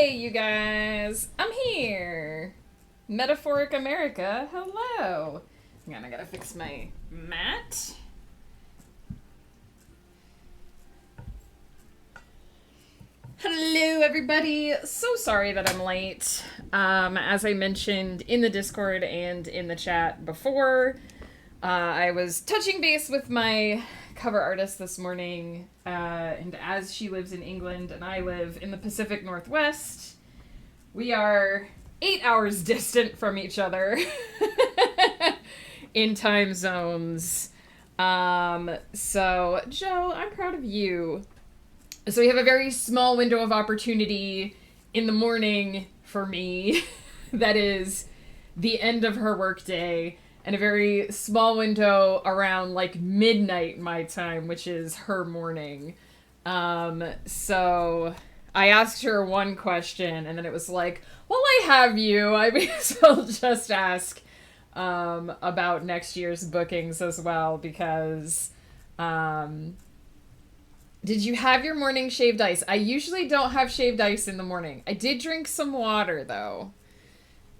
Hey, you guys! I'm here! Metaphoric America, hello! Hang on, I gotta fix my mat. Hello, everybody! So sorry that I'm late. As I mentioned in the Discord and in the chat before, I was touching base with my cover artist this morning, and as she lives in England and I live in the Pacific Northwest, we are 8 hours distant from each other in time zones. So, Joe, I'm proud of you. So we have a very small window of opportunity in the morning for me that is the end of her workday, and a very small window around like midnight my time, which is her morning. So I asked her one question, and then it was like, well, I have you. I may as well just ask about next year's bookings as well, because did you have your morning shaved ice? I usually don't have shaved ice in the morning. I did drink some water, though.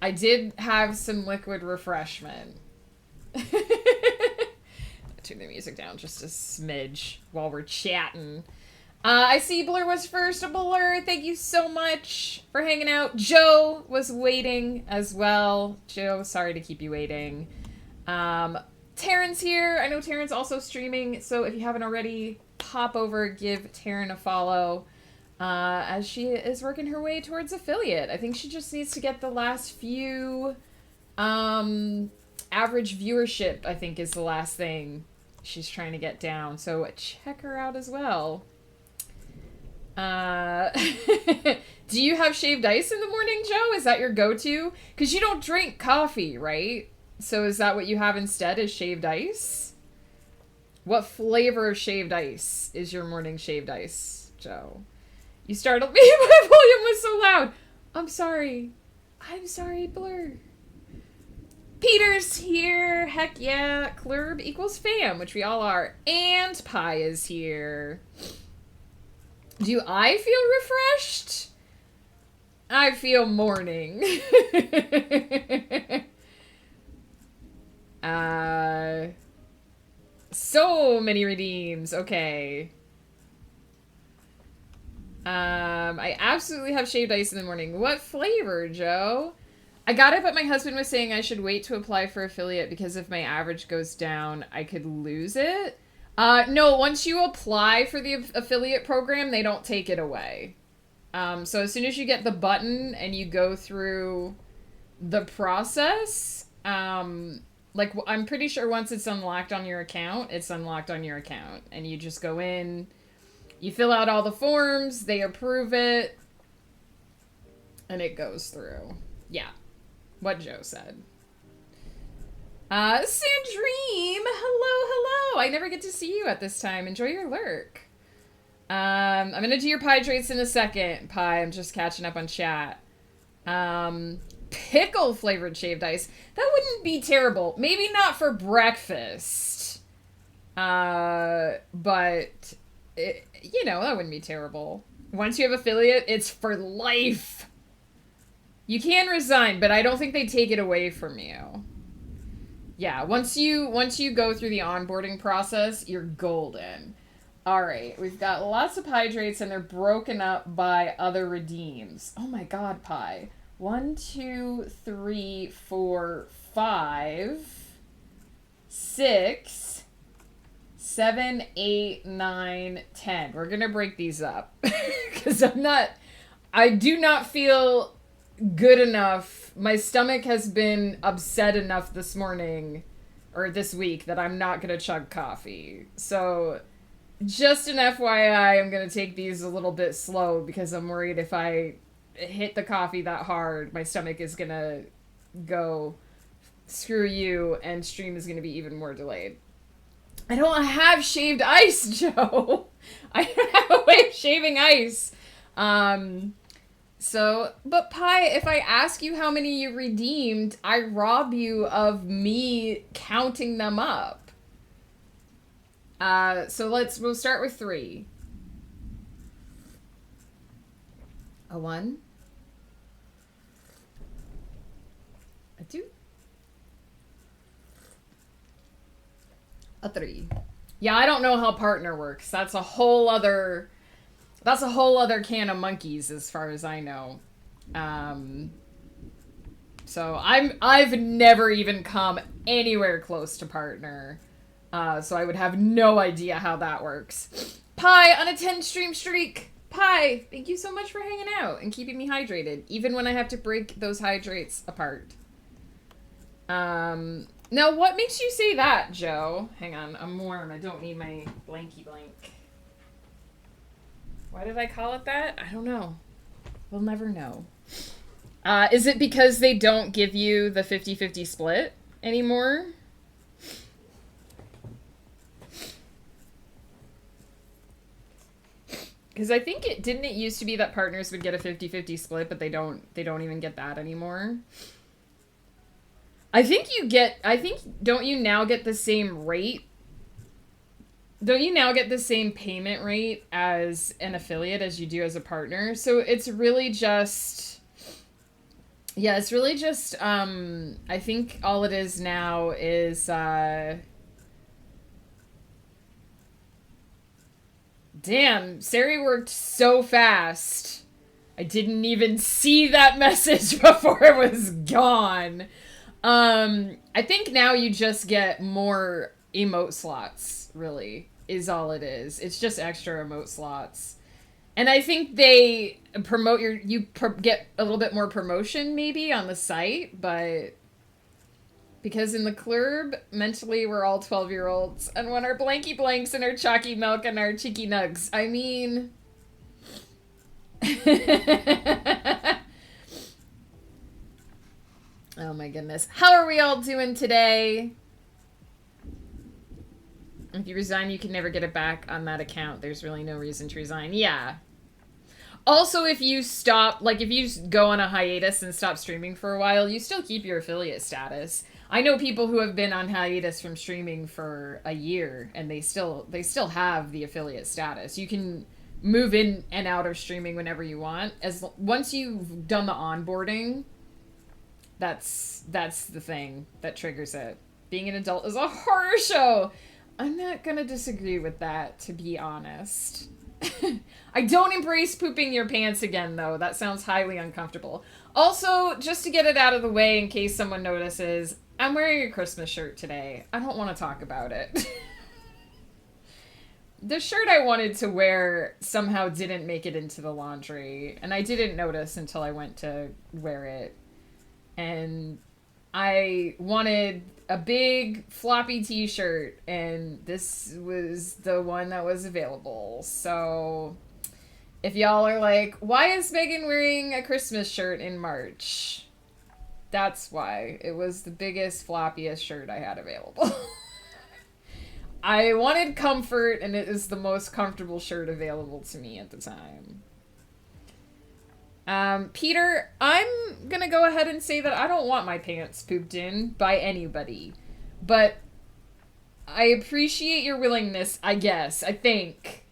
I did have some liquid refreshment. Turn the music down just a smidge while we're chatting. I see Blur was first. Blur, thank you so much for hanging out. Joe was waiting as well. Joe, sorry to keep you waiting. Taryn's here. I know Taryn's also streaming, so if you haven't already, pop over, give Taryn a follow, as she is working her way towards affiliate. I think she just needs to get the last few, average viewership, I think, is the last thing she's trying to get down, so check her out as well. Do you have shaved ice in the morning, Joe? Is that your go-to? Because you don't drink coffee, right? So is that what you have instead, is shaved ice? What flavor of shaved ice is your morning shaved ice, Joe? You startled me. My volume was so loud. I'm sorry. I'm sorry, Blur. Peter's here. Heck yeah. Clurb equals fam, which we all are. And Pi is here. Do I feel refreshed? I feel morning. So many redeems. Okay. I absolutely have shaved ice in the morning. What flavor, Joe? I got it, but my husband was saying I should wait to apply for affiliate because if my average goes down, I could lose it. No, once you apply for the affiliate program, they don't take it away. So as soon as you get the button and you go through the process, like, I'm pretty sure once it's unlocked on your account, it's unlocked on your account. And you just go in, you fill out all the forms, they approve it, and it goes through. Yeah. What Joe said. Sandream! Hello, hello! I never get to see you at this time. Enjoy your lurk. I'm gonna do your hydrates in a second, Pi. I'm just catching up on chat. Pickle flavored shaved ice. That wouldn't be terrible. Maybe not for breakfast. But, you know, that wouldn't be terrible. Once you have affiliate, it's for life. You can resign, but I don't think they take it away from you. Yeah, once you go through the onboarding process, you're golden. Alright, we've got lots of hydrates, and they're broken up by other redeems. Oh my god, Pi. 1, 2, 3, 4, 5, 6, 7, 8, 9, 10. We're gonna break these up. Because I do not feel good enough. My stomach has been upset enough this morning, or this week, that I'm not gonna chug coffee. So, just an FYI, I'm gonna take these a little bit slow, because I'm worried if I hit the coffee that hard, my stomach is gonna go screw you, and stream is gonna be even more delayed. I don't have shaved ice, Joe. I don't have a way of shaving ice. But Pi, if I ask you how many you redeemed, I rob you of me counting them up. So we'll start with 3. A 1, 2, a 3. Yeah, I don't know how partner works. That's a whole other can of monkeys as far as I know. So I've never even come anywhere close to partner. So I would have no idea how that works. Pie on a 10 stream streak. Pie, thank you so much for hanging out and keeping me hydrated, even when I have to break those hydrates apart. Now, what makes you say that, Joe? Hang on, I'm warm. I don't need my blanky blank. Why did I call it that? I don't know. We'll never know. Is it because they don't give you the 50-50 split anymore? Because I think didn't it used to be that partners would get a 50-50 split, but they don't even get that anymore. Don't you now get the same rate? Don't you now get the same payment rate as an affiliate as you do as a partner? So it's really just, I think all it is now is, damn, Sari worked so fast. I didn't even see that message before it was gone. I think now you just get more emote slots, really, is all it is. It's just extra emote slots. And I think they promote get a little bit more promotion maybe on the site, but because in the club, mentally we're all 12-year-olds and want our blanky blanks and our chalky milk and our cheeky nugs. I mean... Oh my goodness. How are we all doing today? If you resign, you can never get it back on that account. There's really no reason to resign. Yeah. Also, if you stop, like if you go on a hiatus and stop streaming for a while, you still keep your affiliate status. I know people who have been on hiatus from streaming for a year and they still have the affiliate status. You can move in and out of streaming whenever you want. Once you've done the onboarding, that's the thing that triggers it. Being an adult is a horror show. I'm not gonna disagree with that, to be honest. I don't embrace pooping your pants again, though. That sounds highly uncomfortable. Also, just to get it out of the way in case someone notices, I'm wearing a Christmas shirt today. I don't want to talk about it. The shirt I wanted to wear somehow didn't make it into the laundry, and I didn't notice until I went to wear it. And I wanted a big floppy t-shirt, and this was the one that was available. So if y'all are like, why is Megan wearing a Christmas shirt in March? That's why. It was the biggest, floppiest shirt I had available. I wanted comfort, and it is the most comfortable shirt available to me at the time. Peter, I'm gonna go ahead and say that I don't want my pants pooped in by anybody. But I appreciate your willingness, I guess. I think.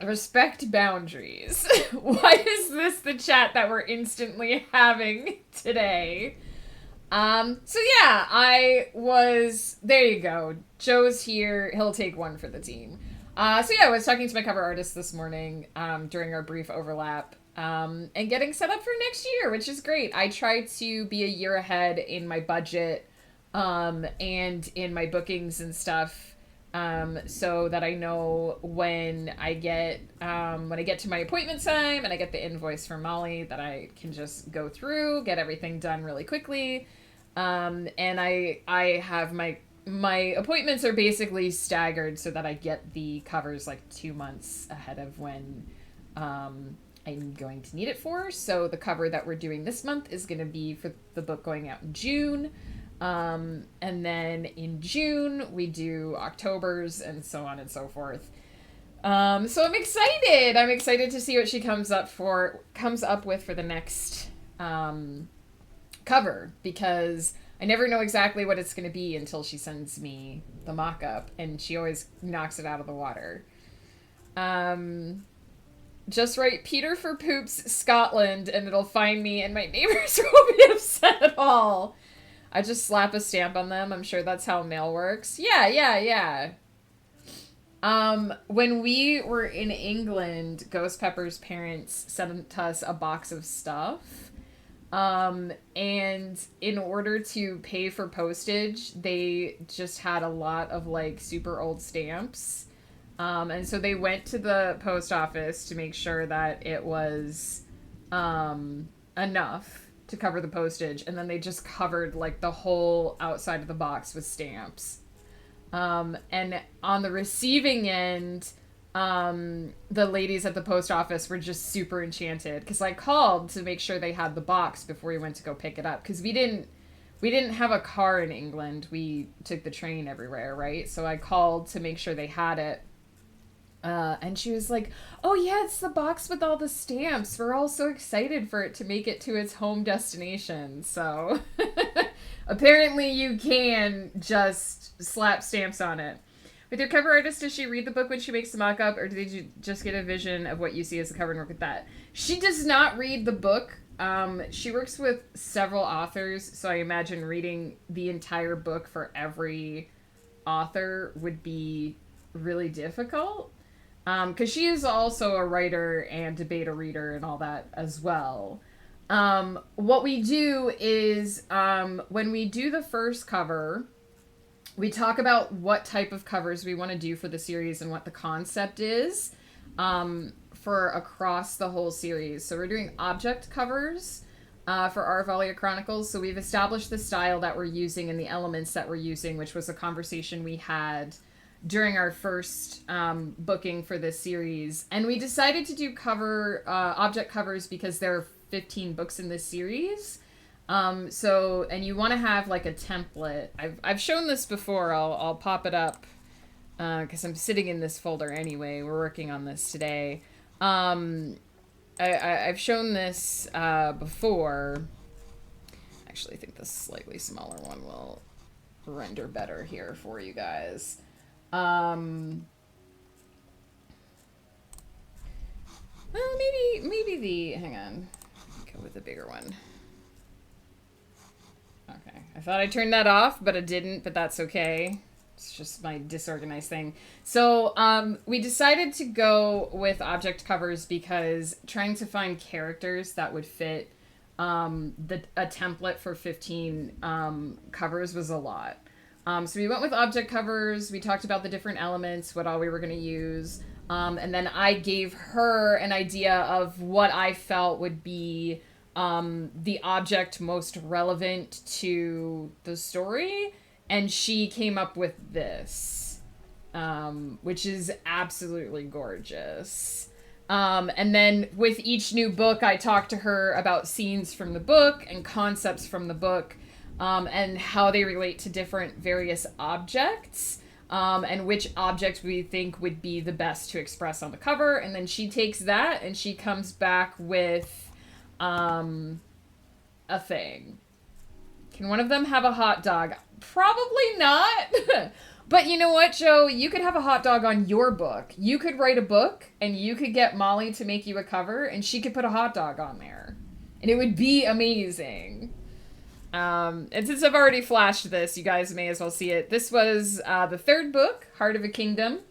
Respect boundaries. Why is this the chat that we're instantly having today? So yeah, there you go. Joe's here. He'll take one for the team. So yeah, I was talking to my cover artist this morning, during our brief overlap, and getting set up for next year, which is great. I try to be a year ahead in my budget, and in my bookings and stuff, so that I know when I get to my appointment time and I get the invoice from Molly that I can just go through, get everything done really quickly. And I have my appointments are basically staggered so that I get the covers like 2 months ahead of when I'm going to need it for. So the cover that we're doing this month is going to be for the book going out in June. And then in June we do October's and so on and so forth. So I'm excited. I'm excited to see what she comes up with for the next cover, because I never know exactly what it's going to be until she sends me the mock-up, and she always knocks it out of the water. Just write Peter for Poops Scotland and it'll find me and my neighbors won't be upset at all. I just slap a stamp on them. I'm sure that's how mail works. Yeah, yeah, yeah. When we were in England, Ghost Pepper's parents sent us a box of stuff. And in order to pay for postage, they just had a lot of like super old stamps. And so they went to the post office to make sure that it was, enough to cover the postage. And then they just covered like the whole outside of the box with stamps. And on the receiving end, the ladies at the post office were just super enchanted because I called to make sure they had the box before we went to go pick it up because we didn't have a car in England. We took the train everywhere, right? So I called to make sure they had it. And she was like, "Oh yeah, it's the box with all the stamps. We're all so excited for it to make it to its home destination." So apparently you can just slap stamps on it. With your cover artist, does she read the book when she makes the mock-up, or did you just get a vision of what you see as the cover and work with that? She does not read the book. She works with several authors, so I imagine reading the entire book for every author would be really difficult. Because she is also a writer and a beta reader and all that as well. What we do is, when we do the first cover, we talk about what type of covers we want to do for the series and what the concept is, for across the whole series. So we're doing object covers, for Aruvalia Chronicles. So we've established the style that we're using and the elements that we're using, which was a conversation we had during our first booking for this series. And we decided to do object covers because there are 15 books in this series. And you want to have like a template. I've shown this before. I'll pop it up because I'm sitting in this folder anyway. We're working on this today. I've shown this before. Actually, I think the slightly smaller one will render better here for you guys. Well, maybe hang on. Go with the bigger one. Okay. I thought I turned that off, but I didn't, but that's okay. It's just my disorganized thing. So, we decided to go with object covers because trying to find characters that would fit a template for 15 covers was a lot. So we went with object covers. We talked about the different elements, what all we were going to use. And then I gave her an idea of what I felt would be the object most relevant to the story. And she came up with this, which is absolutely gorgeous. And then with each new book, I talked to her about scenes from the book and concepts from the book. And how they relate to different various objects, and which object we think would be the best to express on the cover. And then she takes that and she comes back with a thing. Can one of them have a hot dog? Probably not. But you know what, Joe? You could have a hot dog on your book. You could write a book and you could get Molly to make you a cover and she could put a hot dog on there. And it would be amazing. And since I've already flashed this, you guys may as well see it. This was the third book, Heart of a Kingdom.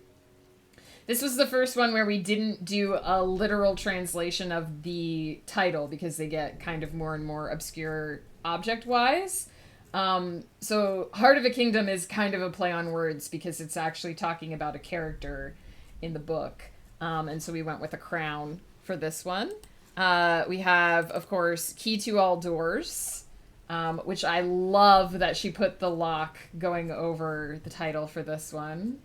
This was the first one where we didn't do a literal translation of the title because they get kind of more and more obscure object-wise. So Heart of a Kingdom is kind of a play on words because it's actually talking about a character in the book. And so we went with a crown for this one. We have, of course, Key to All Doors. Which I love that she put the lock going over the title for this one.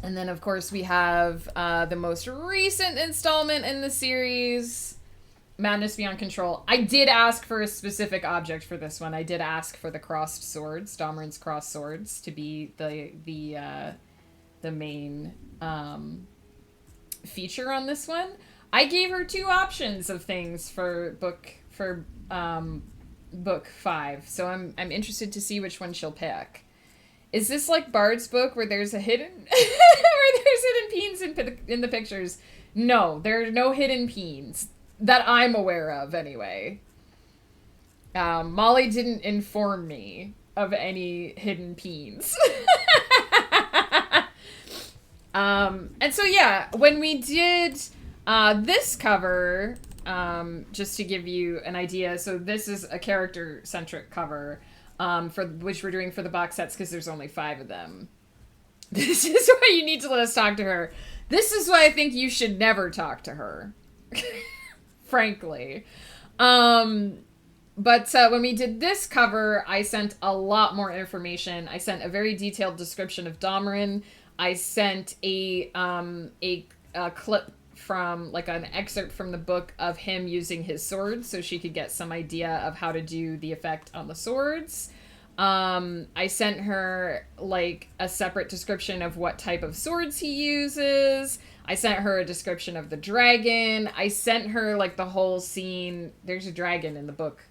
And then, of course, we have the most recent installment in the series, Madness Beyond Control. I did ask for a specific object for this one. I did ask for the crossed swords, Domran's crossed swords, to be the main feature on this one. I gave her two options of things for book 5, so I'm interested to see which one she'll pick. Is this like Bard's book where there's a hidden where there's hidden peens in the pictures? No, there are no hidden peens that I'm aware of anyway. Molly didn't inform me of any hidden peens. And so yeah, when we did this cover, just to give you an idea, so this is a character-centric cover, for which we're doing for the box sets because there's only 5 of them. This is why you need to let us talk to her. This is why I think you should never talk to her. Frankly. But when we did this cover, I sent a lot more information. I sent a very detailed description of Domarin. I sent a clip from, like, an excerpt from the book of him using his swords so she could get some idea of how to do the effect on the swords. I sent her, like, a separate description of what type of swords he uses. I sent her a description of the dragon. I sent her, like, the whole scene. There's a dragon in the book.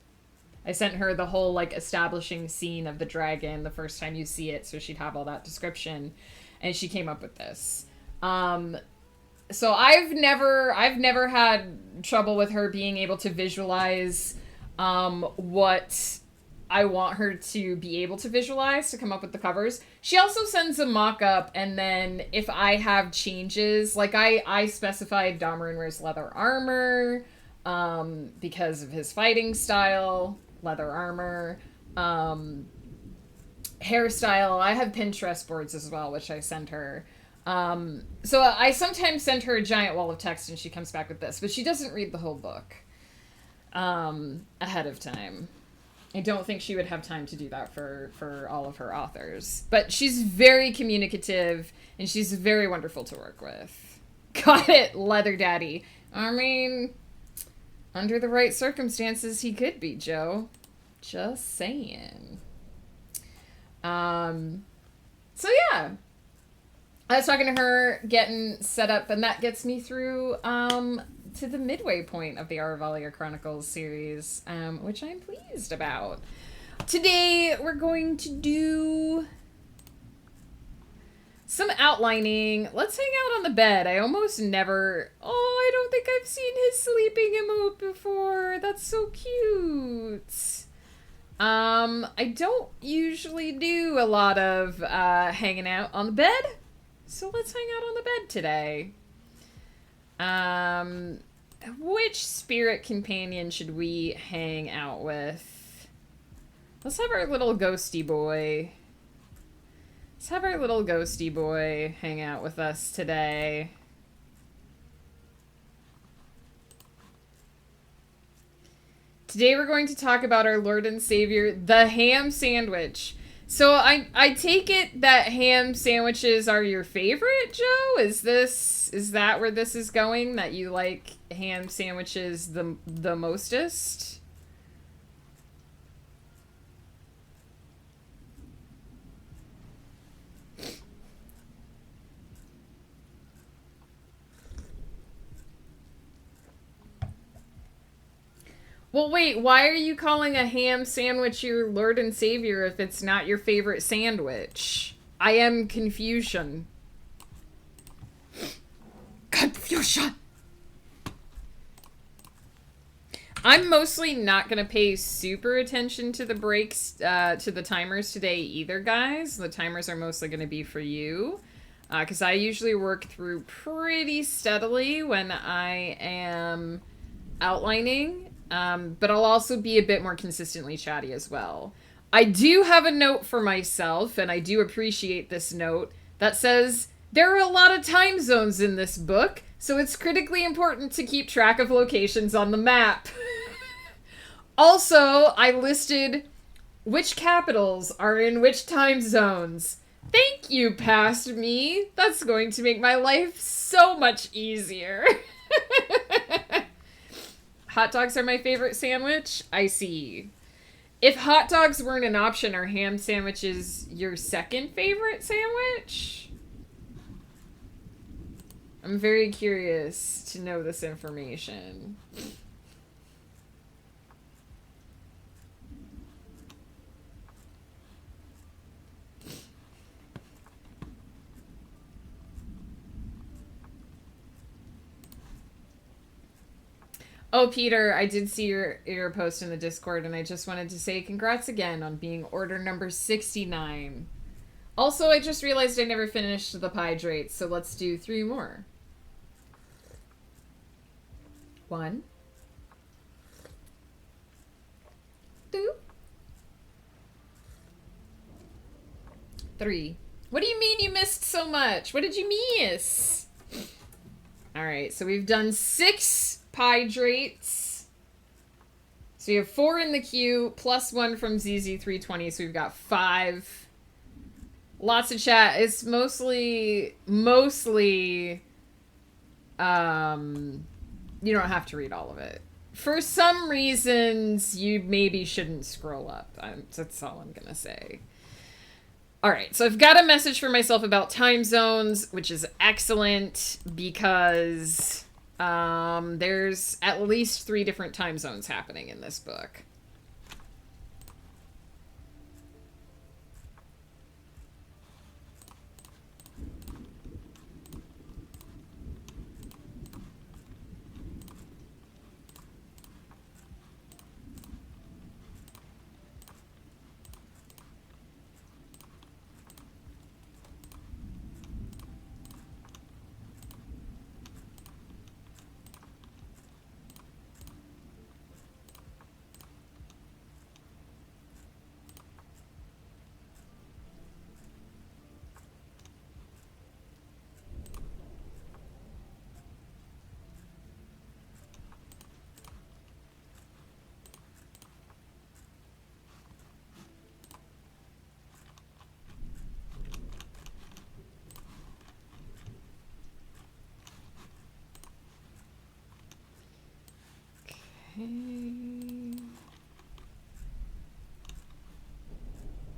I sent her the whole, like, establishing scene of the dragon the first time you see it, so she'd have all that description. And she came up with this. So I've never had trouble with her being able to visualize what I want her to be able to visualize to come up with the covers. She also sends a mock-up, and then if I have changes, like I specified Domarin wears leather armor because of his fighting style, leather armor, hairstyle. I have Pinterest boards as well, which I sent her. So I sometimes send her a giant wall of text and she comes back with this, but she doesn't read the whole book ahead of time. I don't think she would have time to do that for all of her authors. But she's very communicative and she's very wonderful to work with. Got it, Leather Daddy. I mean, under the right circumstances, he could be, Joe. Just saying. So yeah. I was talking to her, getting set up, and that gets me through to the midway point of the Aruvalia Chronicles series, which I'm pleased about. Today, we're going to do some outlining. Let's hang out on the bed. I almost never... Oh, I don't think I've seen his sleeping emote before. That's so cute. I don't usually do a lot of hanging out on the bed. So let's hang out on the bed today. Which spirit companion should we hang out with? Let's have our little ghosty boy. Let's have our little ghosty boy hang out with us today. Today we're going to talk about our Lord and Savior, the ham sandwich. So I take it that ham sandwiches are your favorite, Joe? Is that where this is going? That you like ham sandwiches the mostest? Well, wait, why are you calling a ham sandwich your Lord and Savior if it's not your favorite sandwich? I am confusion. Confusion! I'm mostly not going to pay super attention to the breaks, to the timers today either, guys. The timers are mostly going to be for you. Because I usually work through pretty steadily when I am outlining. But I'll also be a bit more consistently chatty as well. I do have a note for myself, and I do appreciate this note, that says, there are a lot of time zones in this book, so it's critically important to keep track of locations on the map. Also, I listed which capitals are in which time zones. Thank you, past me. That's going to make my life so much easier. Hot dogs are my favorite sandwich? I see. If hot dogs weren't an option, are ham sandwiches your second favorite sandwich? I'm very curious to know this information. Oh, Peter, I did see your post in the Discord, and I just wanted to say congrats again on being order number 69. Also, I just realized I never finished the hydrates, so let's do 3 more. 1, 2, 3. What do you mean you missed so much? What did you miss? Alright, so we've done 6 hydrates. So we have 4 in the queue, plus 1 from ZZ320, so we've got 5. Lots of chat. It's mostly, you don't have to read all of it. For some reasons, you maybe shouldn't scroll up. That's all I'm gonna say. Alright, so I've got a message for myself about time zones, which is excellent because there's at least 3 different time zones happening in this book. I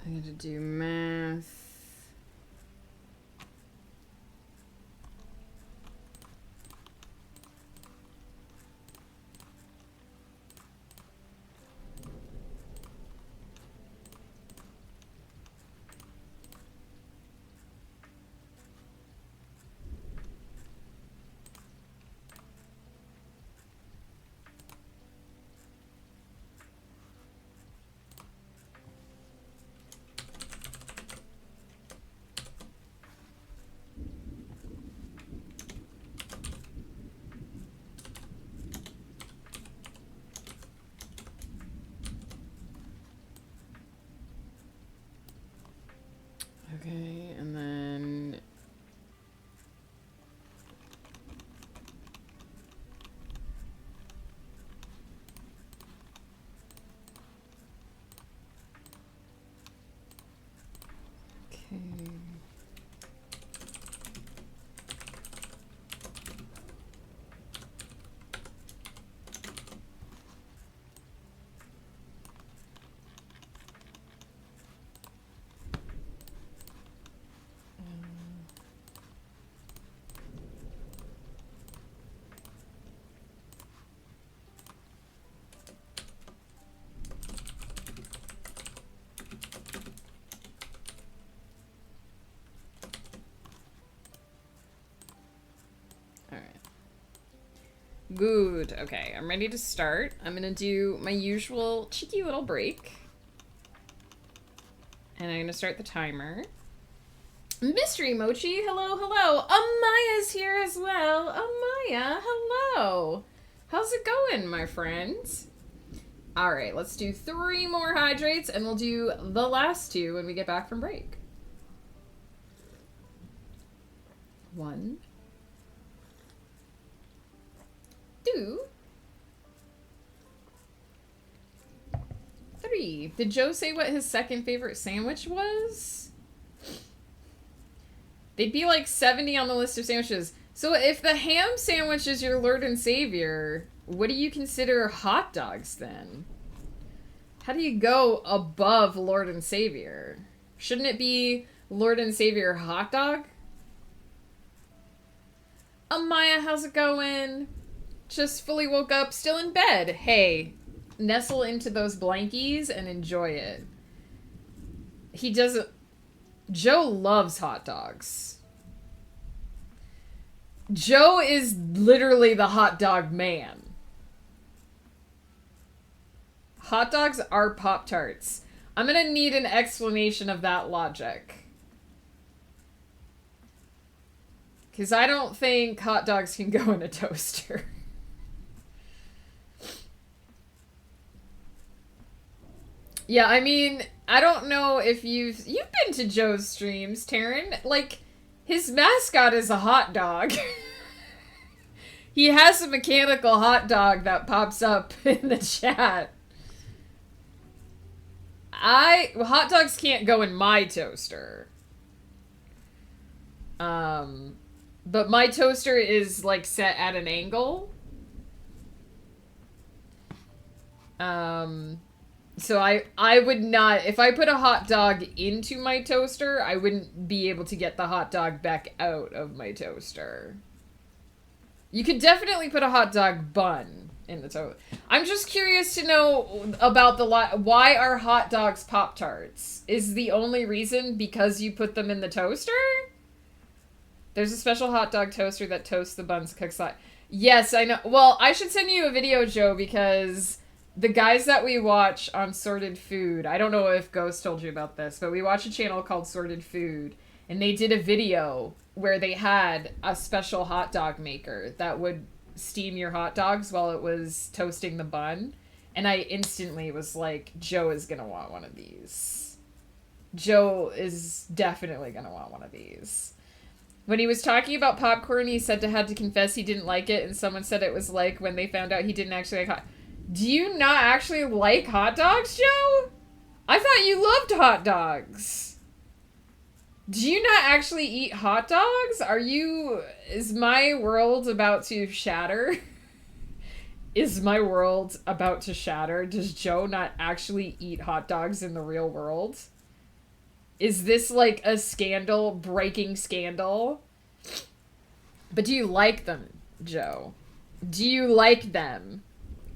had to do math. Okay, and then okay. Good. Okay, I'm ready to start. I'm gonna do my usual cheeky little break. And I'm gonna start the timer. Mystery Mochi, hello, hello. Amaya's here as well. Amaya, hello. How's it going, my friends? Alright, let's do 3 more hydrates, and we'll do the last 2 when we get back from break. 1, 2, 3. Did Joe say what his second favorite sandwich was? They'd be like 70 on the list of sandwiches. So if the ham sandwich is your Lord and Savior, what do you consider hot dogs then? How do you go above Lord and Savior? Shouldn't it be Lord and Savior hot dog? Amaya, how's it going? Just fully woke up, still in bed. Hey, nestle into those blankies and enjoy it. He doesn't... Joe loves hot dogs. Joe is literally the hot dog man. Hot dogs are Pop-Tarts. I'm gonna need an explanation of that logic. Because I don't think hot dogs can go in a toaster. Yeah, I mean, I don't know if you've been to Joe's streams, Taryn. Like, his mascot is a hot dog. He has a mechanical hot dog that pops up in the chat. Hot dogs can't go in my toaster. But my toaster is like set at an angle. So I would not, if I put a hot dog into my toaster, I wouldn't be able to get the hot dog back out of my toaster. You could definitely put a hot dog bun in the toaster. I'm just curious to know about why are hot dogs Pop-Tarts? Is the only reason because you put them in the toaster? There's a special hot dog toaster that toasts the buns, cooks hot. Yes, I know. Well, I should send you a video, Joe, because the guys that we watch on Sorted Food, I don't know if Ghost told you about this, but we watch a channel called Sorted Food, and they did a video where they had a special hot dog maker that would steam your hot dogs while it was toasting the bun. And I instantly was like, Joe is going to want one of these. Joe is definitely going to want one of these. When he was talking about popcorn, he had to confess he didn't like it, and someone said it was like when they found out he didn't actually like hot. Do you not actually like hot dogs, Joe? I thought you loved hot dogs. Do you not actually eat hot dogs? Is my world about to shatter? Is my world about to shatter? Does Joe not actually eat hot dogs in the real world? Is this like a breaking scandal? But do you like them, Joe? Do you like them?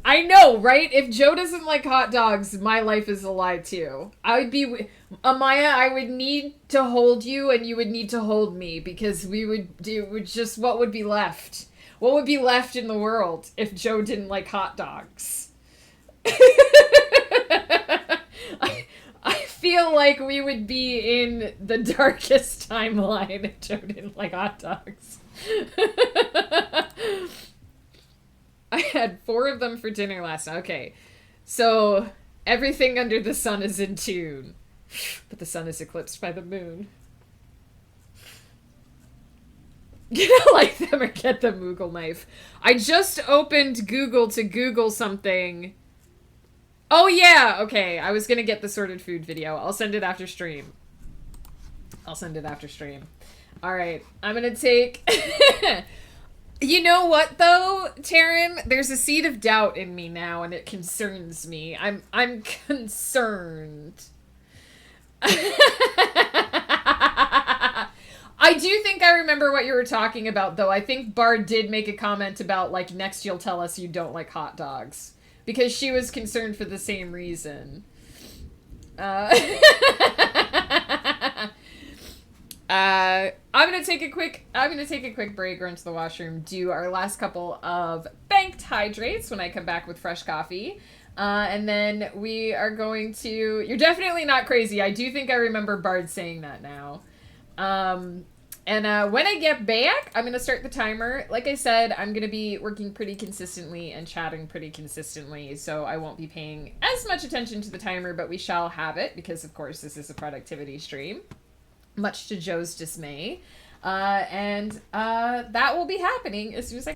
I know, right? If Joe doesn't like hot dogs, my life is a lie too. Amaya, I would need to hold you and you would need to hold me because what would be left? What would be left in the world if Joe didn't like hot dogs? I feel like we would be in the darkest timeline if Joe didn't like hot dogs. I had 4 of them for dinner last night. Okay, so everything under the sun is in tune, but the sun is eclipsed by the moon. You don't like them or get the Moogle knife. I just opened Google to Google something. Oh yeah, okay, I was gonna get the Sorted Food video. I'll send it after stream. Alright, I'm gonna take... You know what, though, Taryn? There's a seed of doubt in me now, and it concerns me. I'm concerned. I do think I remember what you were talking about, though. I think Bard did make a comment about, like, next you'll tell us you don't like hot dogs. Because she was concerned for the same reason. I'm gonna take a quick break, run to the washroom, do our last couple of banked hydrates when I come back with fresh coffee. And then we are going to... You're definitely not crazy. I do think I remember Bard saying that now. And when I get back, I'm going to start the timer. Like I said, I'm going to be working pretty consistently and chatting pretty consistently, so I won't be paying as much attention to the timer, but we shall have it, because of course this is a productivity stream, much to Joe's dismay. And that will be happening as soon as I...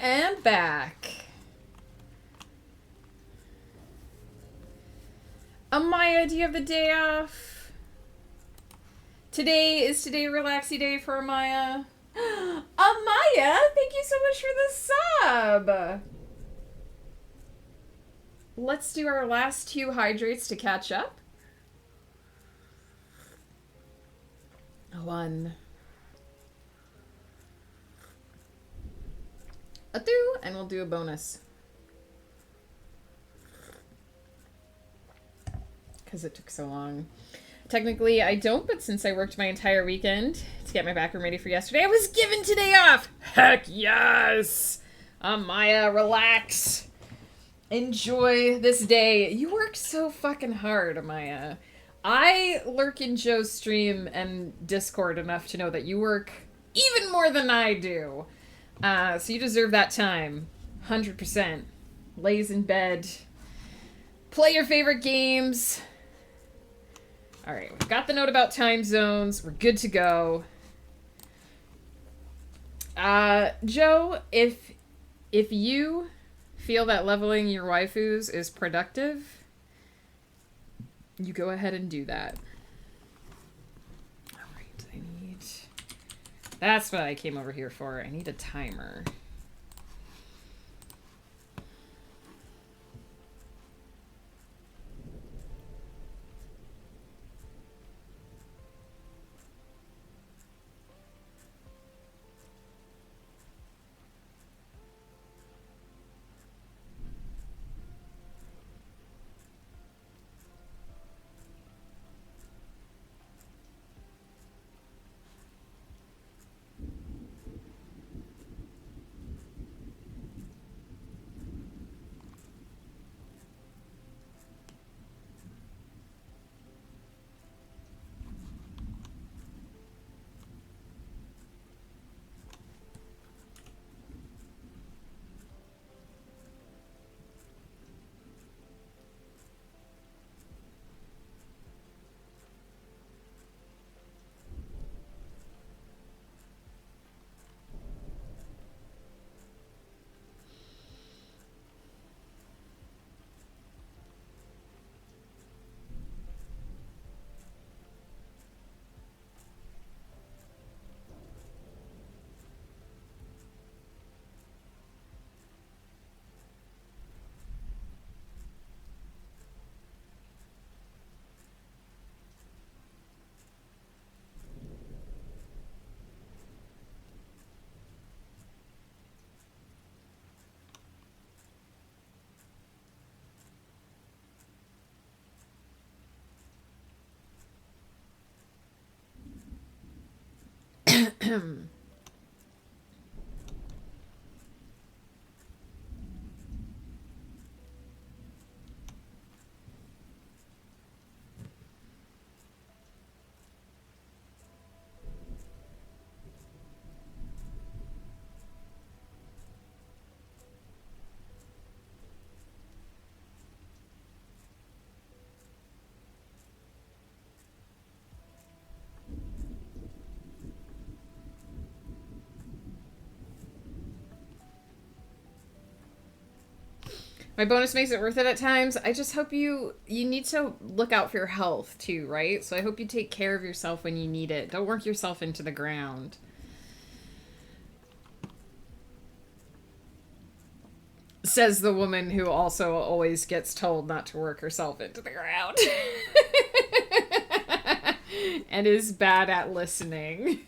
am back. Amaya, do you have the day off? Is today a relaxy day for Amaya? Amaya, thank you so much for the sub. Let's do our last 2 hydrates to catch up. 1. A 2, and we'll do a bonus. Because it took so long. Technically, I don't, but since I worked my entire weekend to get my back room ready for yesterday, I was given today off! Heck yes! Amaya, relax. Enjoy this day. You work so fucking hard, Amaya. I lurk in Joe's stream and Discord enough to know that you work even more than I do. So you deserve that time. 100%. Lays in bed. Play your favorite games. Alright, we've got the note about time zones. We're good to go. Joe, if you feel that leveling your waifus is productive, you go ahead and do that. Alright, that's what I came over here for. I need a timer. My bonus makes it worth it at times. I just hope you need to look out for your health too, right? So I hope you take care of yourself when you need it. Don't work yourself into the ground. Says the woman who also always gets told not to work herself into the ground. And is bad at listening.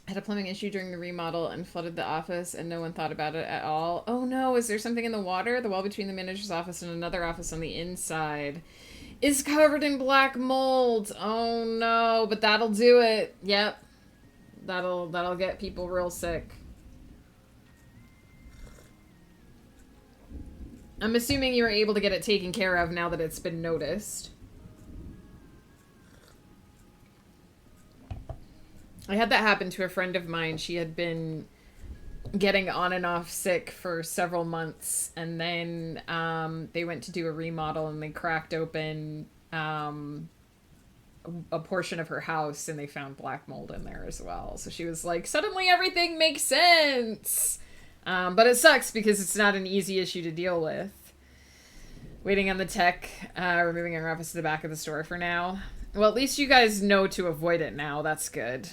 Had a plumbing issue during the remodel and flooded the office, and no one thought about it at all. Oh no, is there something in the water? The wall between the manager's office and another office on the inside is covered in black mold. Oh no, but that'll do it. Yep. That'll get people real sick. I'm assuming you were able to get it taken care of now that it's been noticed. I had that happen to a friend of mine. She had been getting on and off sick for several months, and then they went to do a remodel and they cracked open a portion of her house and they found black mold in there as well. So she was like, suddenly everything makes sense. But it sucks because it's not an easy issue to deal with. Waiting on the tech, removing our office to the back of the store for now. Well, at least you guys know to avoid it now. That's good.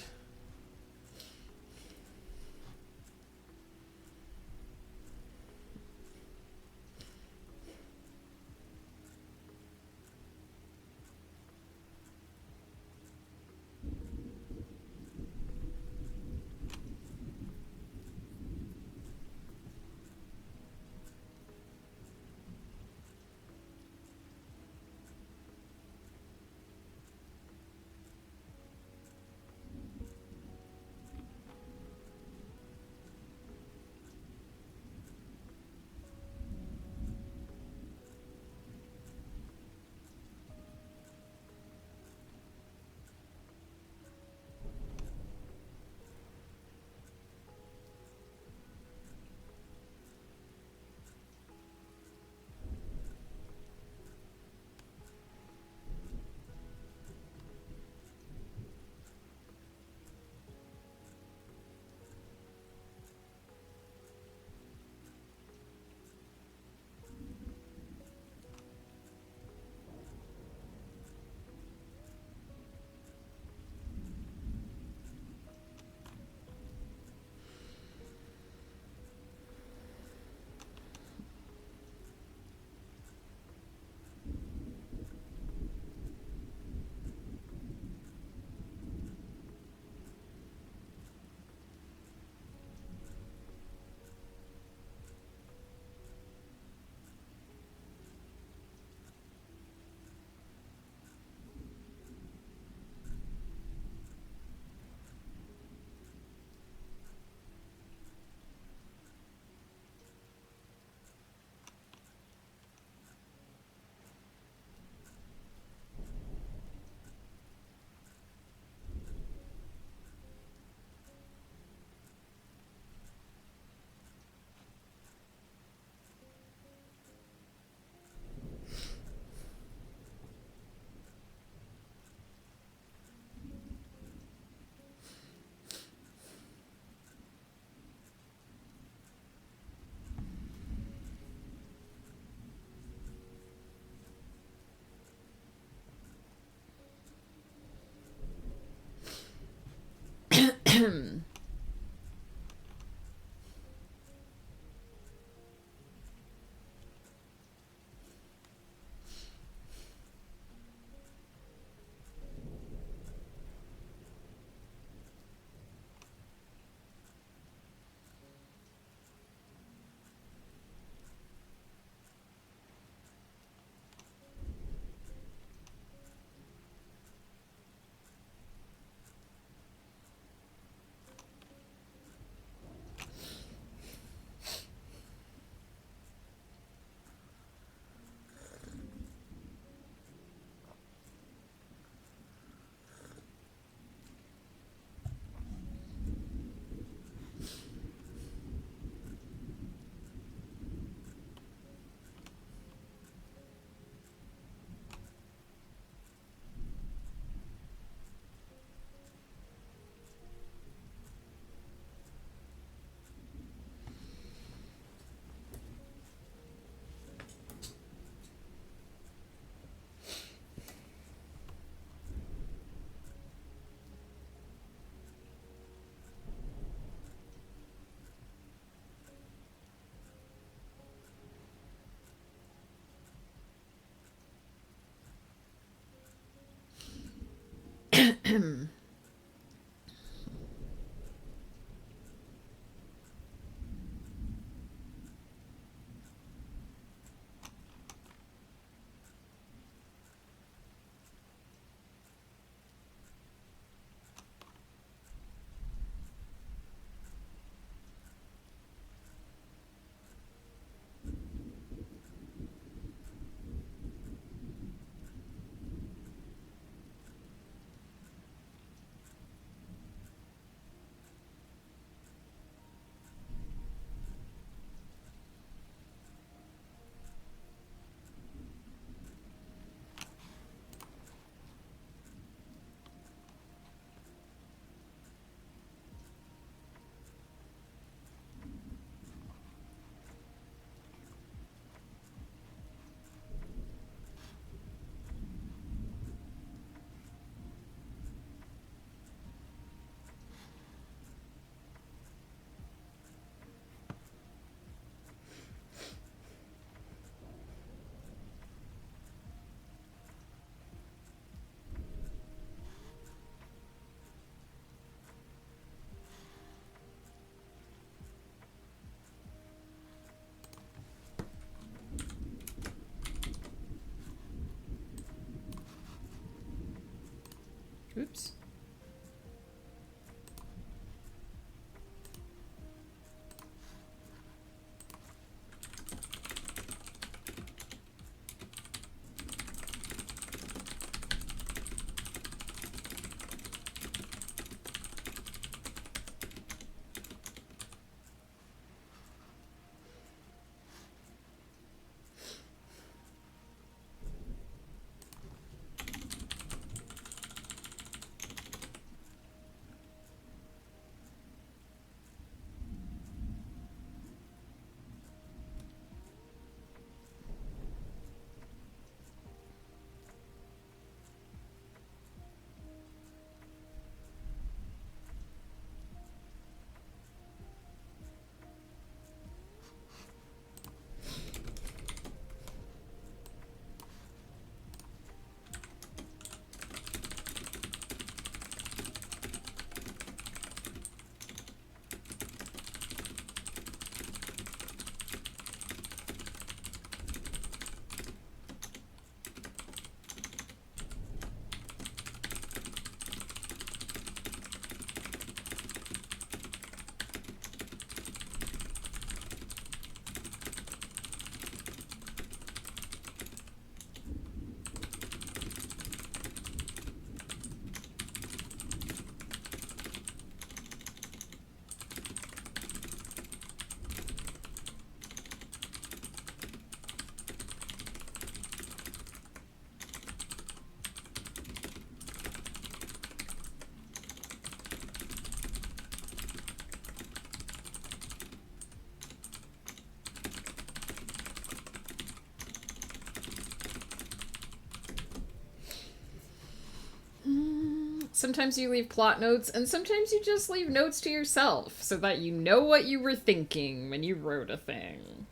Sometimes you leave plot notes, and sometimes you just leave notes to yourself so that you know what you were thinking when you wrote a thing.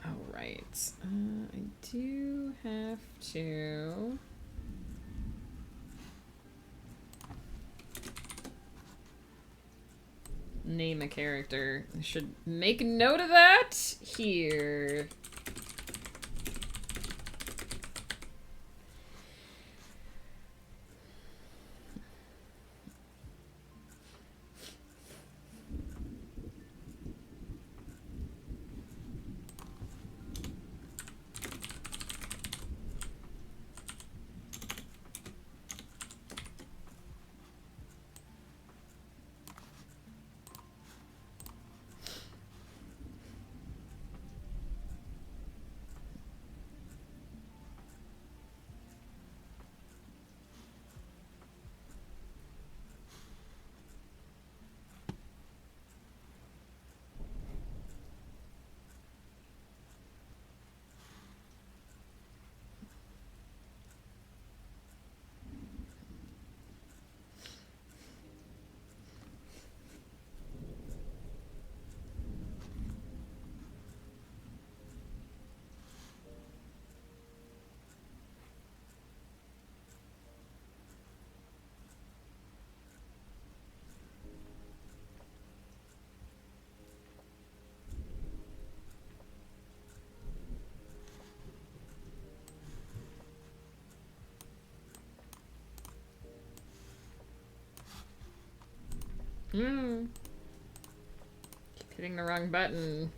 Alright. I do have to... name a character. I should make a note of that here. Keep hitting the wrong button.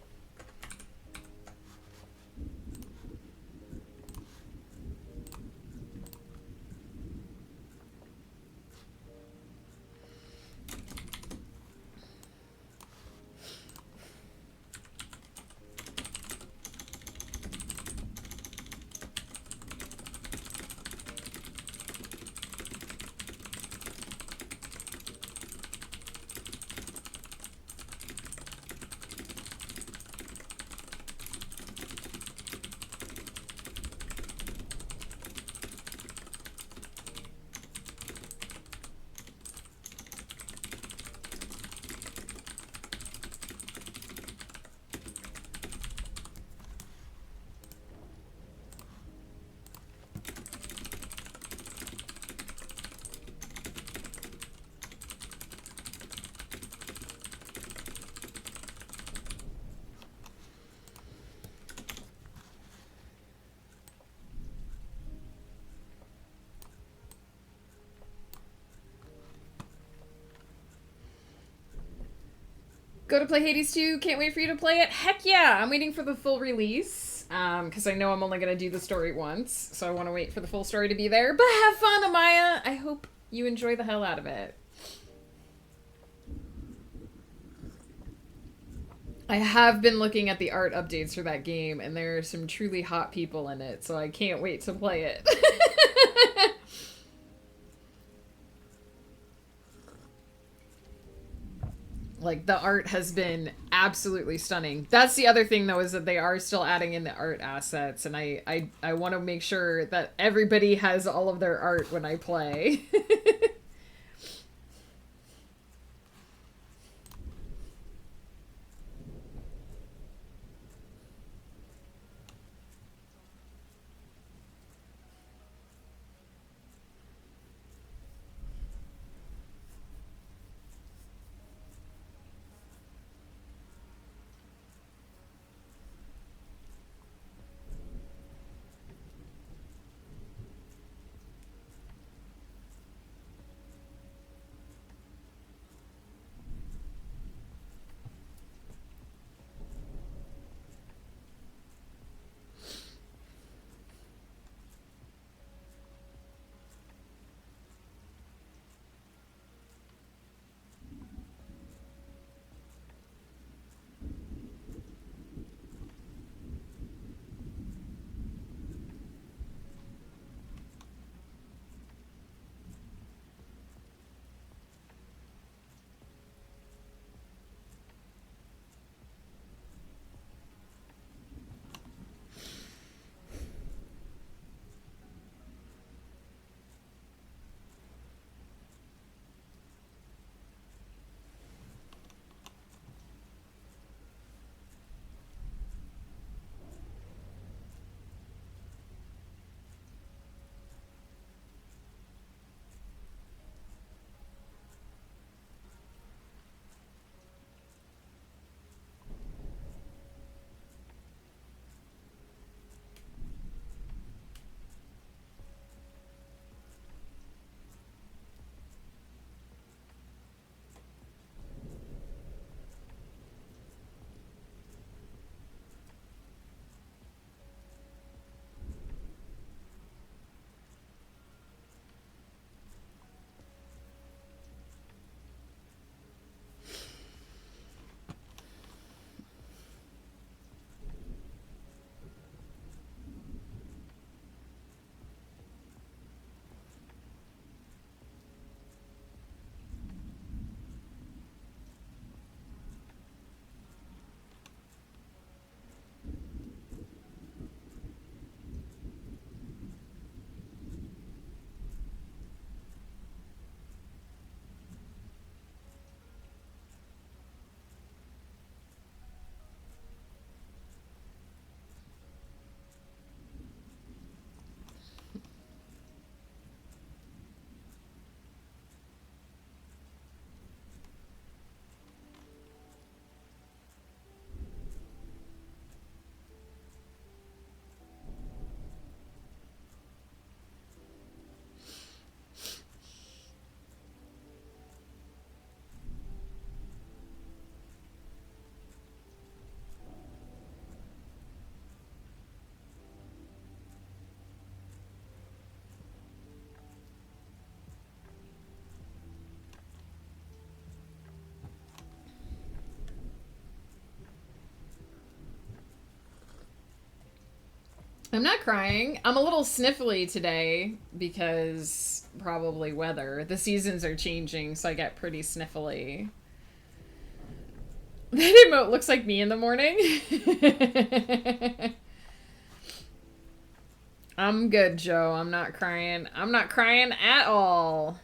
Go to play Hades 2. Can't wait for you to play it. Heck yeah! I'm waiting for the full release. Because I know I'm only going to do the story once. So I want to wait for the full story to be there. But have fun, Amaya! I hope you enjoy the hell out of it. I have been looking at the art updates for that game, and there are some truly hot people in it, so I can't wait to play it. Like, the art has been absolutely stunning. That's the other thing, though, is that they are still adding in the art assets, and I want to make sure that everybody has all of their art when I play. I'm not crying. I'm a little sniffly today because probably weather. The seasons are changing, so I get pretty sniffly. That emote looks like me in the morning. I'm good, Joe. I'm not crying. I'm not crying at all.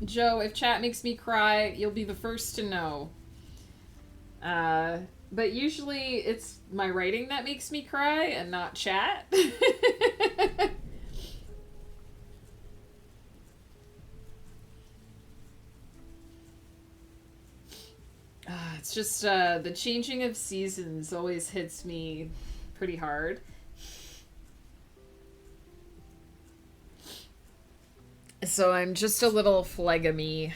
Joe, if chat makes me cry, you'll be the first to know. But usually it's my writing that makes me cry and not chat. It's just the changing of seasons always hits me pretty hard. So I'm just a little phlegmy.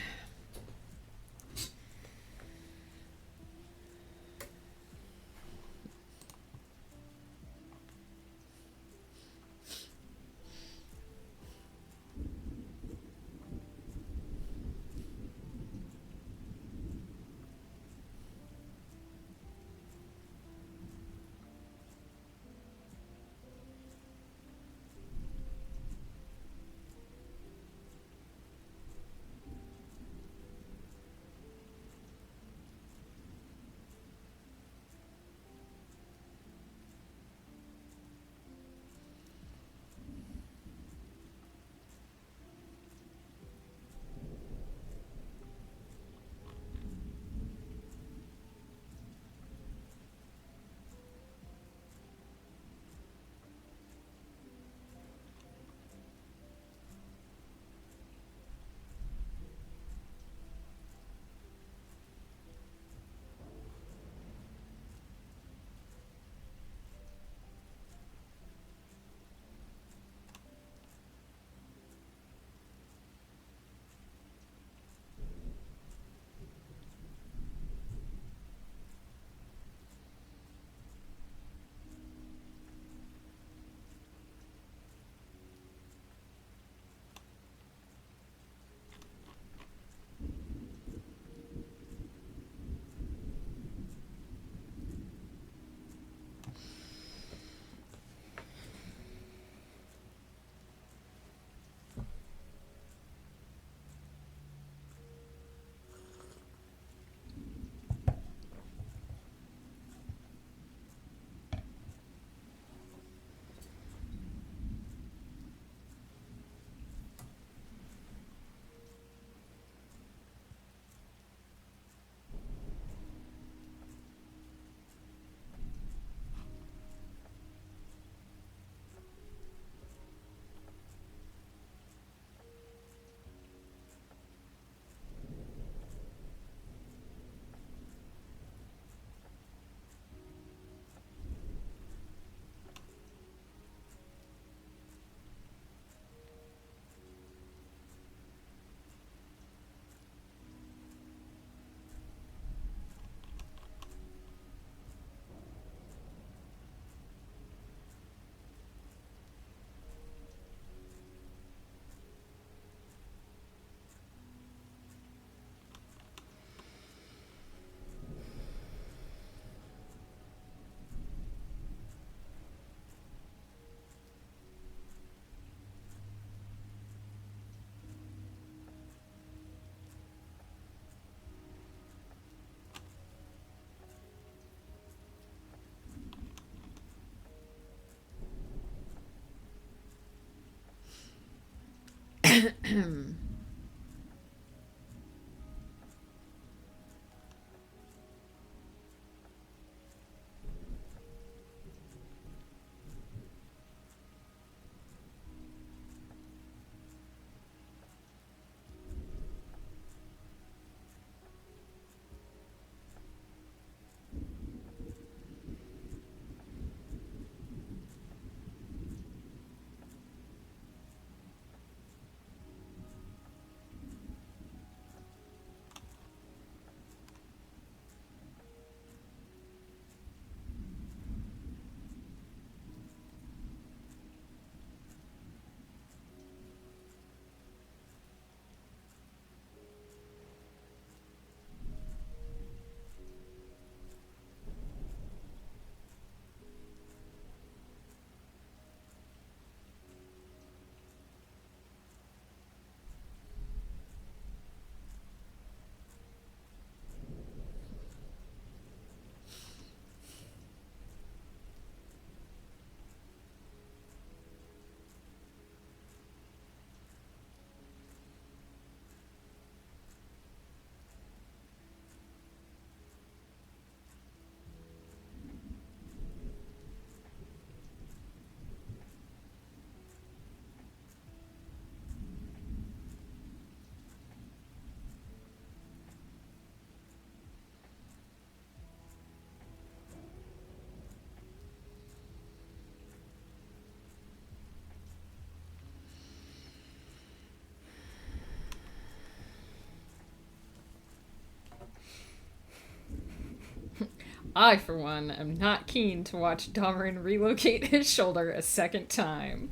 I, for one, am not keen to watch Doverin relocate his shoulder a second time.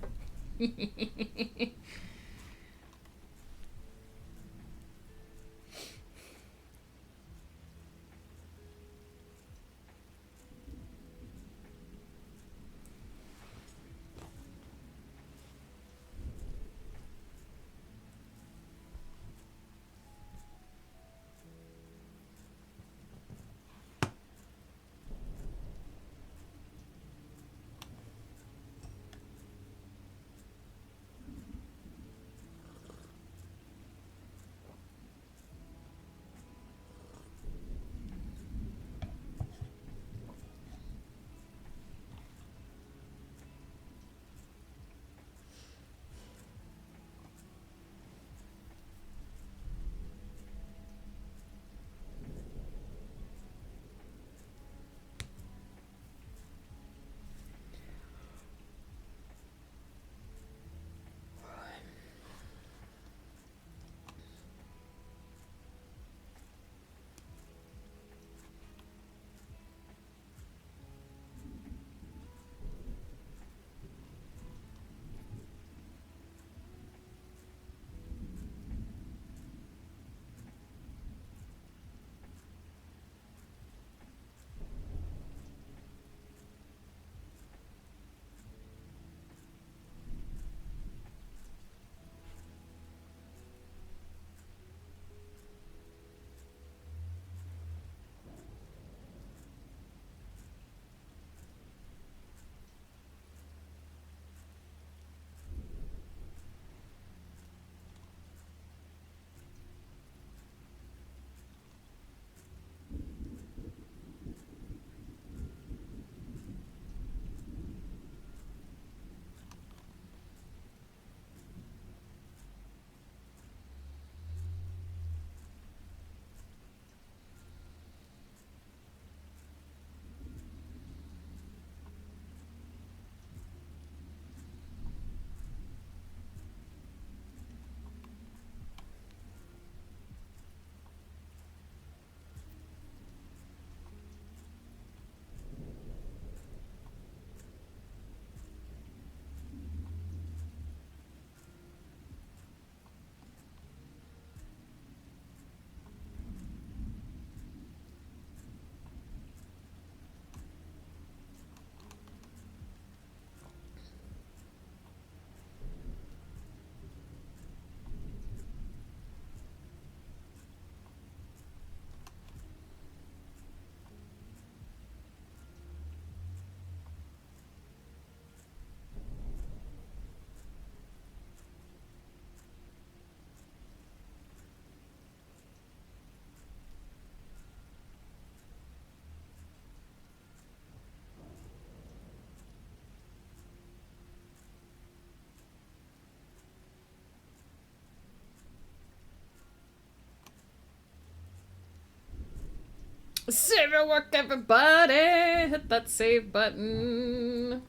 Save your work, everybody! Hit that save button.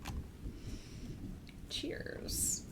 Cheers.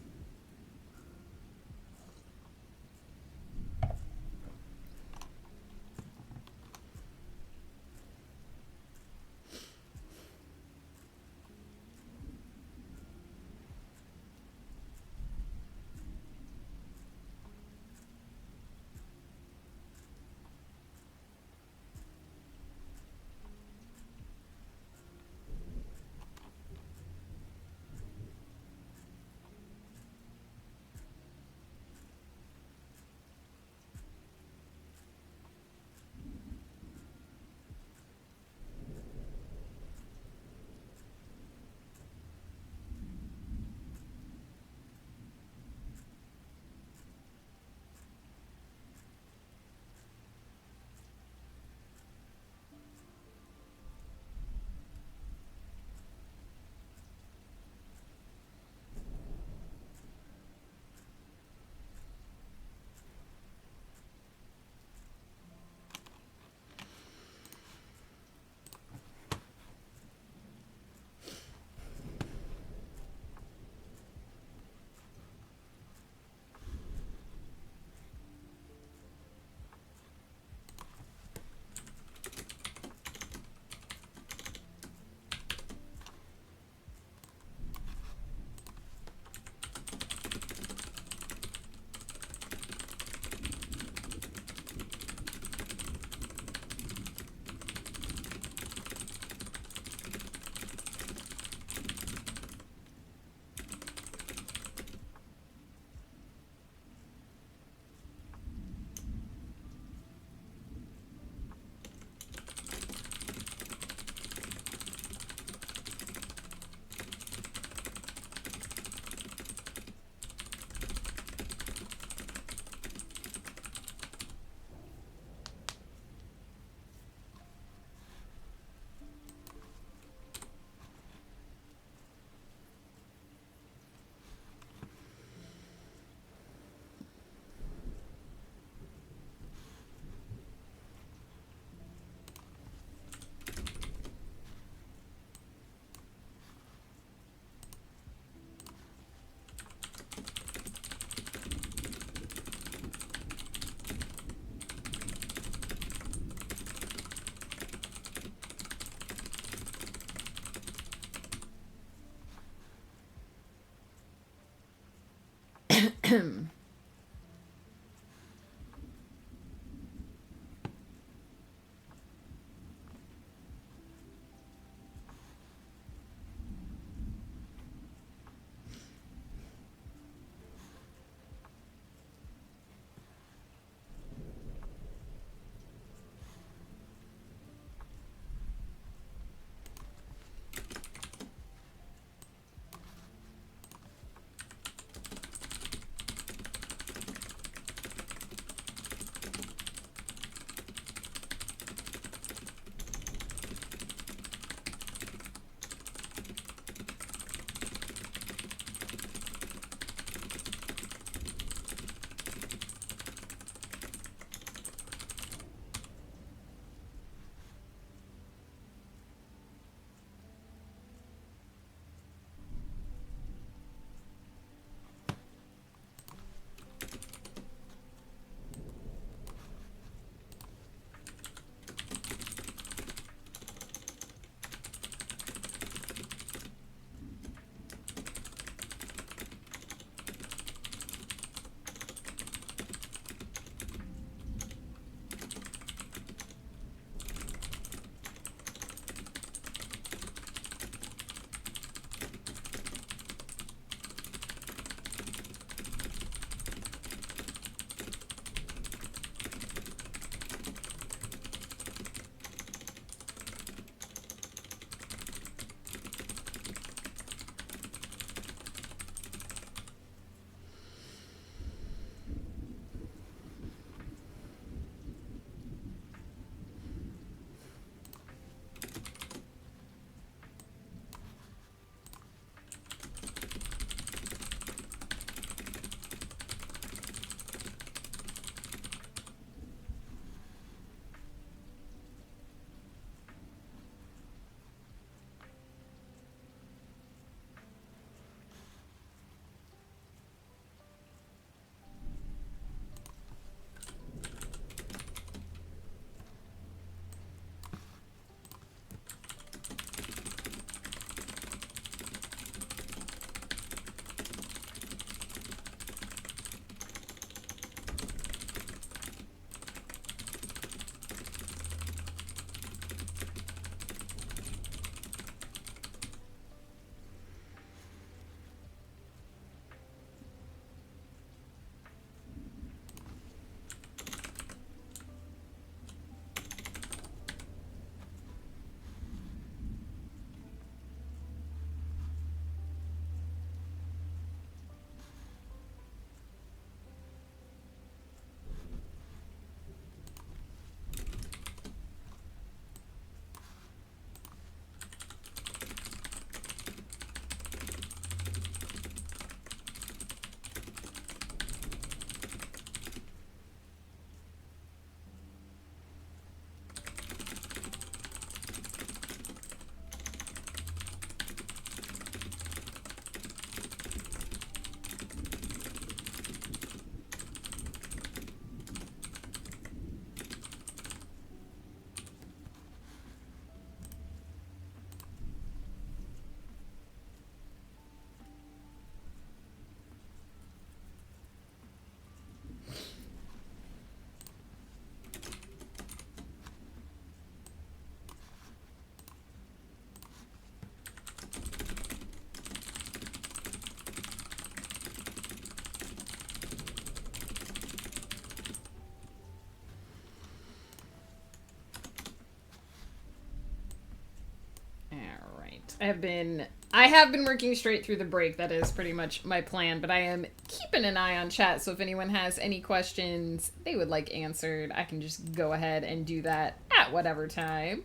I have been working straight through the break. That is pretty much my plan, but I am keeping an eye on chat, so if anyone has any questions they would like answered, I can just go ahead and do that at whatever time.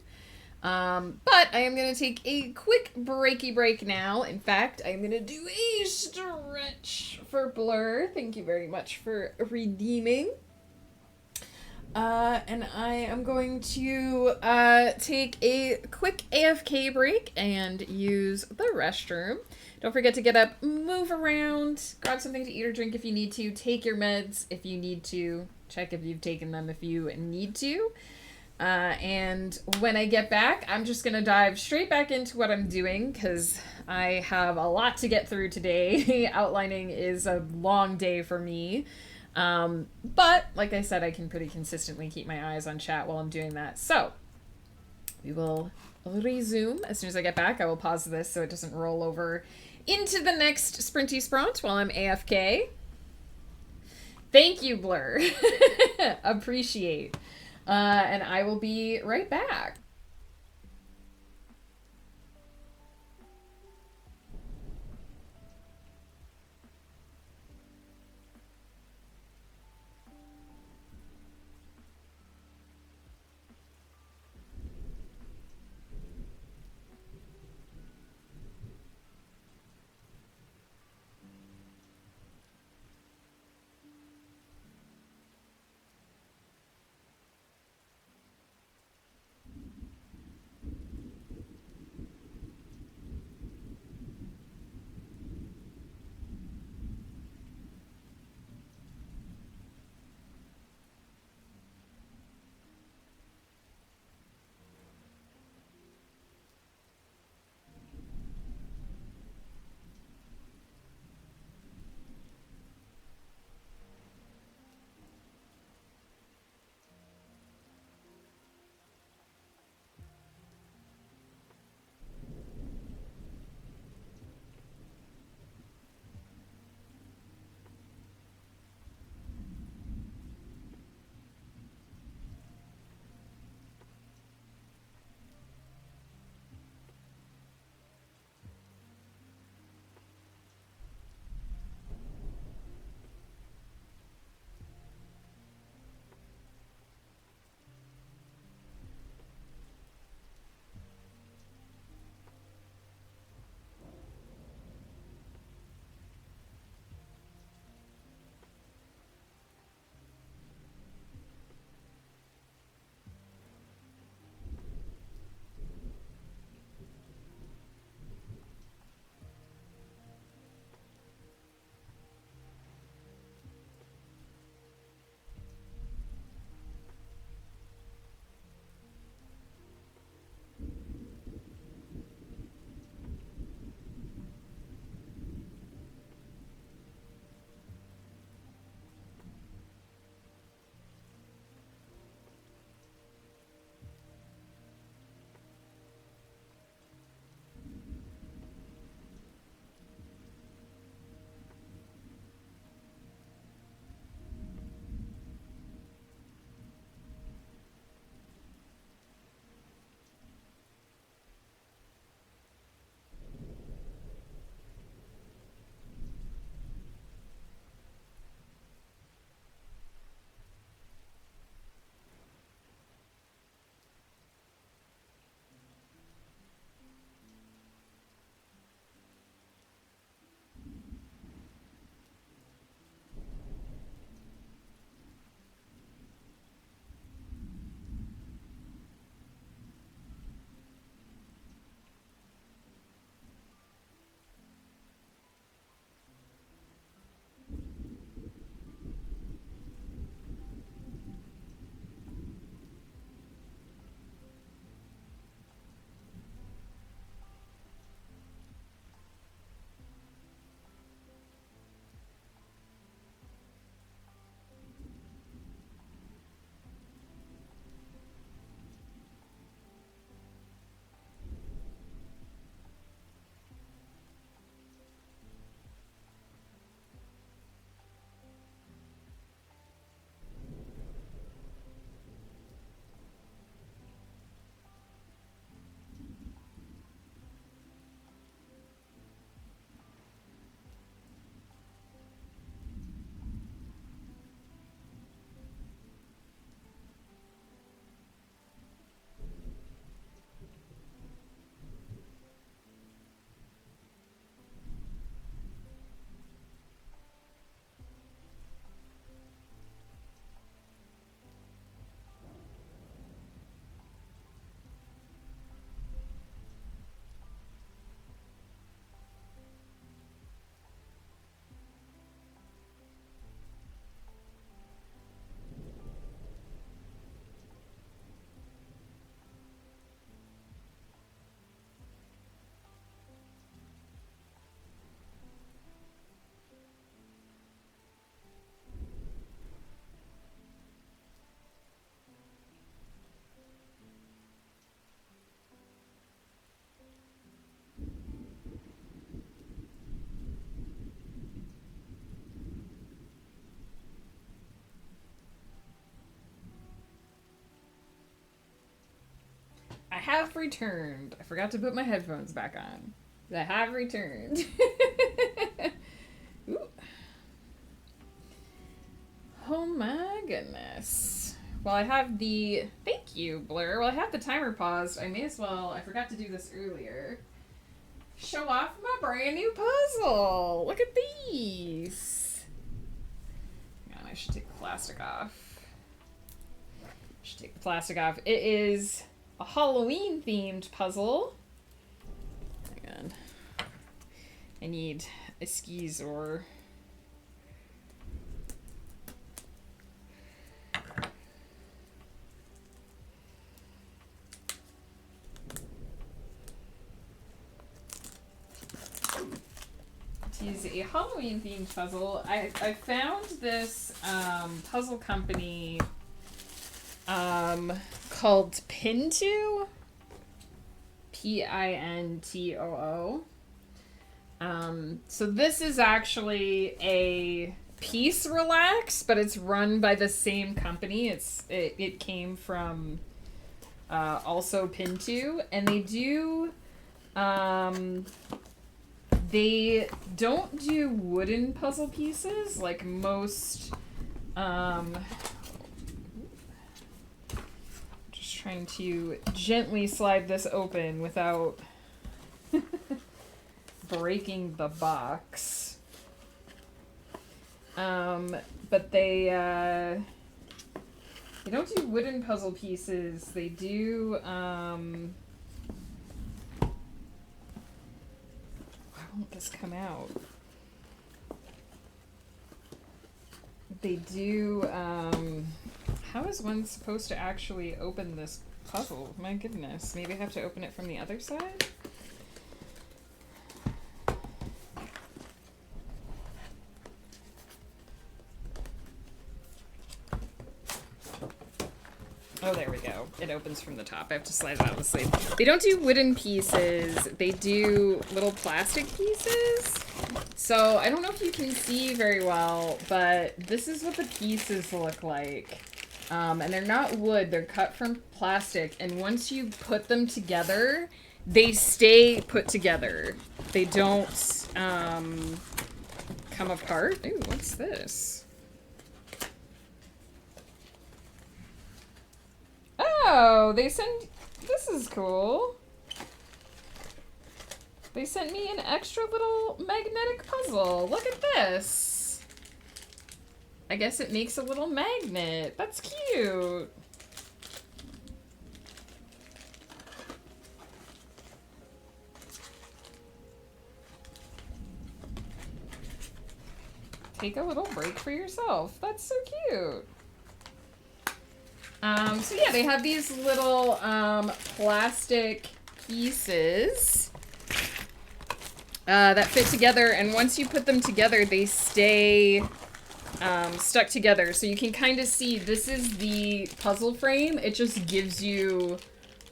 But I am going to take a quick breaky break now. In fact, I'm going to do a stretch for Blur. Thank you very much for redeeming. And I am going to take a quick AFK break and use the restroom. Don't forget to get up, move around, grab something to eat or drink if you need to, take your meds if you need to, check if you've taken them if you need to. And when I get back, I'm just going to dive straight back into what I'm doing because I have a lot to get through today. Outlining is a long day for me. But like I said, I can pretty consistently keep my eyes on chat while I'm doing that. So we will resume as soon as I get back. I will pause this so it doesn't roll over into the next sprinty spront while I'm AFK. Thank you, Blur. Appreciate. And I will be right back. have returned. I forgot to put my headphones back on. I have returned. Ooh. Oh my goodness. Well, I have the... Thank you, Blur. Well, I have the timer paused. I may as well... I forgot to do this earlier. Show off my brand new puzzle. Look at these. Hang on, I should take the plastic off. Should take the plastic off. It is a Halloween themed puzzle. Hang on. I need a skis or... Is a Halloween themed puzzle. I found this puzzle company called Pintoo, Pintoo. So this is actually a piece relax, but it's run by the same company. It came from also Pintoo, and they do they don't do wooden puzzle pieces like most. Just trying to gently slide this open without breaking the box. But they don't do wooden puzzle pieces. They do. Won't this come out? They do, how is one supposed to actually open this puzzle? My goodness, maybe I have to open it from the other side? Oh, there we go. It opens from the top. I have to slide it out of the sleeve. They don't do wooden pieces. They do little plastic pieces. So I don't know if you can see very well, but this is what the pieces look like. And they're not wood. They're cut from plastic. And once you put them together, they stay put together. They don't come apart. Ooh, what's this? Oh, they send... This is cool. They sent me an extra little magnetic puzzle. Look at this. I guess it makes a little magnet. That's cute. Take a little break for yourself. That's so cute. So yeah, they have these little plastic pieces that fit together, and once you put them together, they stay stuck together. So you can kind of see this is the puzzle frame. It just gives you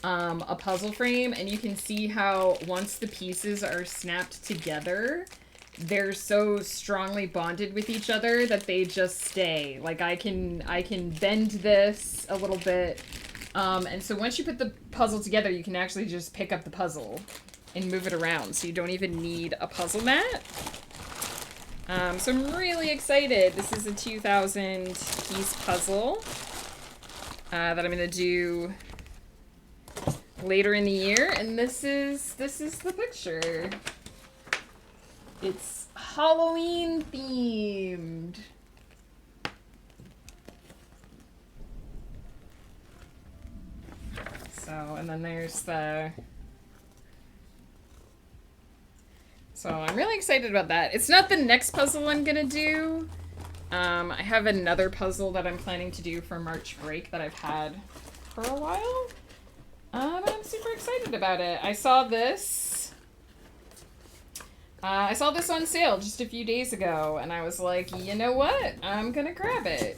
a puzzle frame, and you can see how once the pieces are snapped together, they're so strongly bonded with each other that they just stay. Like I can bend this a little bit. And so once you put the puzzle together, you can actually just pick up the puzzle and move it around. So you don't even need a puzzle mat. So I'm really excited. This is a 2,000 piece puzzle that I'm gonna do later in the year. And this is the picture. It's Halloween themed. So, and then there's the... So I'm really excited about that. It's not the next puzzle I'm gonna do. I have another puzzle that I'm planning to do for March break that I've had for a while. But I'm super excited about it. I saw this on sale just a few days ago, and I was like, you know what? I'm gonna grab it.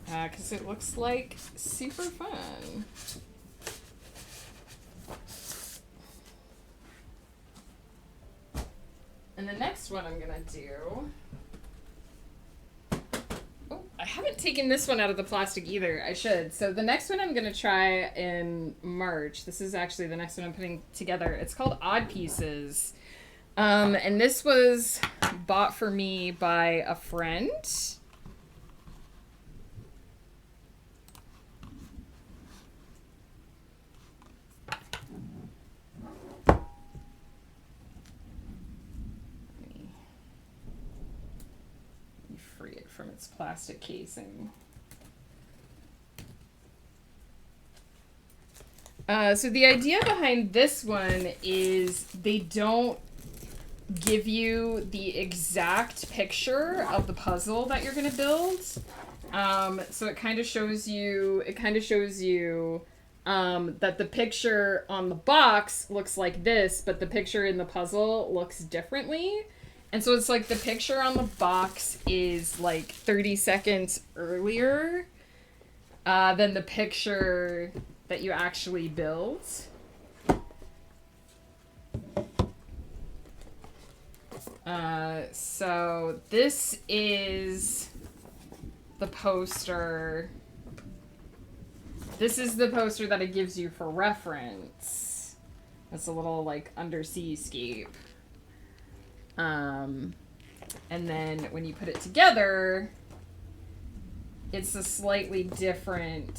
Because it looks like super fun. And the next one I'm gonna do... Oh, I haven't taken this one out of the plastic either. I should. So the next one I'm going to try in March. This is actually the next one I'm putting together. It's called Odd Pieces. And this was bought for me by a friend. Free it from its plastic casing. So the idea behind this one is they don't give you the exact picture of the puzzle that you're going to build. So it kind of shows you, that the picture on the box looks like this, but the picture in the puzzle looks differently. And so it's like the picture on the box is like 30 seconds earlier than the picture that you actually build. So this is the poster. This is the poster that it gives you for reference. It's a little like undersea scape. And then when you put it together, it's a slightly different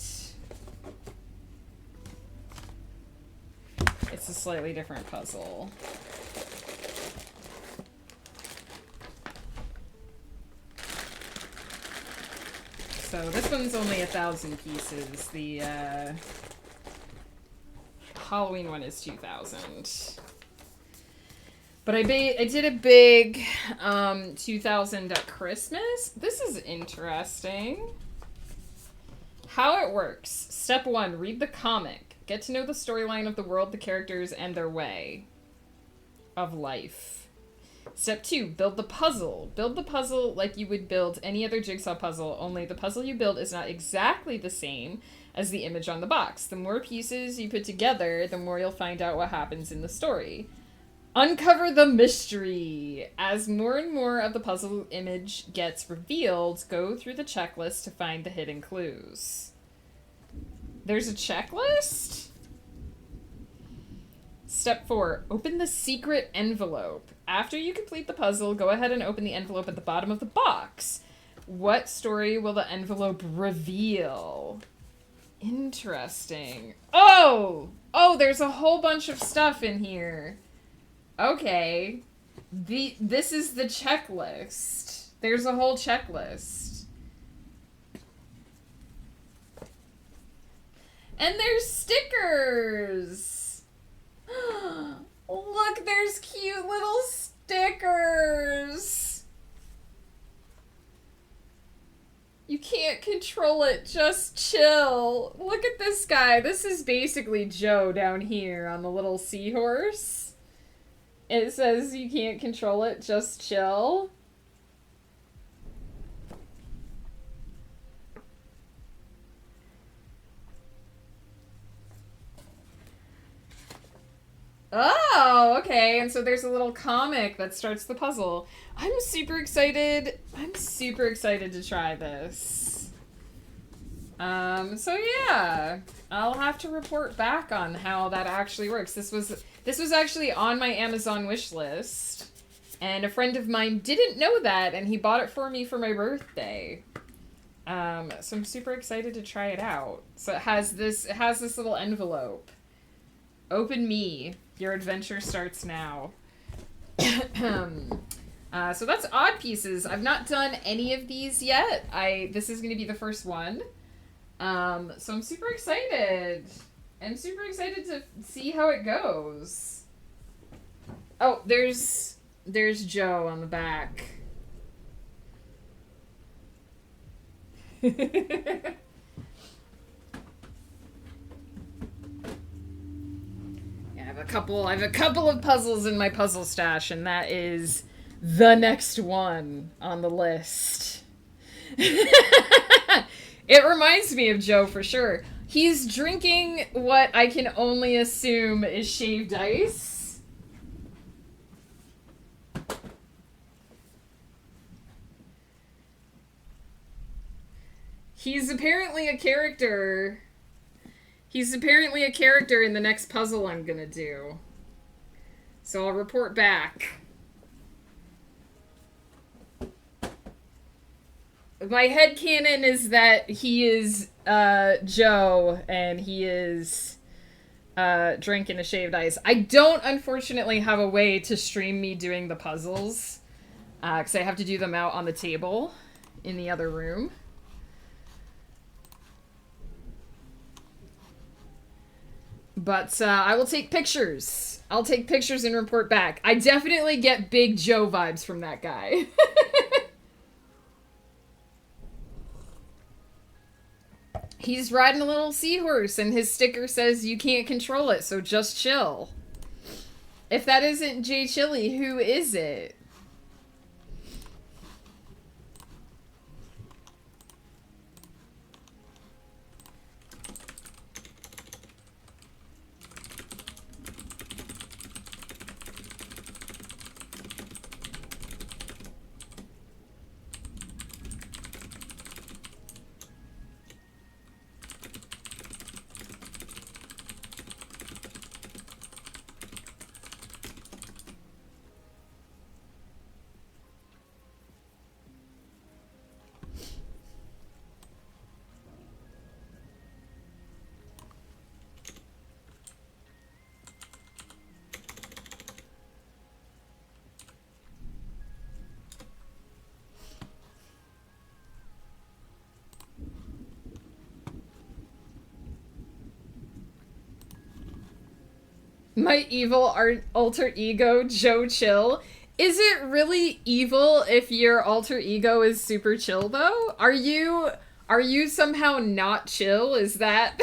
puzzle. So this one's only 1,000 pieces. The Halloween one is 2,000. But I did a big 2,000 at Christmas. This is interesting. How it works. Step 1, read the comic. Get to know the storyline of the world, the characters, and their way of life. Step 2, build the puzzle. Build the puzzle like you would build any other jigsaw puzzle, only the puzzle you build is not exactly the same as the image on the box. The more pieces you put together, the more you'll find out what happens in the story. Uncover the mystery. As more and more of the puzzle image gets revealed, go through the checklist to find the hidden clues. There's a checklist? Step 4, open the secret envelope. After you complete the puzzle, go ahead and open the envelope at the bottom of the box. What story will the envelope reveal? Interesting. Oh, there's a whole bunch of stuff in here. Okay. This is the checklist. There's a whole checklist. And there's stickers. Look, there's cute little stickers. You can't control it, just chill. Look at this guy. This is basically Joe down here on the little seahorse. It says you can't control it, just chill. Oh, okay. And so there's a little comic that starts the puzzle. I'm super excited. I'm super excited to try this. So yeah, I'll have to report back on how that actually works. This was actually on my Amazon wish list, and a friend of mine didn't know that, and he bought it for me for my birthday. So I'm super excited to try it out. So it has this little envelope. Open me. Your adventure starts now. So that's Odd Pieces. I've not done any of these yet. This is going to be the first one. So I'm super excited. I'm super excited to see how it goes. Oh, there's Joe on the back. I have a couple of puzzles in my puzzle stash, and that is the next one on the list. It reminds me of Joe for sure. He's drinking what I can only assume is shaved ice. He's apparently a character. He's apparently a character in the next puzzle I'm gonna do. So I'll report back. My headcanon is that he is Joe and he is drinking a shaved ice. I don't unfortunately have a way to stream me doing the puzzles because I have to do them out on the table in the other room. But I will take pictures. I'll take pictures and report back. I definitely get Big Joe vibes from that guy. He's riding a little seahorse and his sticker says you can't control it, so just chill. If that isn't Jay Chili, who is it? My evil alter ego, Joe Chill. Is it really evil if your alter ego is super chill, though? Are you somehow not chill? Is that...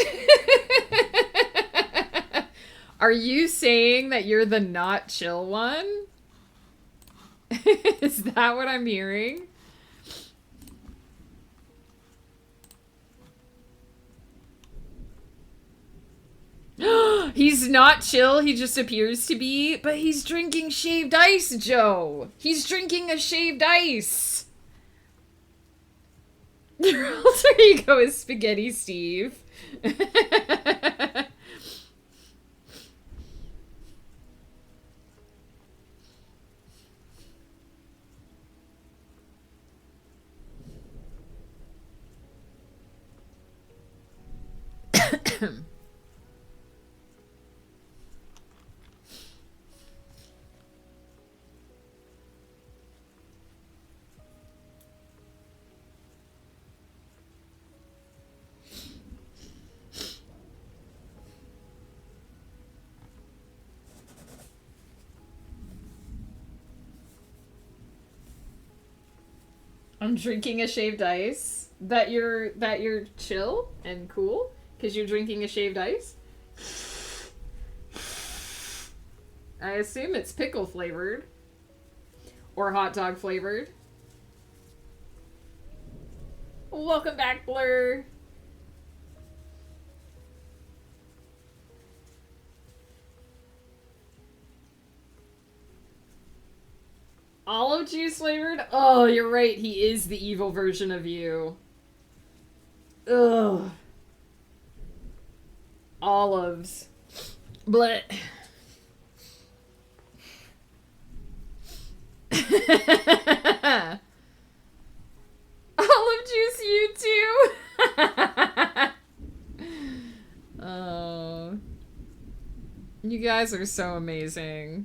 Are you saying that you're the not chill one? Is that what I'm hearing? He's not chill, he just appears to be, but he's drinking shaved ice, Joe. He's drinking a shaved ice. Your alter ego is Spaghetti Steve. I'm drinking a shaved ice. That you're chill and cool because you're drinking a shaved ice. I assume it's pickle flavored or hot dog flavored. Welcome back, Blur. Olive juice flavored? Oh, you're right. He is the evil version of you. Ugh. Olives. Blech. Olive juice, you too. Oh. You guys are so amazing.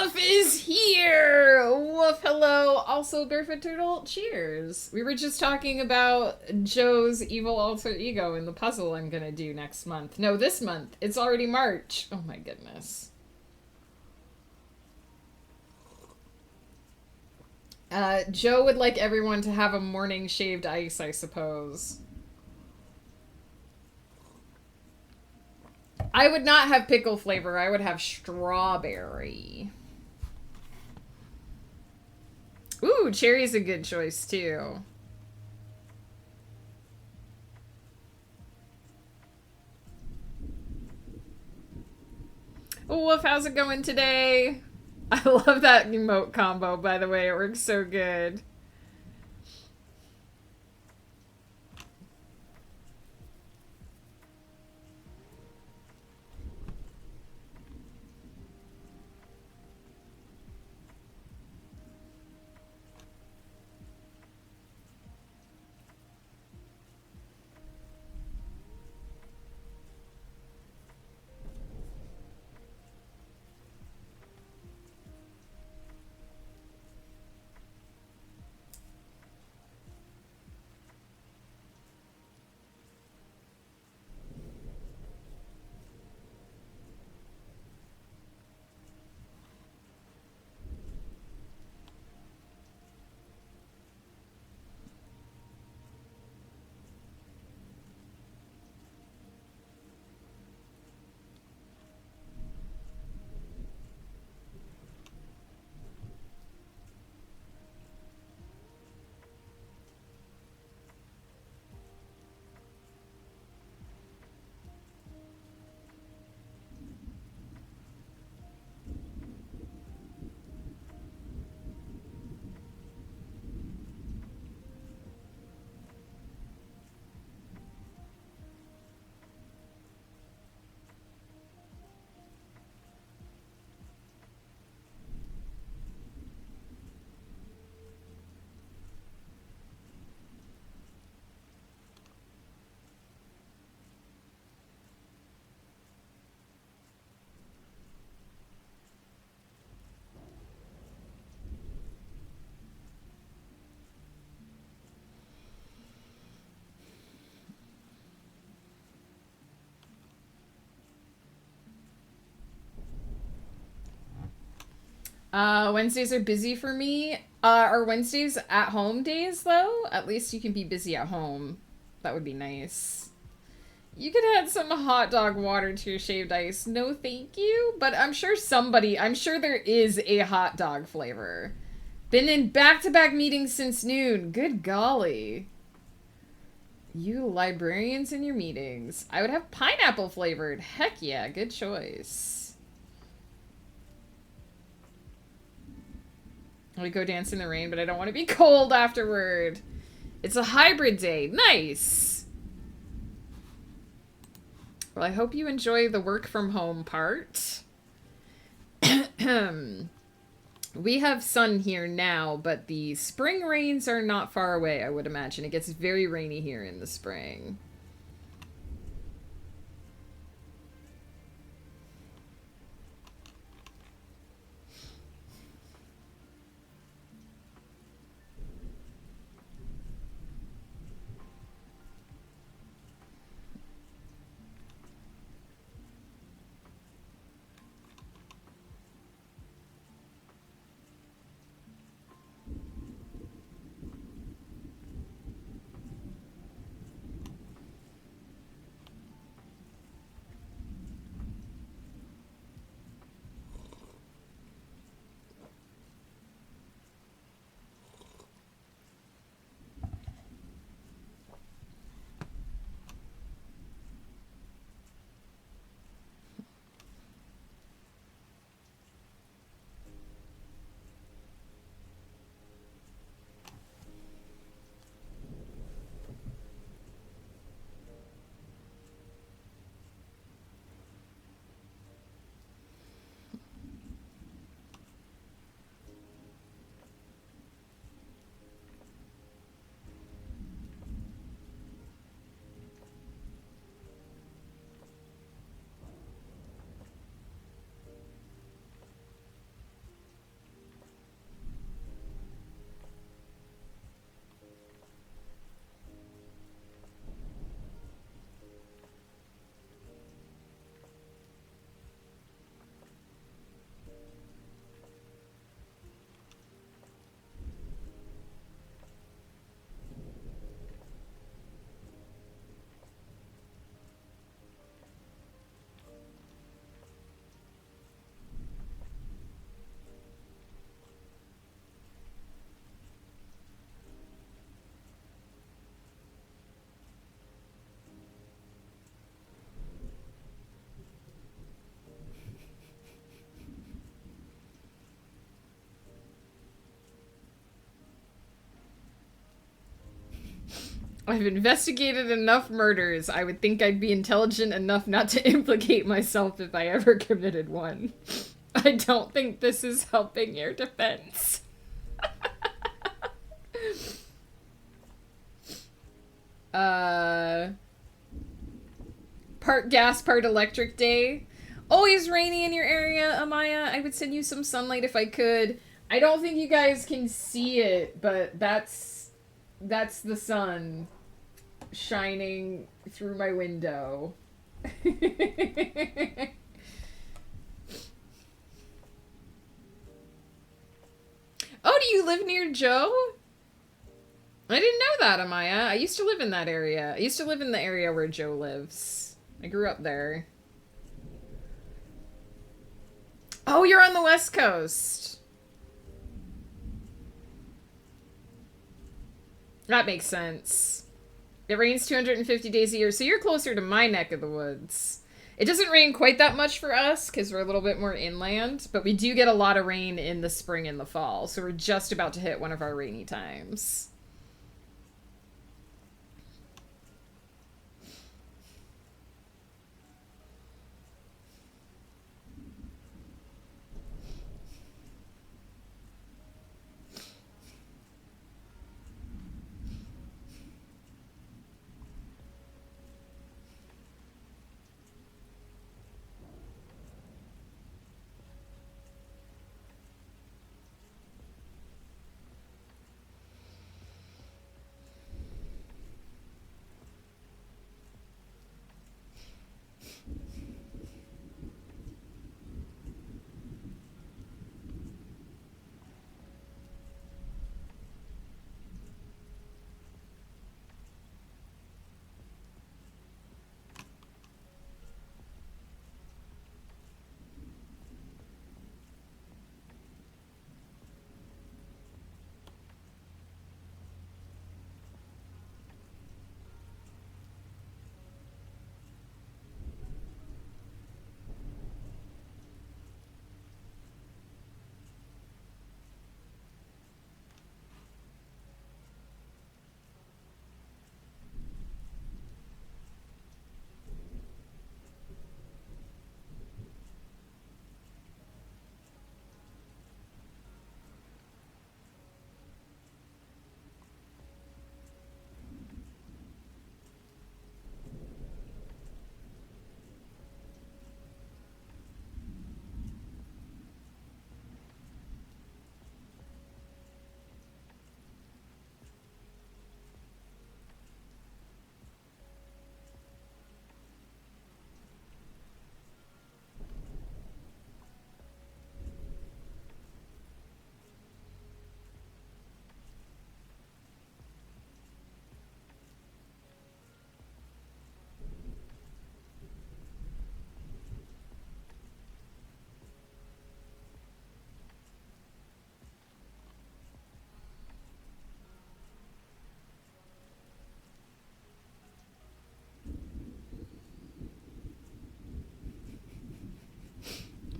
Woof is here! Woof, hello. Also, Barefoot Turtle, cheers. We were just talking about Joe's evil alter ego in the puzzle I'm gonna do next month. No, this month. It's already March. Oh my goodness. Joe would like everyone to have a morning shaved ice, I suppose. I would not have pickle flavor. I would have strawberry. Ooh, cherry's a good choice, too. Woof, how's it going today? I love that emote combo, by the way. It works so good. Wednesdays are busy for me. Are Wednesdays at home days, though? At least you can be busy at home. That would be nice. You could add some hot dog water to your shaved ice. No, thank you. But I'm sure there is a hot dog flavor. Been in back-to-back meetings since noon. Good golly. You librarians in your meetings. I would have pineapple flavored. Heck yeah, good choice. I go dance in the rain, but I don't want to be cold afterward. It's a hybrid day. Nice. Well, I hope you enjoy the work from home part. We have sun here now, but the spring rains are not far away, I would imagine. It gets very rainy here in the spring. I've investigated enough murders. I would think I'd be intelligent enough not to implicate myself if I ever committed one. I don't think this is helping your defense. Part gas, part electric day. Always rainy in your area, Amaya. I would send you some sunlight if I could. I don't think you guys can see it, but that's the sun shining through my window. Oh, do you live near Joe? I didn't know that, Amaya. I used to live in that area. I used to live in the area where Joe lives. I grew up there. Oh, you're on the West Coast. That makes sense. It rains 250 days a year, so you're closer to my neck of the woods. It doesn't rain quite that much for us because we're a little bit more inland, but we do get a lot of rain in the spring and the fall, so we're just about to hit one of our rainy times.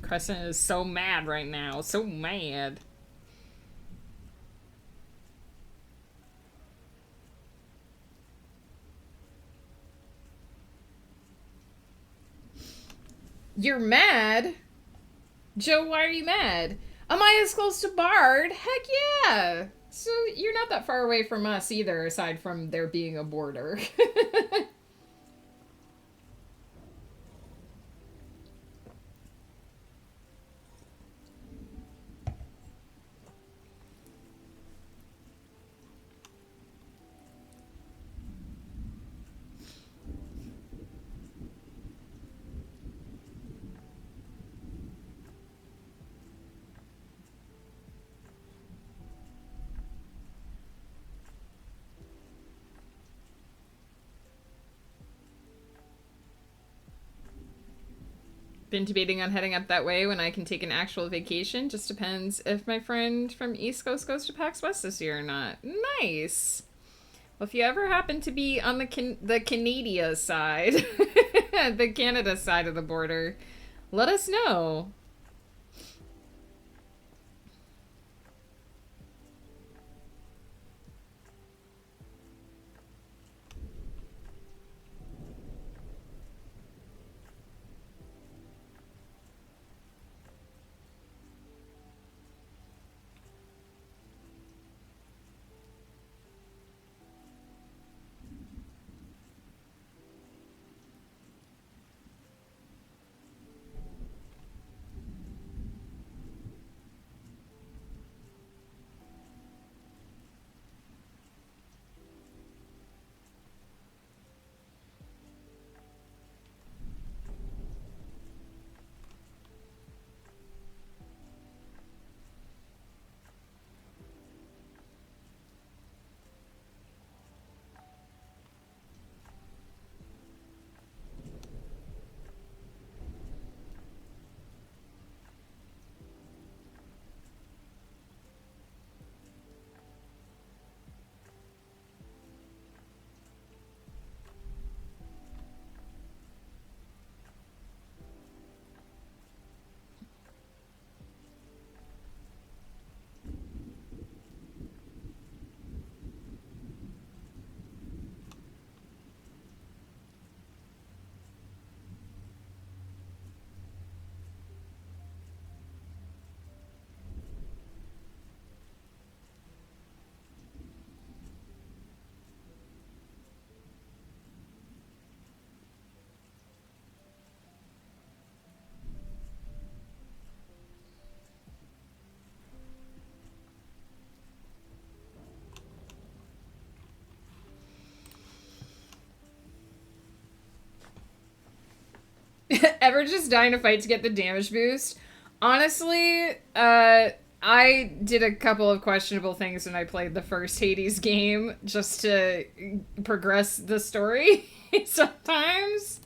Crescent is so mad right now. So mad. You're mad? Joe, why are you mad? Amaya's close to Bard? Heck yeah! So you're not that far away from us either, aside from there being a border. Been debating on heading up that way when I can take an actual vacation. Just depends if my friend from East Coast goes to PAX West this year or not. Nice. Well, if you ever happen to be on the Canada side, the Canada side of the border, let us know. ever just die in a fight to get the damage boost? Honestly, I did a couple of questionable things when I played the first Hades game just to progress the story sometimes.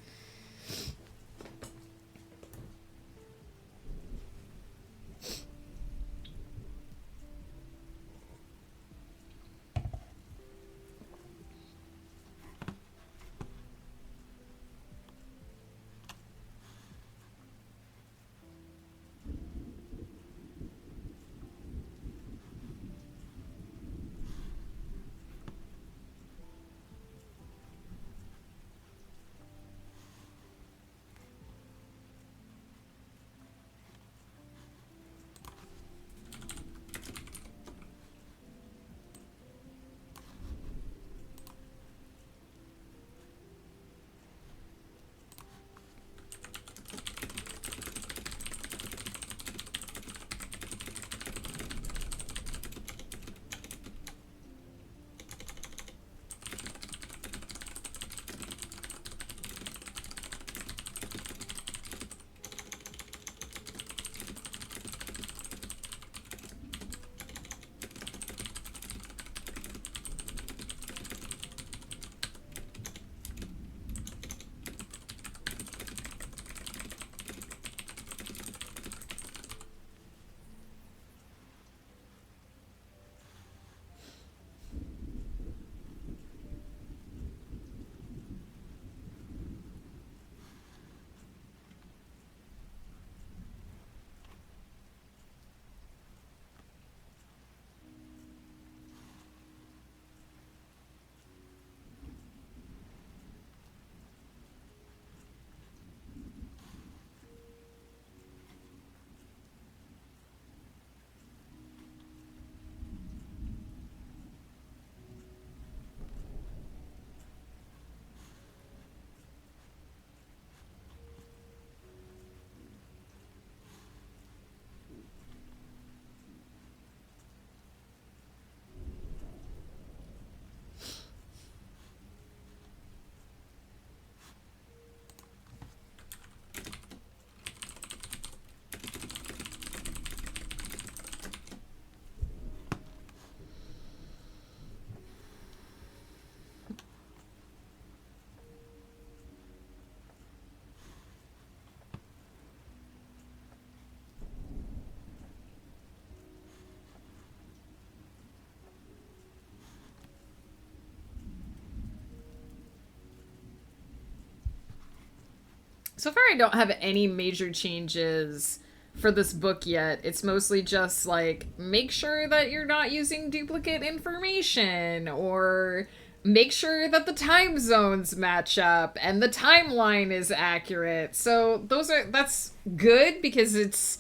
So far, I don't have any major changes for this book yet. It's mostly just like make sure that you're not using duplicate information, or make sure that the time zones match up and the timeline is accurate. So that's good because it's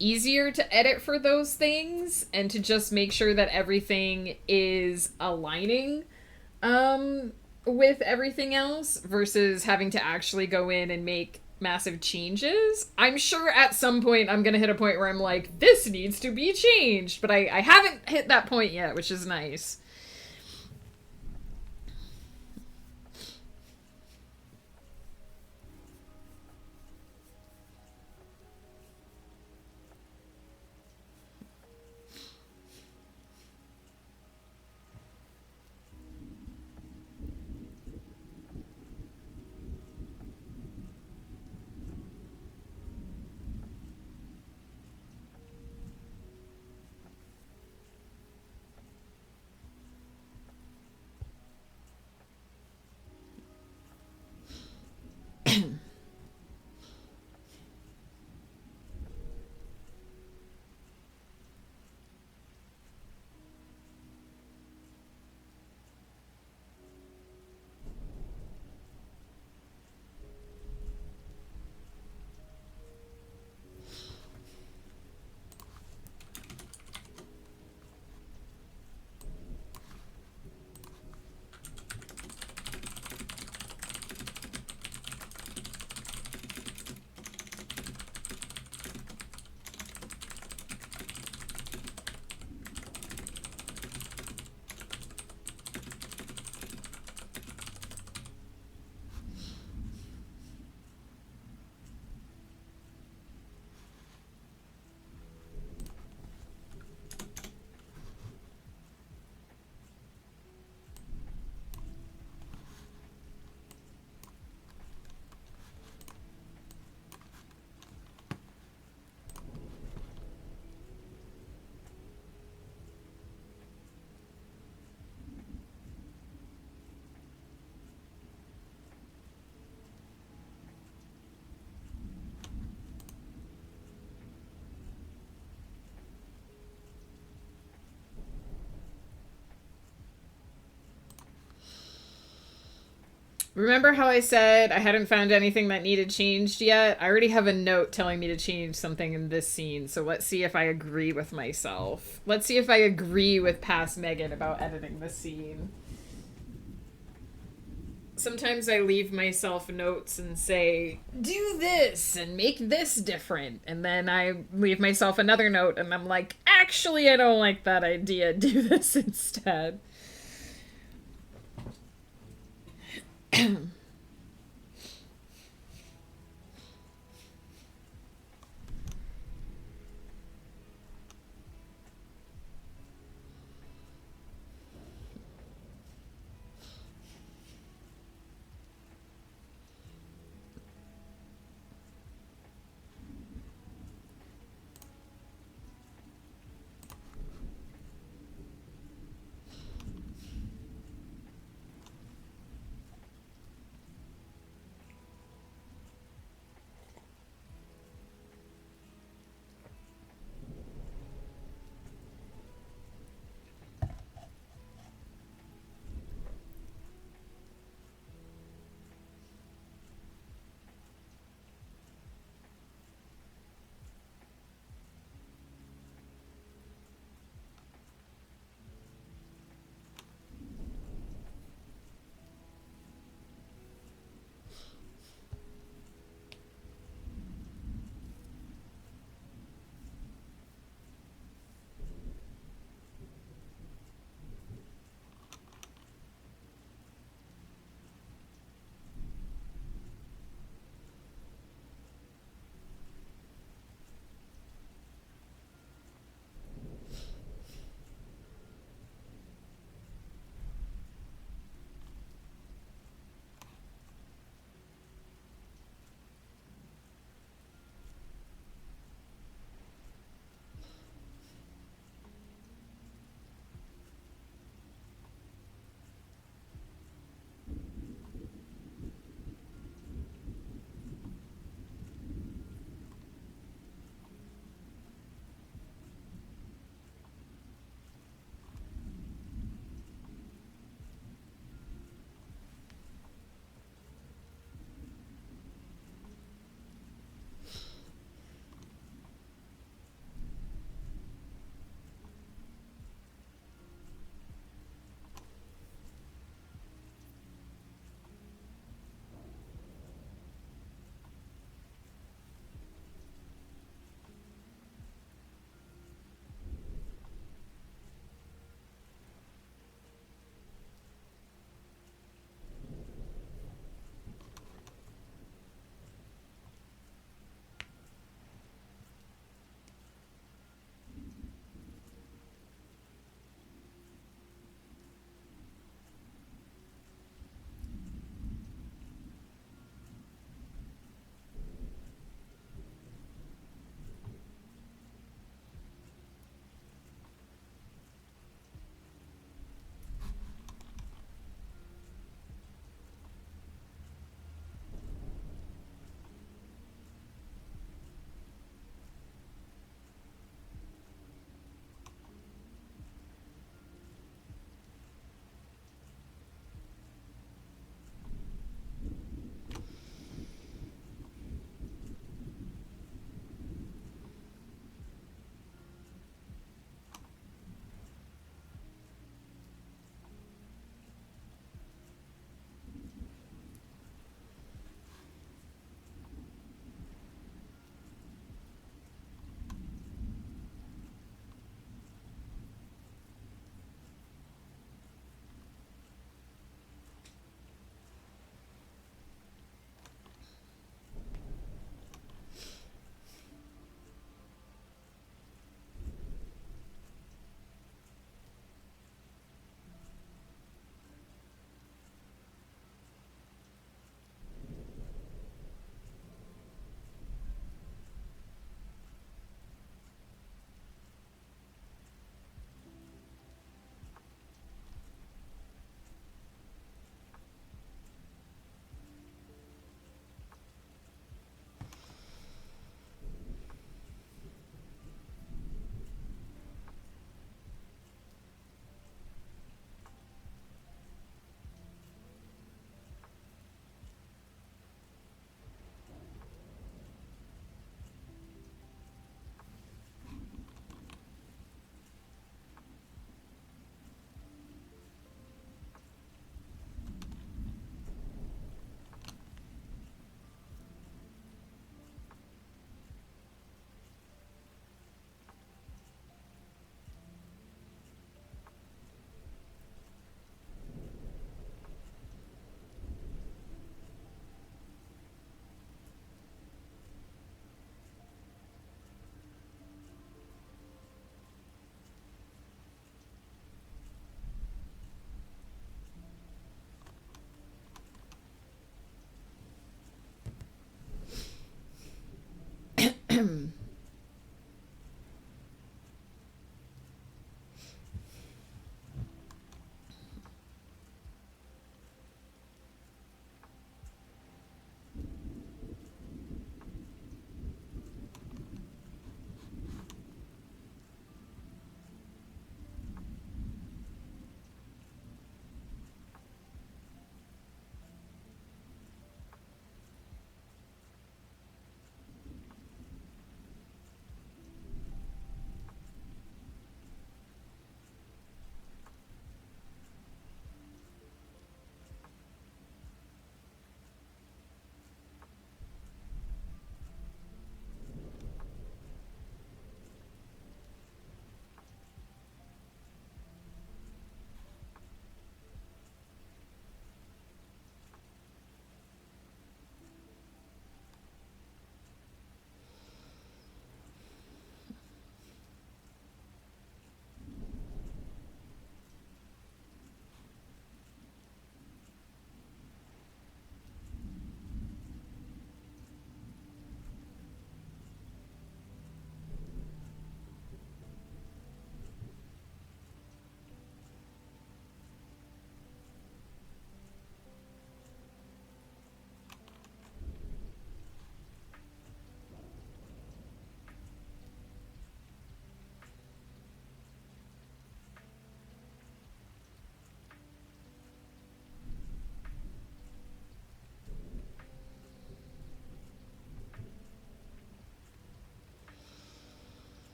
easier to edit for those things and to just make sure that everything is aligning with everything else versus having to actually go in and make massive changes. I'm sure at some point I'm gonna hit a point where I'm like, this needs to be changed, but I haven't hit that point yet, which is nice. Remember how I said I hadn't found anything that needed changed yet? I already have a note telling me to change something in this scene, so let's see if I agree with myself. Let's see if I agree with past Megan about editing the scene. Sometimes I leave myself notes and say, do this and make this different. And then I leave myself another note and I'm like, actually, I don't like that idea. Do this instead.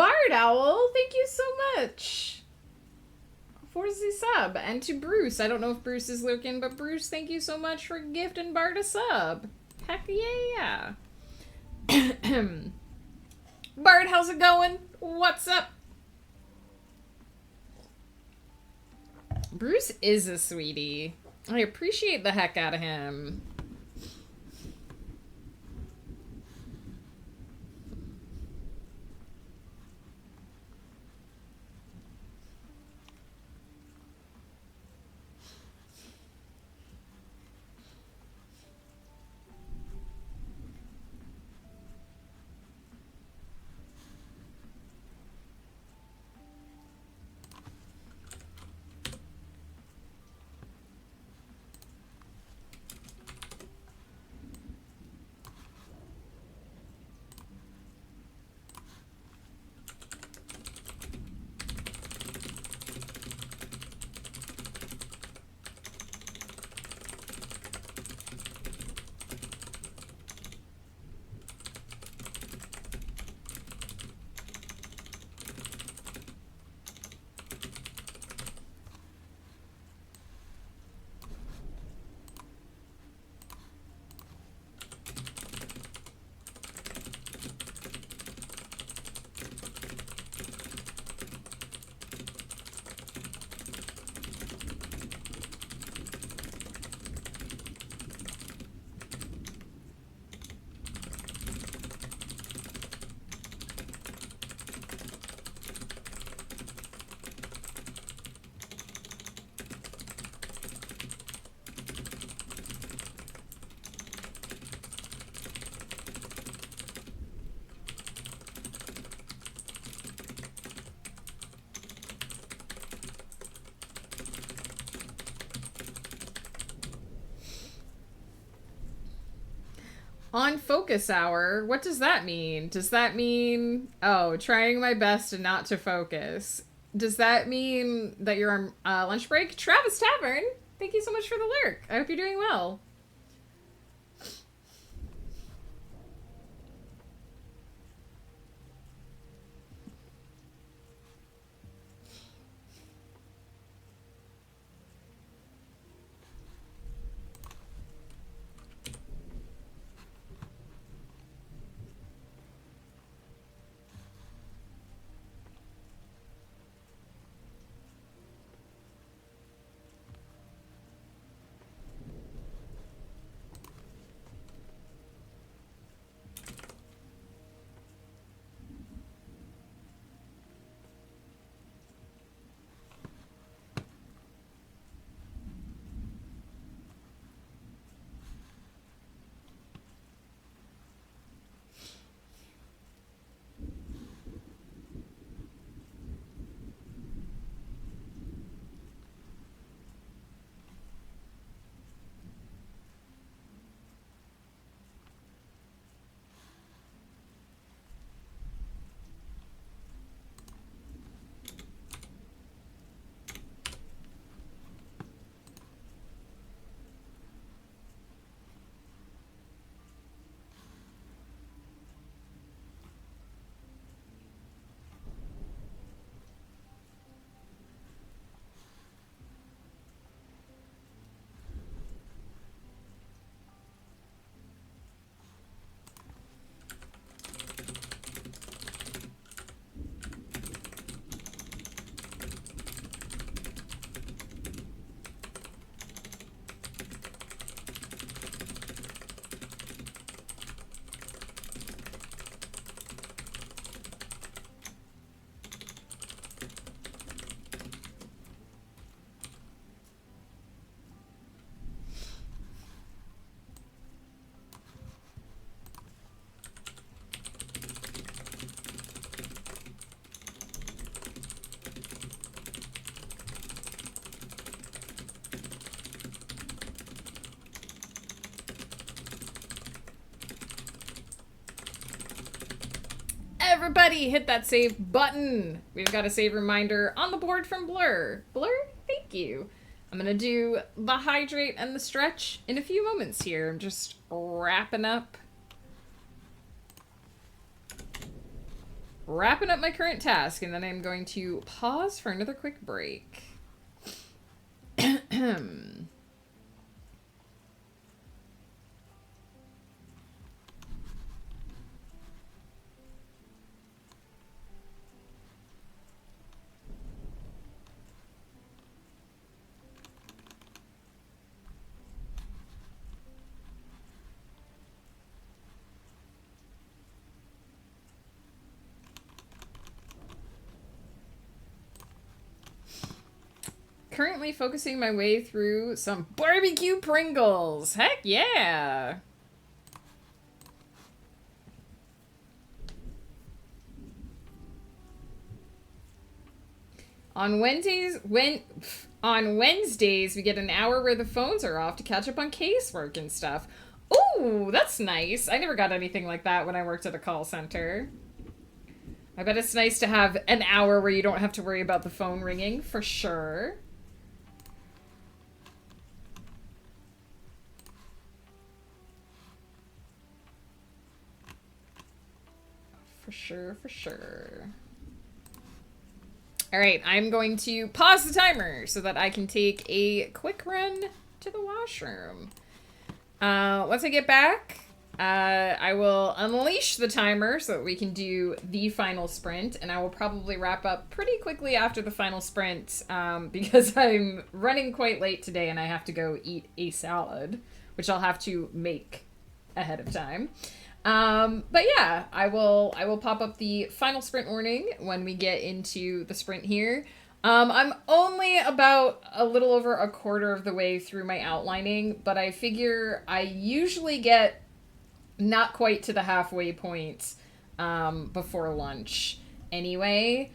Bard Owl, thank you so much for the sub. And to Bruce, I don't know if Bruce is looking, but Bruce, thank you so much for gifting Bard a sub. Heck yeah. Bard, how's it going? What's up? Bruce is a sweetie. I appreciate the heck out of him. On focus hour, what does that mean? Does that mean, oh, trying my best and not to focus? Does that mean that you're on lunch break? Travis Tavern, thank you so much for the lurk. I hope you're doing well. Everybody hit that save button. We've got a save reminder on the board from Blur. Blur, thank you. I'm going to do the hydrate and the stretch in a few moments here. I'm just wrapping up wrapping up my current task, and then I'm going to pause for another quick break. Currently focusing my way through some barbecue Pringles. Heck yeah! On Wednesdays, we get an hour where the phones are off to catch up on casework and stuff. Ooh, that's nice. I never got anything like that when I worked at a call center. I bet it's nice to have an hour where you don't have to worry about the phone ringing, for sure. For sure. Alright, I'm going to pause the timer so that I can take a quick run to the washroom. Once I get back, I will unleash the timer so that we can do the final sprint, and I will probably wrap up pretty quickly after the final sprint, because I'm running quite late today and I have to go eat a salad, which I'll have to make ahead of time. But yeah, I will pop up the final sprint warning when we get into the sprint here. I'm only about a little over a quarter of the way through my outlining, but I figure I usually get not quite to the halfway point, before lunch anyway.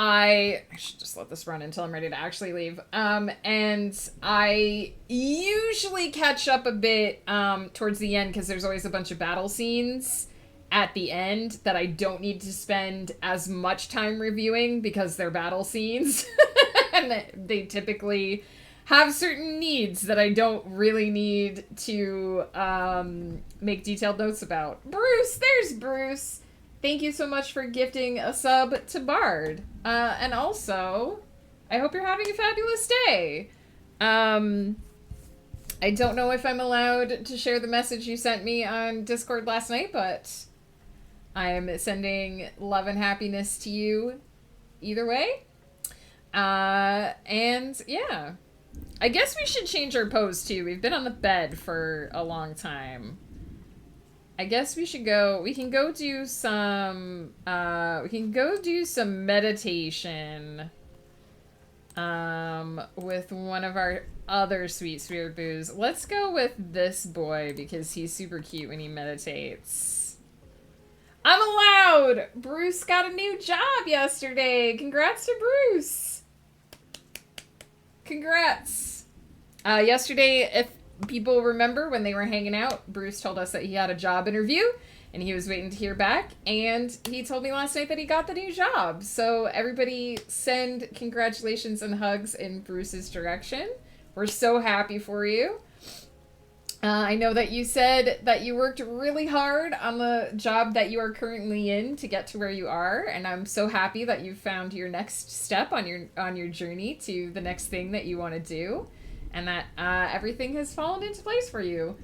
I should just let this run until I'm ready to actually leave. And I usually catch up a bit towards the end because there's always a bunch of battle scenes at the end that I don't need to spend as much time reviewing because they're battle scenes. And they typically have certain needs that I don't really need to make detailed notes about. Bruce! There's Bruce! Thank you so much for gifting a sub to Bard. And also, I hope you're having a fabulous day. I don't know if I'm allowed to share the message you sent me on Discord last night, but I am sending love and happiness to you either way. And yeah, I guess we should change our pose too. We've been on the bed for a long time. I guess we can go do some meditation, with one of our other sweet spirit boos. Let's go with this boy because he's super cute when he meditates. I'm allowed! Bruce got a new job yesterday. Congrats to Bruce. Congrats. Yesterday, if people remember when they were hanging out, Bruce told us that he had a job interview and he was waiting to hear back, and he told me last night that he got the new job. So everybody send congratulations and hugs in Bruce's direction. We're so happy for you. I know that you said that you worked really hard on the job that you are currently in to get to where you are, and I'm so happy that you found your next step on your journey to the next thing that you want to do. And that everything has fallen into place for you.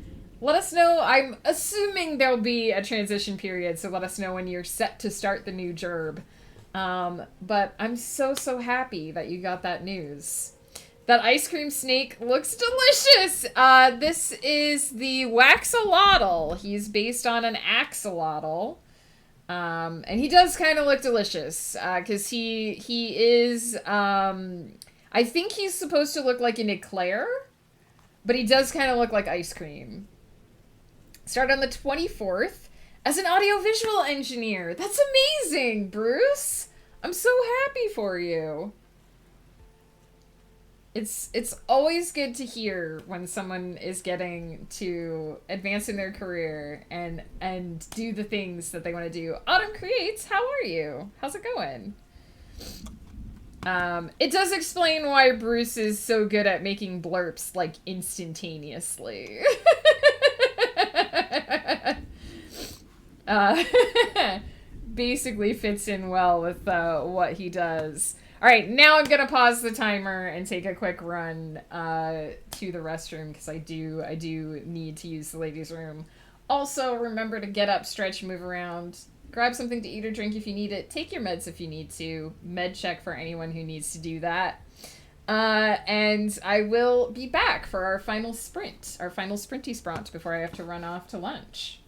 Let us know. I'm assuming there'll be a transition period, so let us know when you're set to start the new job. But I'm so happy that you got that news. That ice cream snake looks delicious! This is the Waxolotl. He's based on an axolotl. And he does kind of look delicious, because he is... I think he's supposed to look like an eclair, but he does kind of look like ice cream. Start on the 24th as an audiovisual engineer. That's amazing, Bruce. I'm so happy for you. It's always good to hear when someone is getting to advance in their career and do the things that they want to do. Autumn Creates, how are you? How's it going? It does explain why Bruce is so good at making blurps, like, instantaneously. basically fits in well with what he does. All right, now I'm gonna pause the timer and take a quick run to the restroom because I do need to use the ladies' room. Also, remember to get up, stretch, move around, grab something to eat or drink if you need it. Take your meds if you need to. Med check for anyone who needs to do that. And I will be back for our final sprint, our final sprinty sprint before I have to run off to lunch.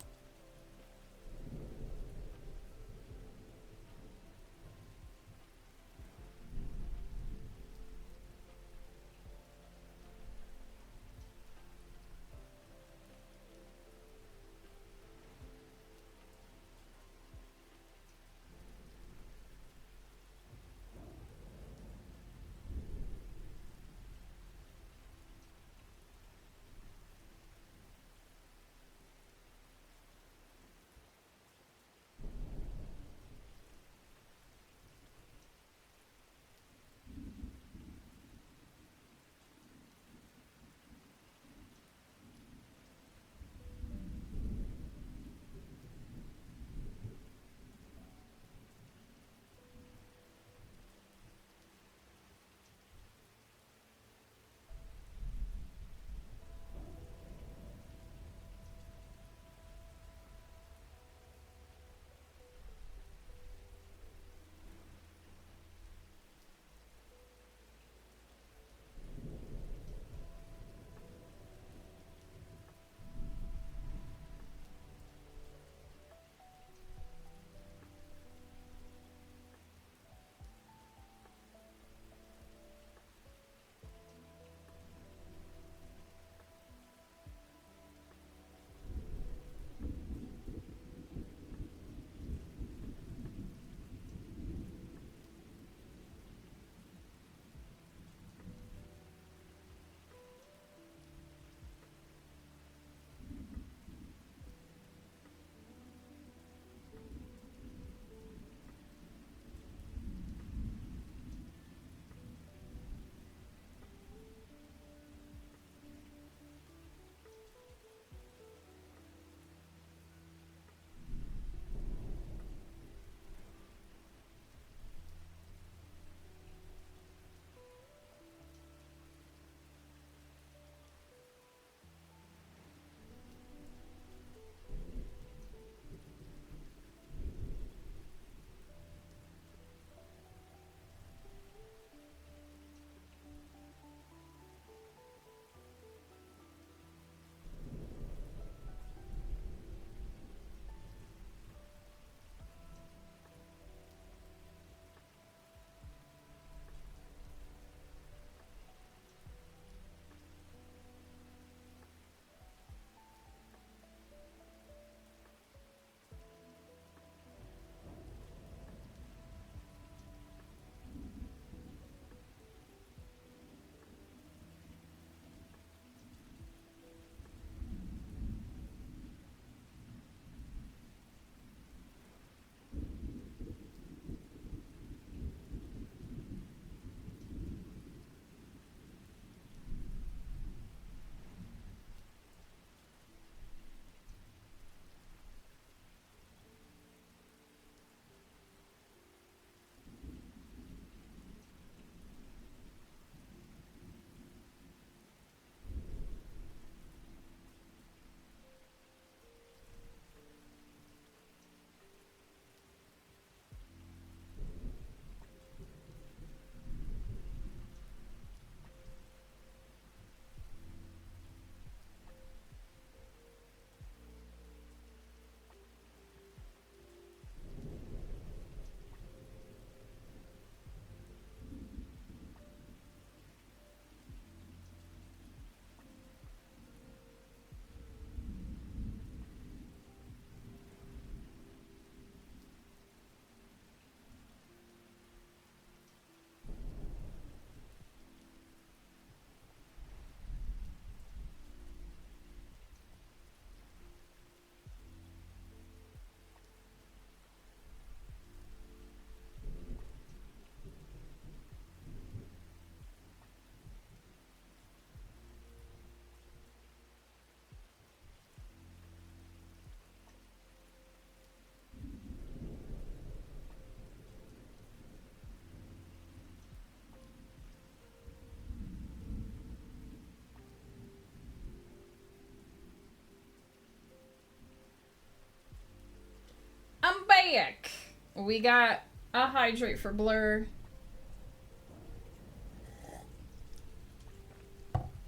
Mosaic. We got a hydrate for Blur.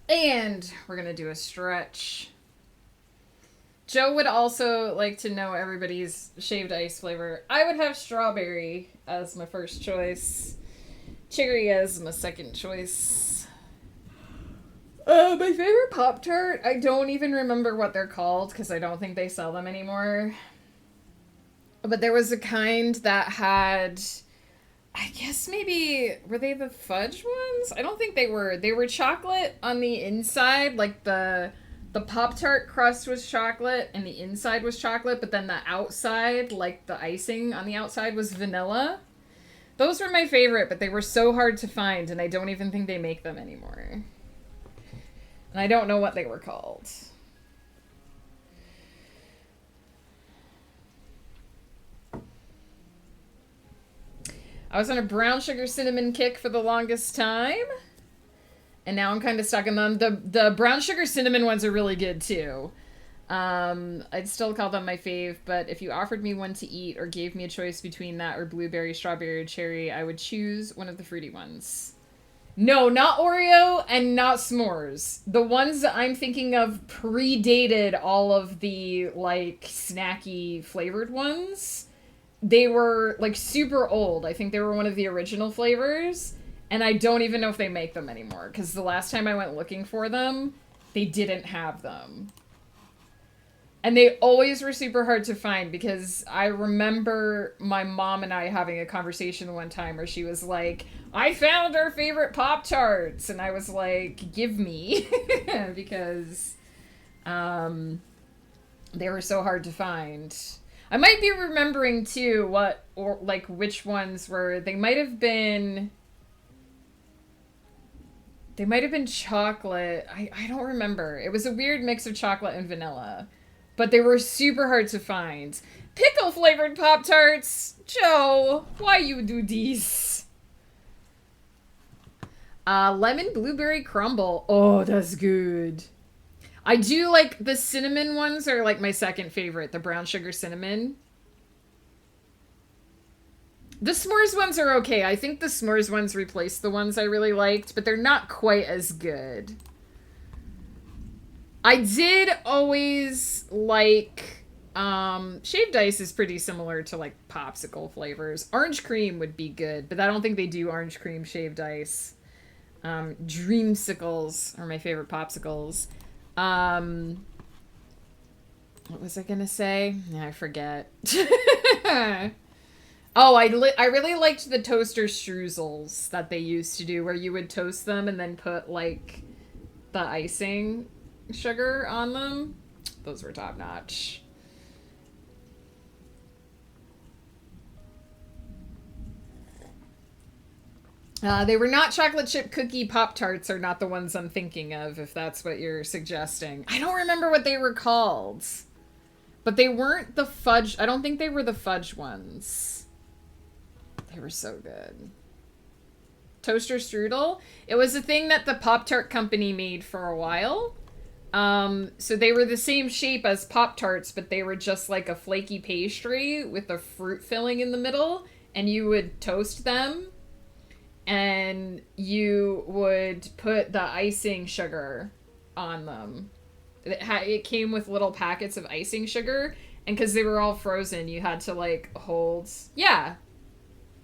And we're going to do a stretch. Joe would also like to know everybody's shaved ice flavor. I would have strawberry as my first choice. Cherry as my second choice. My favorite Pop-Tart, I don't even remember what they're called because I don't think they sell them anymore. But there was a kind that had, I guess maybe, were they the fudge ones? I don't think they were. They were chocolate on the inside, like the Pop-Tart crust was chocolate and the inside was chocolate, but then the outside, like the icing on the outside, was vanilla. Those were my favorite, but they were so hard to find, and I don't even think they make them anymore. And I don't know what they were called. I was on a brown sugar cinnamon kick for the longest time. And now I'm kind of stuck on them. The brown sugar cinnamon ones are really good too. I'd still call them my fave, but if you offered me one to eat or gave me a choice between that or blueberry, strawberry, or cherry, I would choose one of the fruity ones. No, not Oreo and not s'mores. The ones that I'm thinking of predated all of the, like, snacky flavored ones. They were, like, super old. I think they were one of the original flavors. And I don't even know if they make them anymore. Because the last time I went looking for them, they didn't have them. And they always were super hard to find because I remember my mom and I having a conversation one time where she was like, I found our favorite Pop-Tarts. And I was like, give me. Because they were so hard to find. I might be remembering too which ones were, they might have been chocolate. I don't remember. It was a weird mix of chocolate and vanilla. But they were super hard to find. Pickle flavored Pop-Tarts! Joe, why you do these? Lemon blueberry crumble. Oh, that's good. I do like the cinnamon ones are like my second favorite. The brown sugar cinnamon. The s'mores ones are okay. I think the s'mores ones replaced the ones I really liked, but they're not quite as good. I did always like, shaved ice is pretty similar to like popsicle flavors. Orange cream would be good, but I don't think they do orange cream shaved ice. Dreamsicles are my favorite popsicles. What was I gonna say? Yeah, I forget. Oh, I really liked the toaster streusels that they used to do where you would toast them and then put like the icing sugar on them. Those were top notch. They were not chocolate chip cookie Pop-Tarts are not the ones I'm thinking of, if that's what you're suggesting. I don't remember what they were called. But they weren't the fudge. I don't think they were the fudge ones. They were so good. Toaster strudel. It was a thing that the Pop-Tart company made for a while. So they were the same shape as Pop-Tarts, but they were just like a flaky pastry with a fruit filling in the middle. And you would toast them. And you would put the icing sugar on them. It came with little packets of icing sugar. And because they were all frozen, you had to, like, hold... Yeah.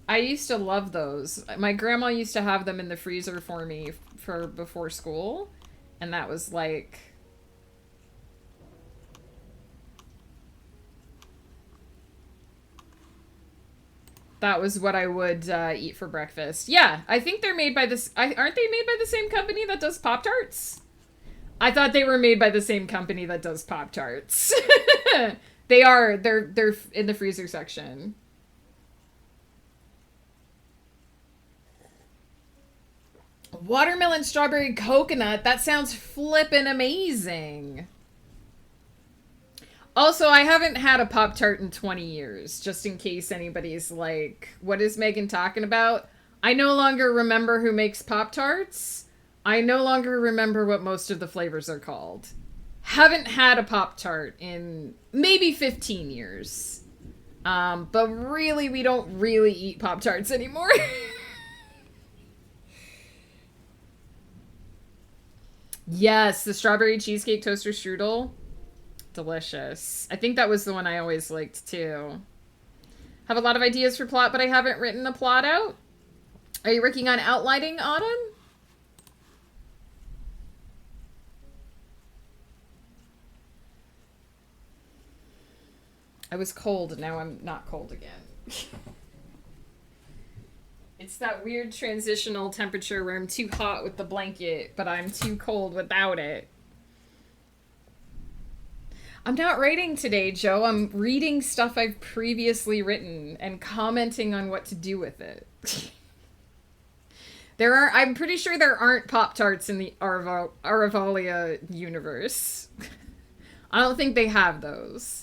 I used to love those. My grandma used to have them in the freezer for me for before school. And that was, like... That was what I would eat for breakfast. Yeah, I think they're made by this... Aren't they made by the same company that does Pop-Tarts? I thought they were made by the same company that does Pop-Tarts. They are. They're in the freezer section. Watermelon strawberry coconut. That sounds flippin' amazing. Also, I haven't had a Pop-Tart in 20 years, just in case anybody's like, what is Megan talking about? I no longer remember who makes Pop-Tarts. I no longer remember what most of the flavors are called. Haven't had a Pop-Tart in maybe 15 years. But really, we don't really eat Pop-Tarts anymore. Yes, the strawberry cheesecake toaster strudel. Delicious. I think that was the one I always liked, too. Have a lot of ideas for plot, but I haven't written a plot out. Are you working on outlining, Autumn? I was cold, now I'm not cold again. It's that weird transitional temperature where I'm too hot with the blanket, but I'm too cold without it. I'm not writing today, Joe. I'm reading stuff I've previously written and commenting on what to do with it. I'm pretty sure there aren't Pop-Tarts in the Aruvalia universe. I don't think they have those.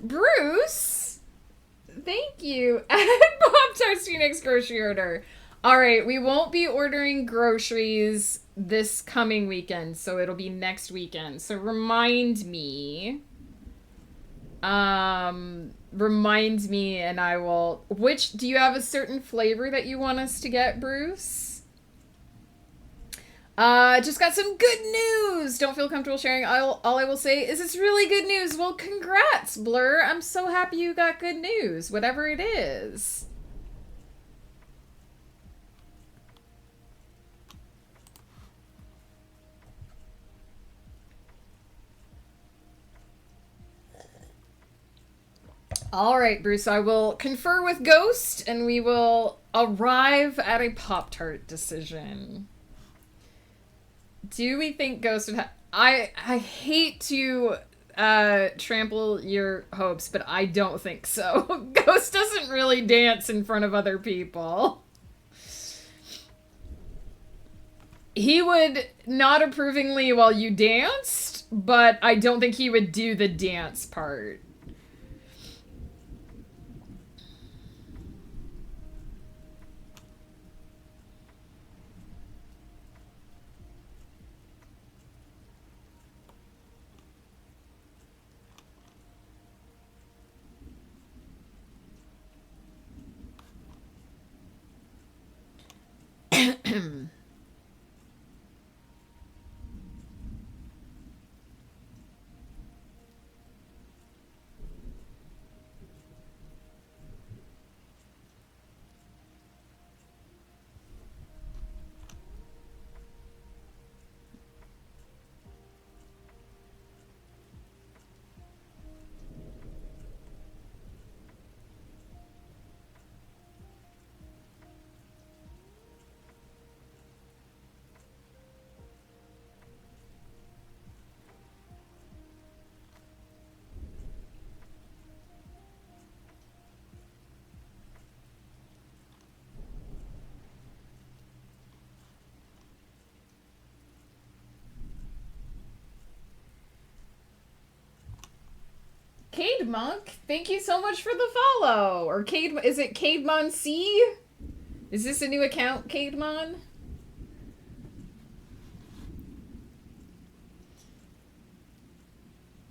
Bruce, thank you. Pop-Tarts to your next grocery order. All right, we won't be ordering groceries this coming weekend, so it'll be next weekend. So remind me. Remind me and I will... do you have a certain flavor that you want us to get, Bruce? Just got some good news. Don't feel comfortable sharing. All I will say is it's really good news. Well, congrats, Blur. I'm so happy you got good news, whatever it is. All right, Bruce, I will confer with Ghost and we will arrive at a Pop-Tart decision. Do we think Ghost would have... I hate to trample your hopes, but I don't think so. Ghost doesn't really dance in front of other people. He would nod approvingly while you danced, but I don't think he would do the dance part. Cade Monk, thank you so much for the follow. Or Cade, is it Cademon C? Is this a new account, Cademon?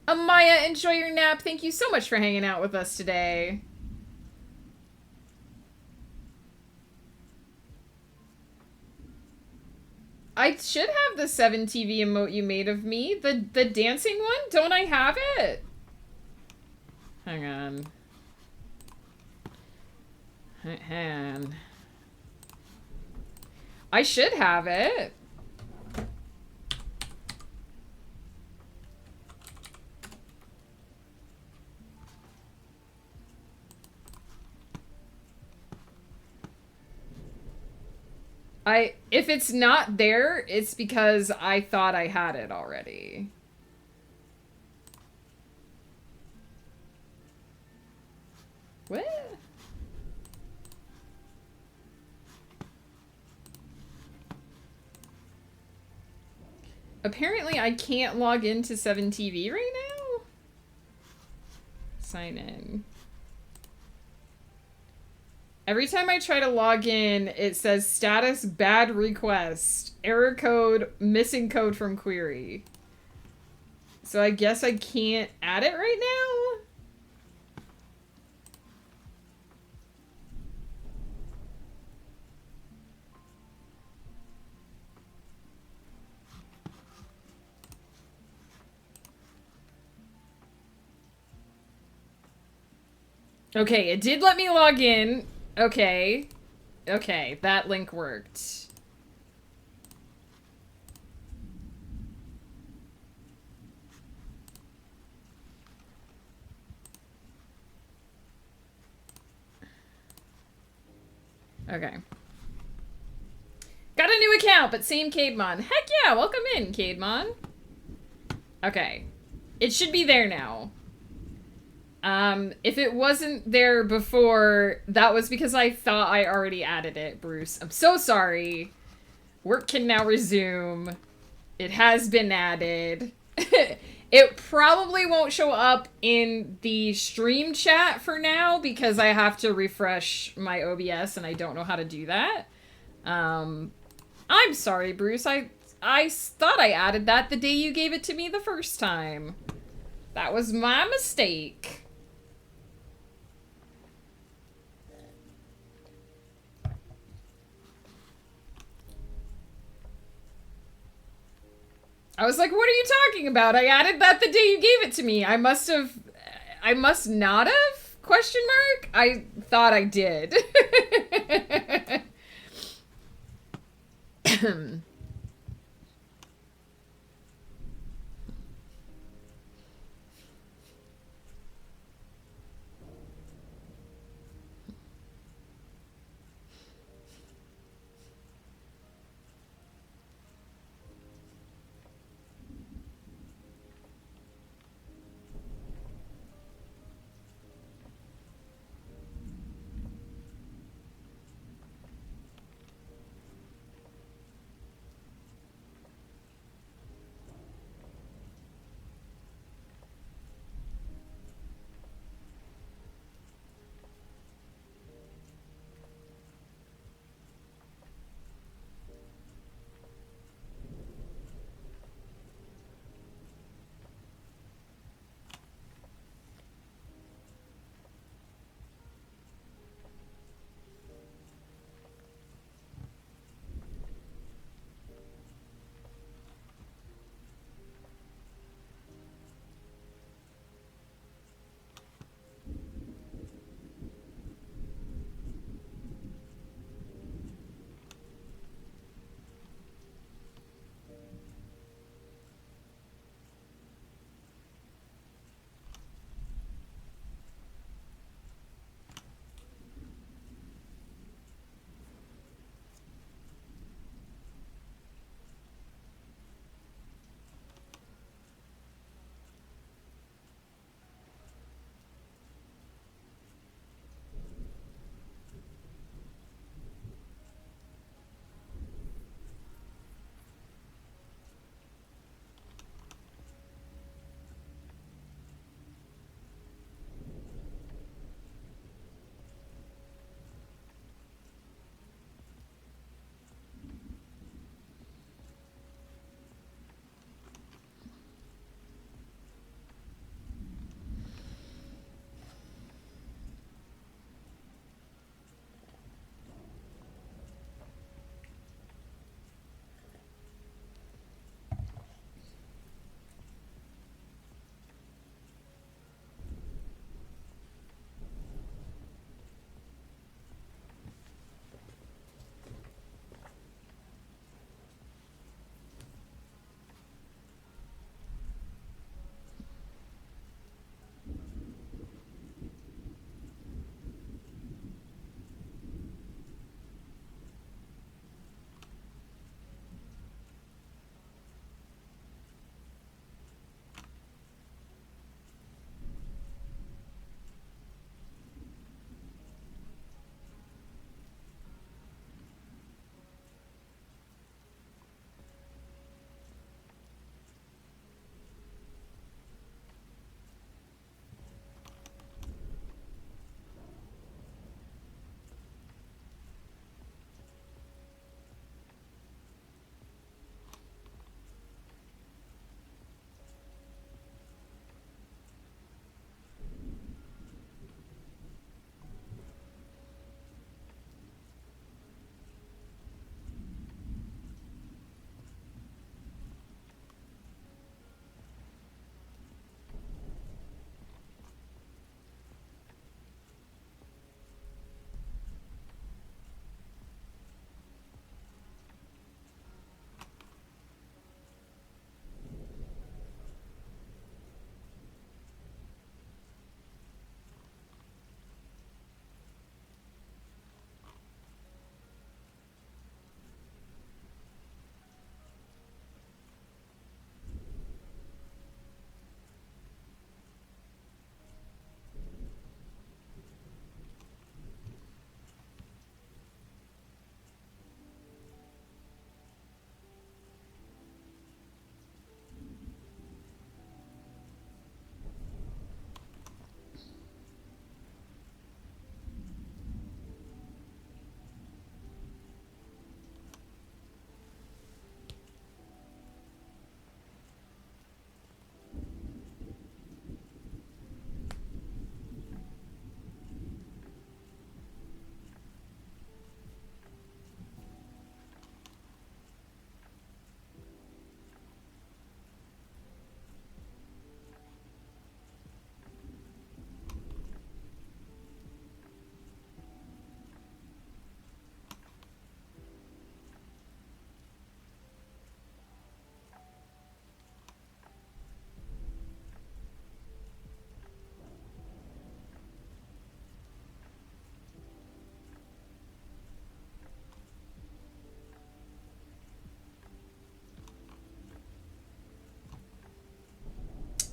Maya, enjoy your nap. Thank you so much for hanging out with us today. I should have the 7TV emote you made of me. The dancing one? Don't I have it? Hang on. Hang on. I should have it. If it's not there, it's because I thought I had it already. What? Apparently I can't log into 7TV right now? Sign in. Every time I try to log in, it says status bad request. Error code, missing code from query. So I guess I can't add it right now? Okay, it did let me log in. Okay. Okay, that link worked. Okay. Got a new account, but same Cademon. Heck yeah, welcome in, Cademon. Okay. It should be there now. If it wasn't there before, that was because I thought I already added it, Bruce. I'm so sorry. Work can now resume. It has been added. It probably won't show up in the stream chat for now because I have to refresh my OBS and I don't know how to do that. I'm sorry, Bruce. I thought I added that the day you gave it to me the first time. That was my mistake. I was like, what are you talking about? I added that the day you gave it to me. I must not have? Question mark? I thought I did.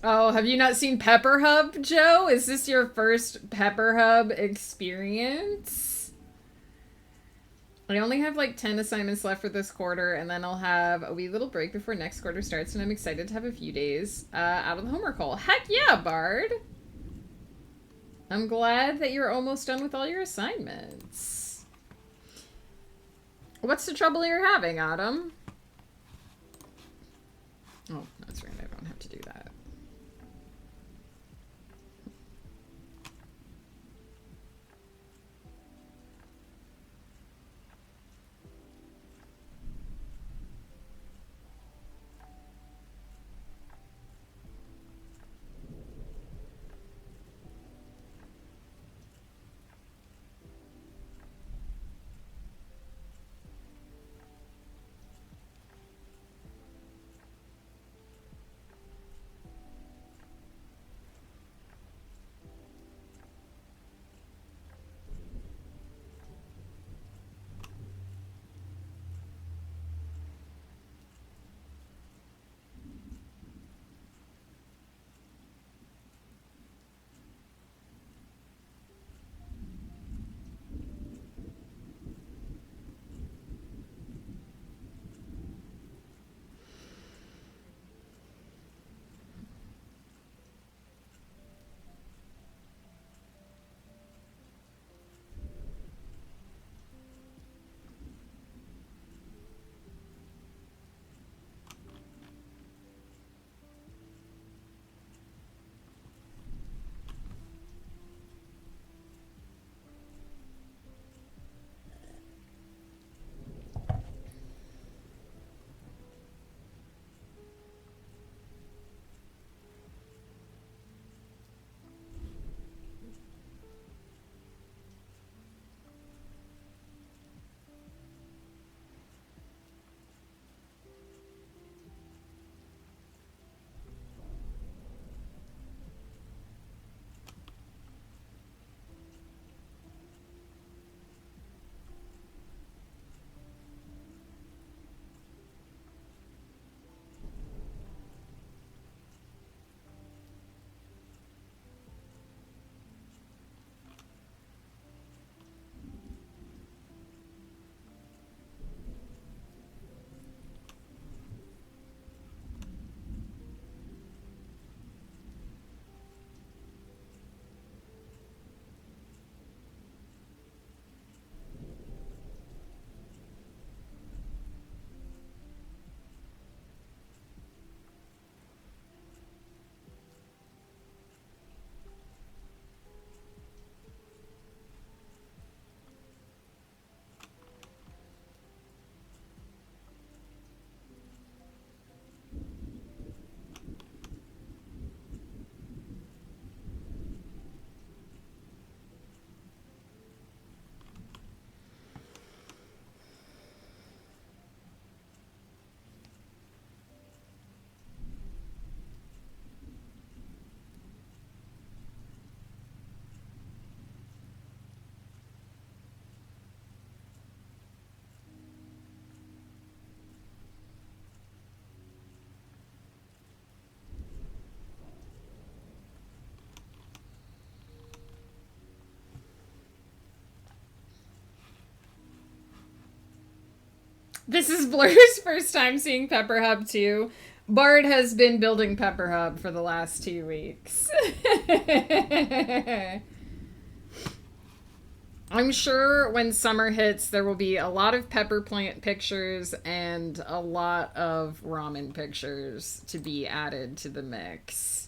Oh, have you not seen Pepper Hub, Joe? Is this your first Pepper Hub experience? I only have like 10 assignments left for this quarter, and then I'll have a wee little break before next quarter starts, and I'm excited to have a few days out of the homework hole. Heck yeah, Bard! I'm glad that you're almost done with all your assignments. What's the trouble you're having, Autumn? Oh, that's right. I don't have to do that. This is Blur's first time seeing Pepper Hub too. Bard has been building Pepper Hub for the last 2 weeks. I'm sure when summer hits, there will be a lot of pepper plant pictures and a lot of ramen pictures to be added to the mix.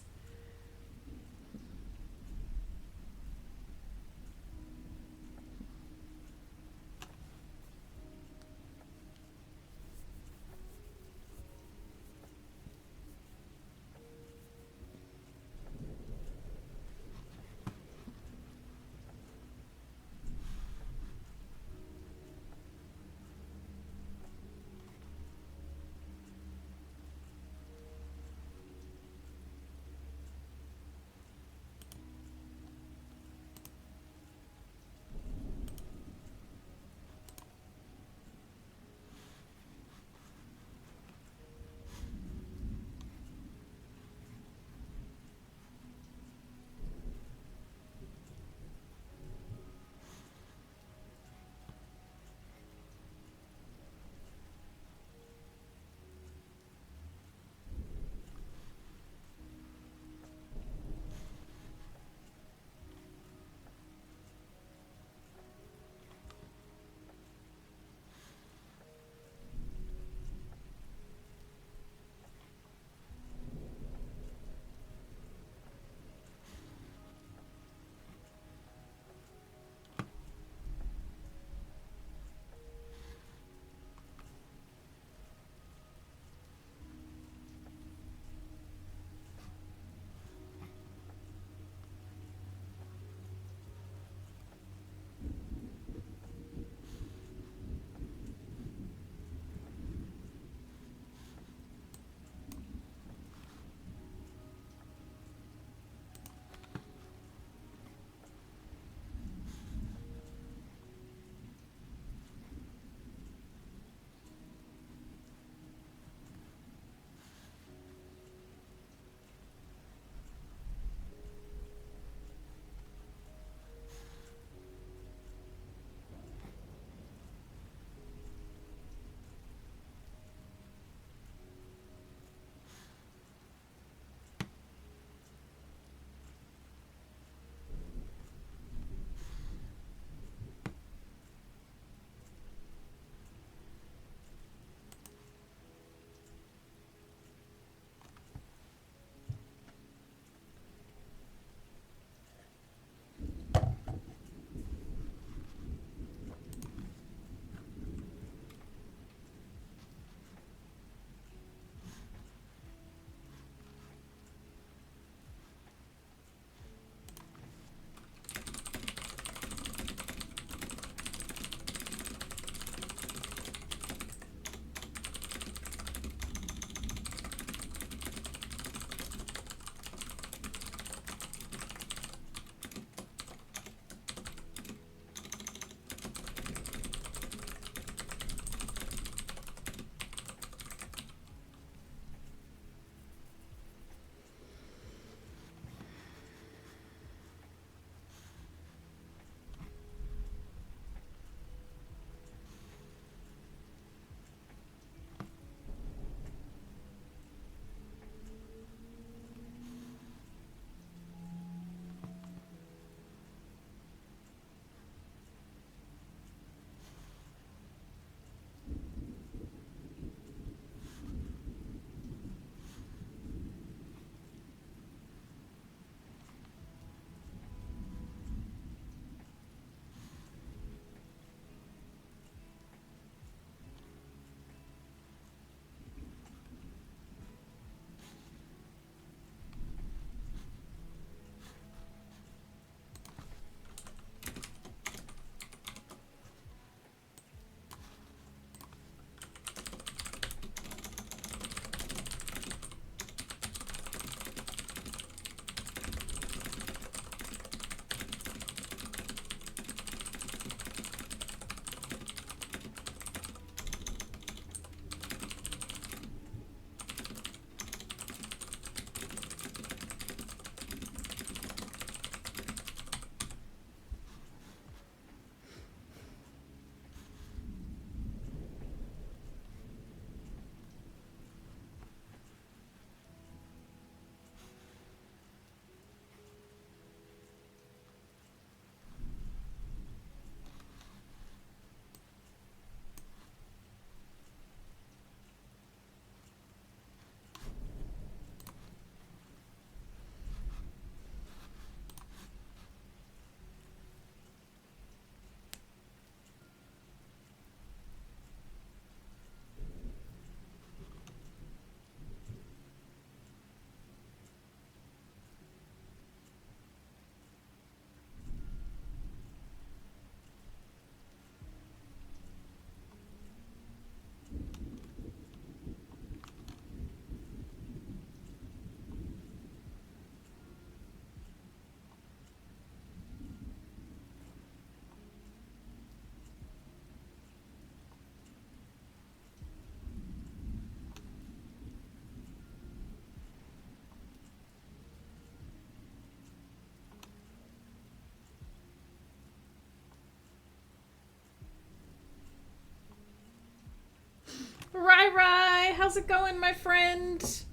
how's it going, my friend?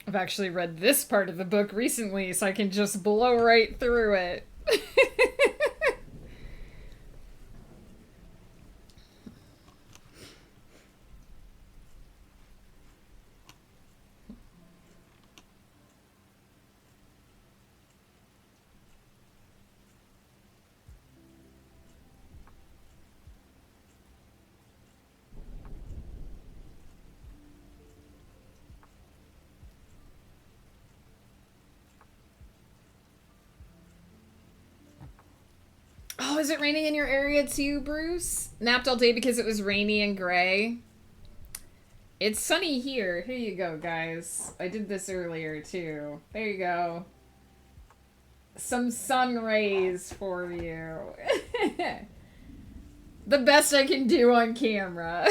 I've actually read this part of the book recently, so I can just blow right through it. Oh, is it raining in your area too, Bruce? Napped all day because it was rainy and gray. It's sunny here. Here you go, guys. I did this earlier too. There you go. Some sun rays for you. The best I can do on camera.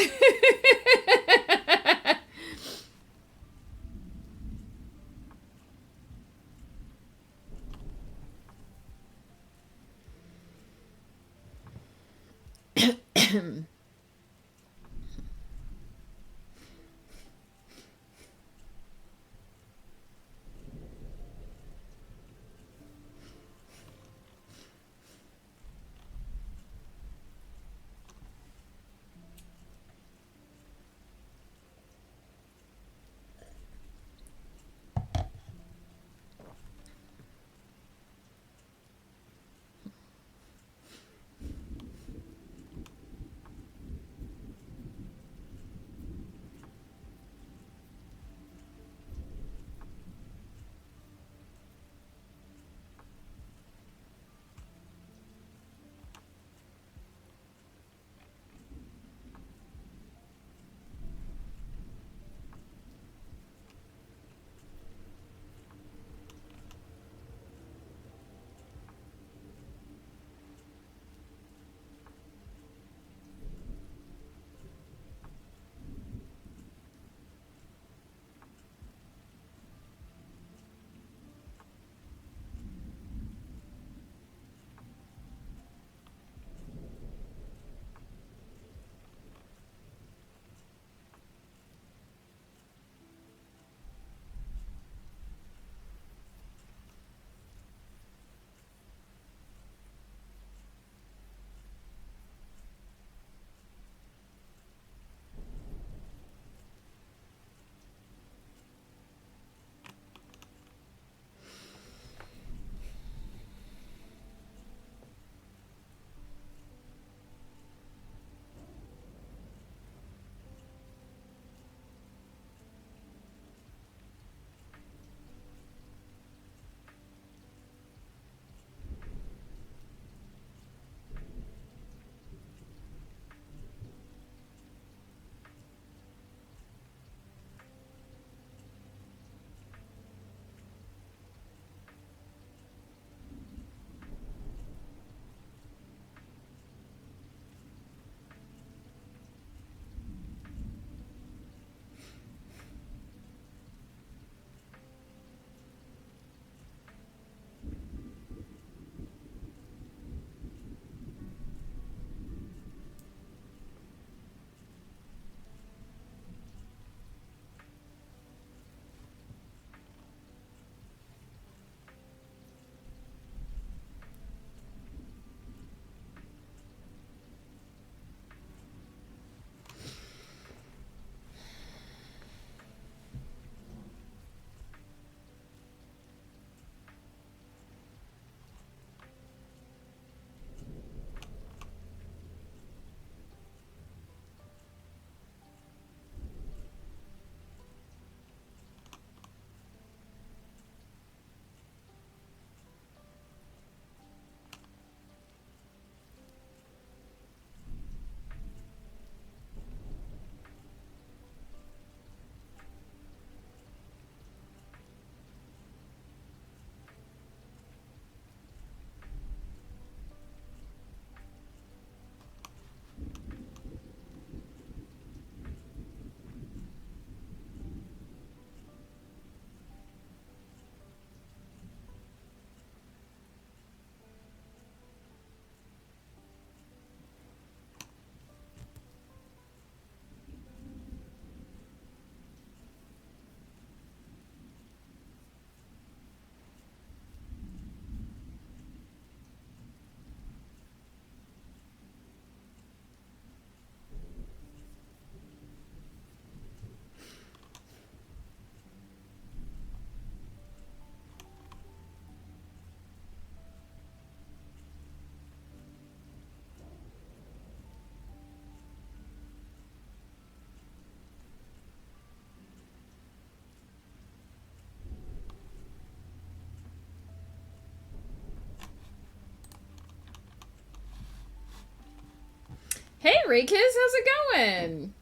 Hey, Raykiz, how's it going?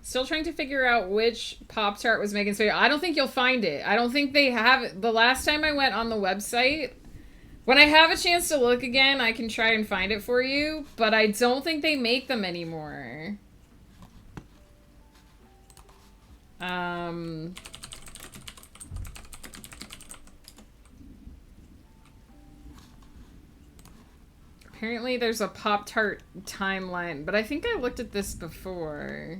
Still trying to figure out which Pop Tart was Megan's favorite. I don't think you'll find it. I don't think they have it. The last time I went on the website, when I have a chance to look again, I can try and find it for you, but I don't think they make them anymore. Apparently there's a Pop-Tart timeline, but I think I looked at this before.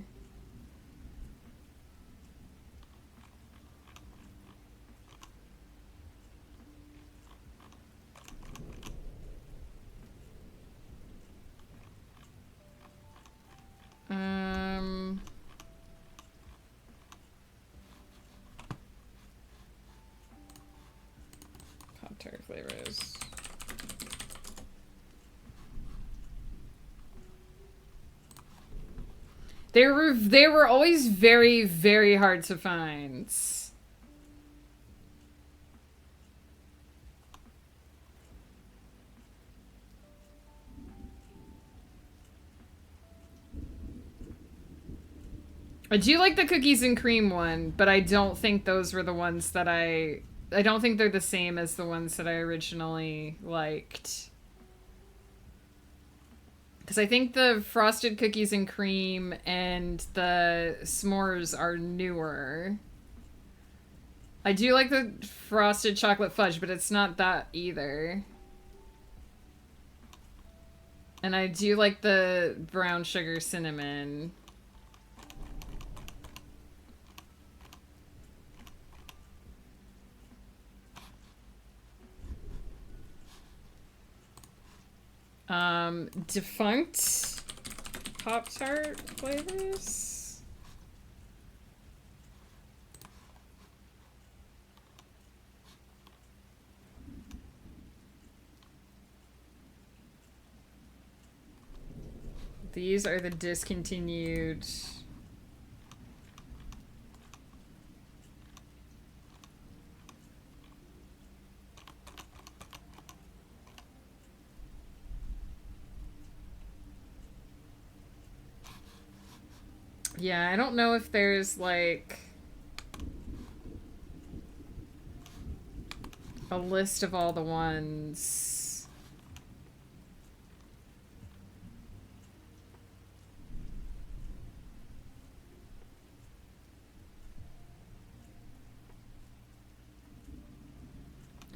Pop-Tart flavors. They were always very, very hard to find. I do like the cookies and cream one, but I don't think those were the ones that I don't think they're the same as the ones that I originally liked. Because I think the frosted cookies and cream and the s'mores are newer. I do like the frosted chocolate fudge, but it's not that either. And I do like the brown sugar cinnamon. Defunct Pop-Tart flavors. These are the discontinued. Yeah, I don't know if there's like a list of all the ones.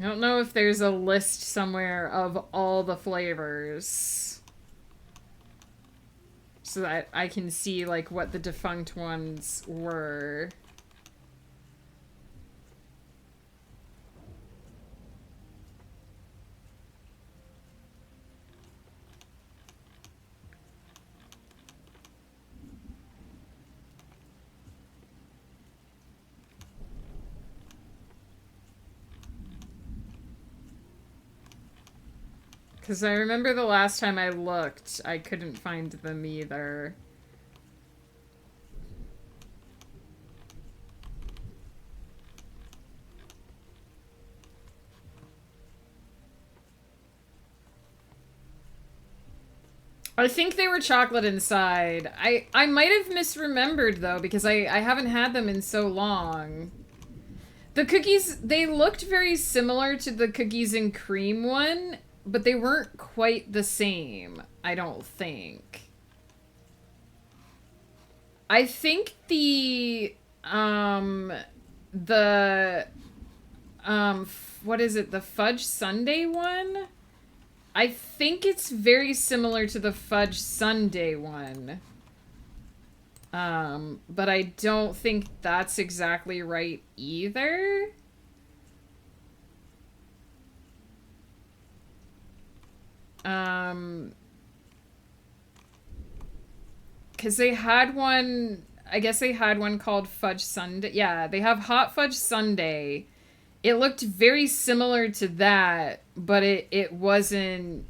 I don't know if there's a list somewhere of all the flavors. So that I can see, like, what the defunct ones were. Because I remember the last time I looked, I couldn't find them either. I think they were chocolate inside. I might have misremembered, though, because I haven't had them in so long. The cookies, they looked very similar to the cookies and cream one, but they weren't quite the same, I don't think. I think what is it, the fudge sundae one? I think it's very similar to the fudge sundae one. But I don't think that's exactly right either. Because they had one, I guess they had one called Fudge Sundae. Yeah, they have Hot Fudge Sundae. It looked very similar to that, but it wasn't...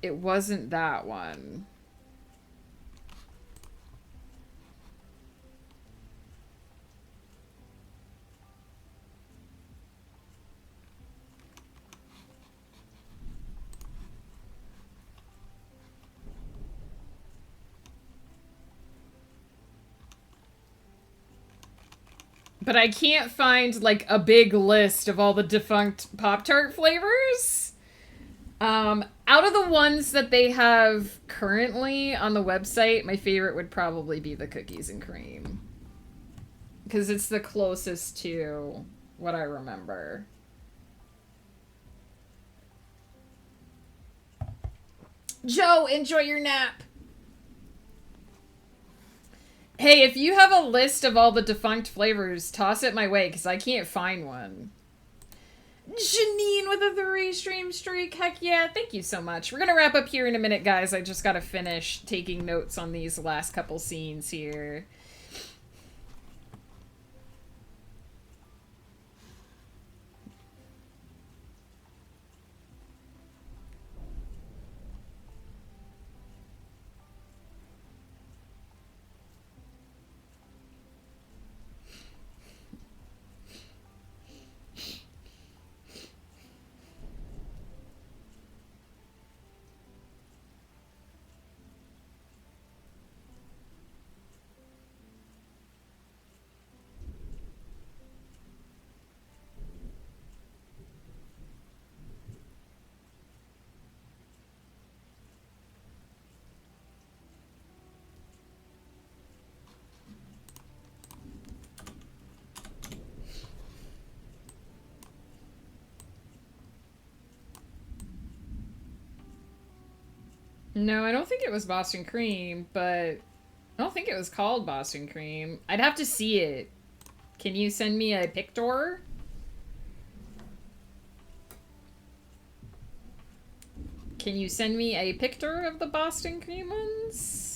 It wasn't that one. But I can't find, like, a big list of all the defunct Pop-Tart flavors. Out of the ones that they have currently on the website, my favorite would probably be the cookies and cream. Because it's the closest to what I remember. Joe, enjoy your nap. Hey, if you have a list of all the defunct flavors, toss it my way, because I can't find one. Janine with a 3-stream streak. Heck yeah, thank you so much. We're going to wrap up here in a minute, guys. I just got to finish taking notes on these last couple scenes here. No, I don't think it was Boston Cream, but I don't think it was called Boston Cream. I'd have to see it. Can you send me a picture? Can you send me a picture of the Boston Cream ones?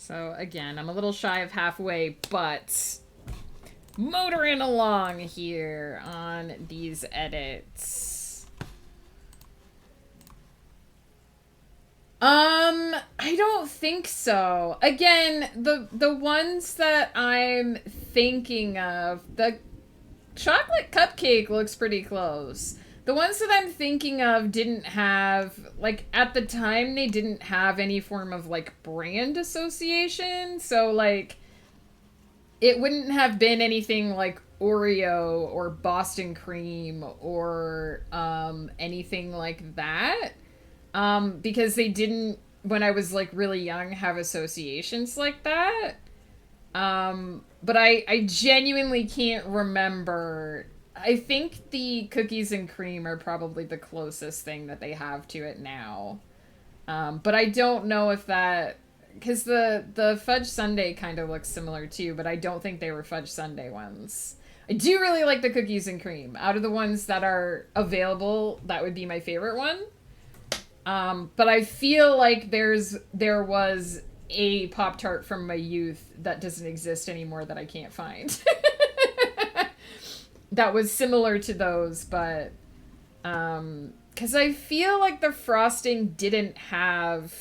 So again, I'm a little shy of halfway, but motoring along here on these edits. I don't think so. Again, the ones that I'm thinking of, the chocolate cupcake looks pretty close. The ones that I'm thinking of didn't have, like, at the time, they didn't have any form of, like, brand association. So, like, it wouldn't have been anything like Oreo or Boston Cream or anything like that. Because they didn't, when I was, like, really young, have associations like that. But I genuinely can't remember. I think the cookies and cream are probably the closest thing that they have to it now. But I don't know if that... Because the fudge sundae kind of looks similar too, but I don't think they were fudge sundae ones. I do really like the cookies and cream. Out of the ones that are available, that would be my favorite one. But I feel like there was a Pop-Tart from my youth that doesn't exist anymore that I can't find. That was similar to those, but because I feel like the frosting didn't have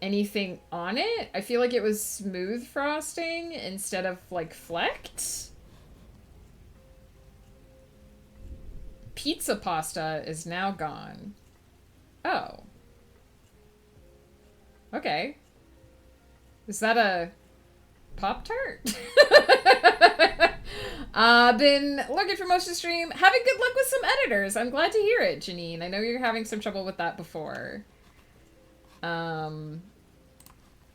anything on it. I feel like it was smooth frosting instead of, like, flecked. Pizza pasta is now gone. Oh. Okay. Is that a Pop-Tart? Been looking for most of the stream. Having good luck with some editors. I'm glad to hear it, Janine. I know you're having some trouble with that before.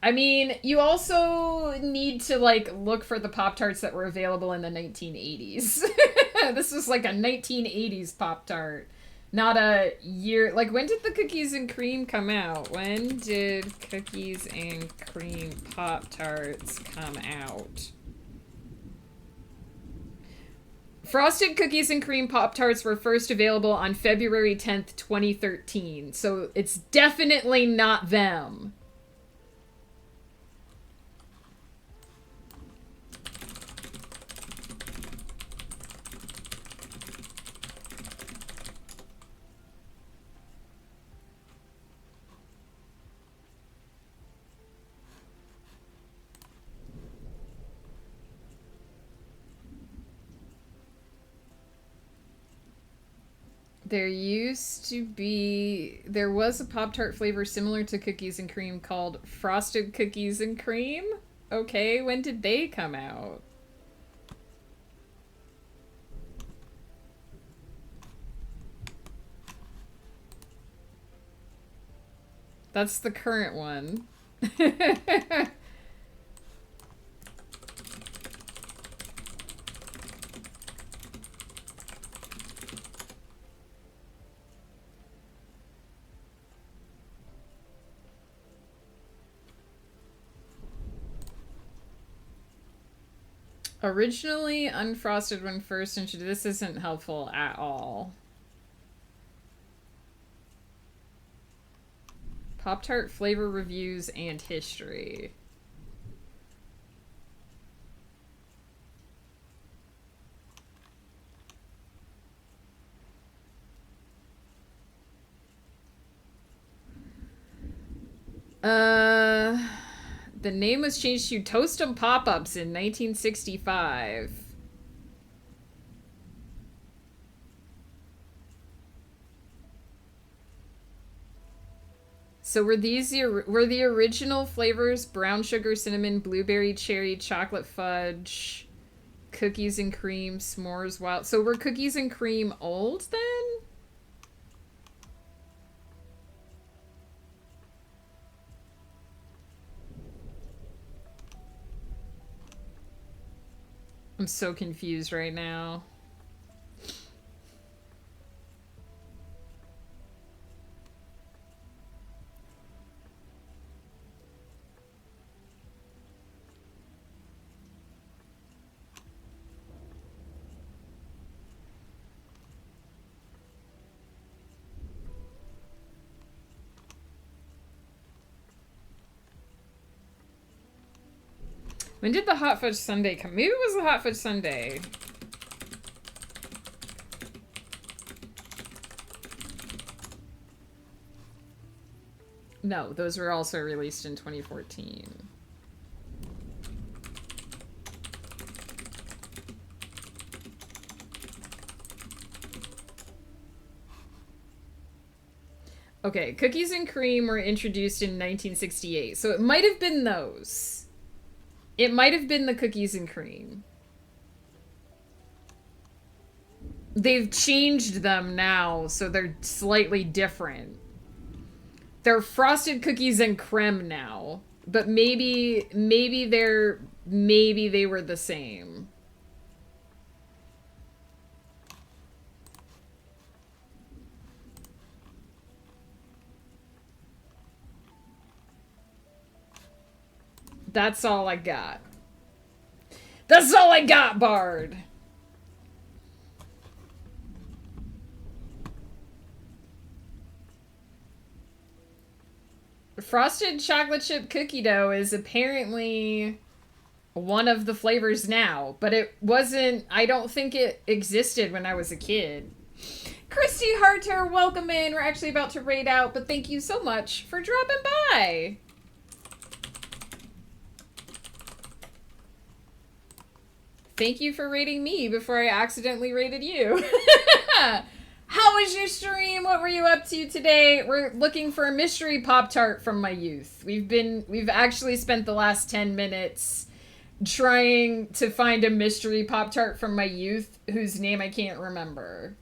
I mean, you also need to, like, look for the Pop-Tarts that were available in the 1980s. This was like a 1980s Pop-Tart. Not a year... Like, when did the Cookies and Cream come out? When did Cookies and Cream Pop-Tarts come out? Frosted Cookies and Cream Pop-Tarts were first available on February 10th, 2013. So it's definitely not them. There was a Pop-Tart flavor similar to Cookies and Cream called Frosted Cookies and Cream? Okay, when did they come out? That's the current one. Originally unfrosted when first introduced. This isn't helpful at all. Pop-Tart flavor reviews and history. The name was changed to Toast 'em Pop-Ups in 1965. So were the original flavors brown sugar, cinnamon, blueberry, cherry, chocolate fudge, cookies and cream, s'mores, wild. So were cookies and cream old then? I'm so confused right now. When did the Hot Fudge Sundae come? Maybe it was the Hot Fudge Sundae. No, those were also released in 2014. Okay, Cookies and Cream were introduced in 1968, so it might have been those. It might have been the Cookies and Cream. They've changed them now, so they're slightly different. They're Frosted Cookies and Creme now, but maybe they were the same. That's all I got. That's all I got, Bard. Frosted chocolate chip cookie dough is apparently one of the flavors now, but it wasn't, I don't think it existed when I was a kid. Christy Harter, welcome in. We're actually about to raid out, but thank you so much for dropping by. Thank you for rating me before I accidentally rated you. How was your stream? What were you up to today? We're looking for a mystery Pop-Tart from my youth. We've actually spent the last 10 minutes trying to find a mystery Pop-Tart from my youth whose name I can't remember.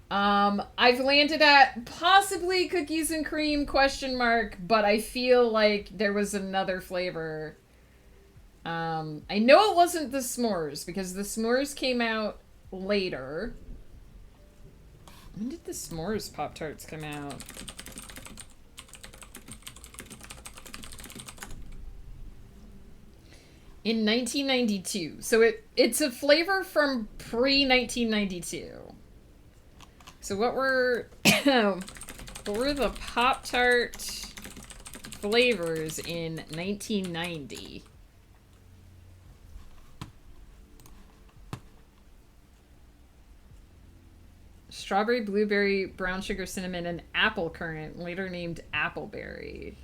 I've landed at possibly cookies and cream question mark, but I feel like there was another flavor. I know it wasn't the s'mores because the s'mores came out later. When did the s'mores Pop-Tarts come out? In 1992. So it's a flavor from pre-1992. So what were the Pop-Tart flavors in 1990? Strawberry, blueberry, brown sugar, cinnamon, and apple currant, later named appleberry.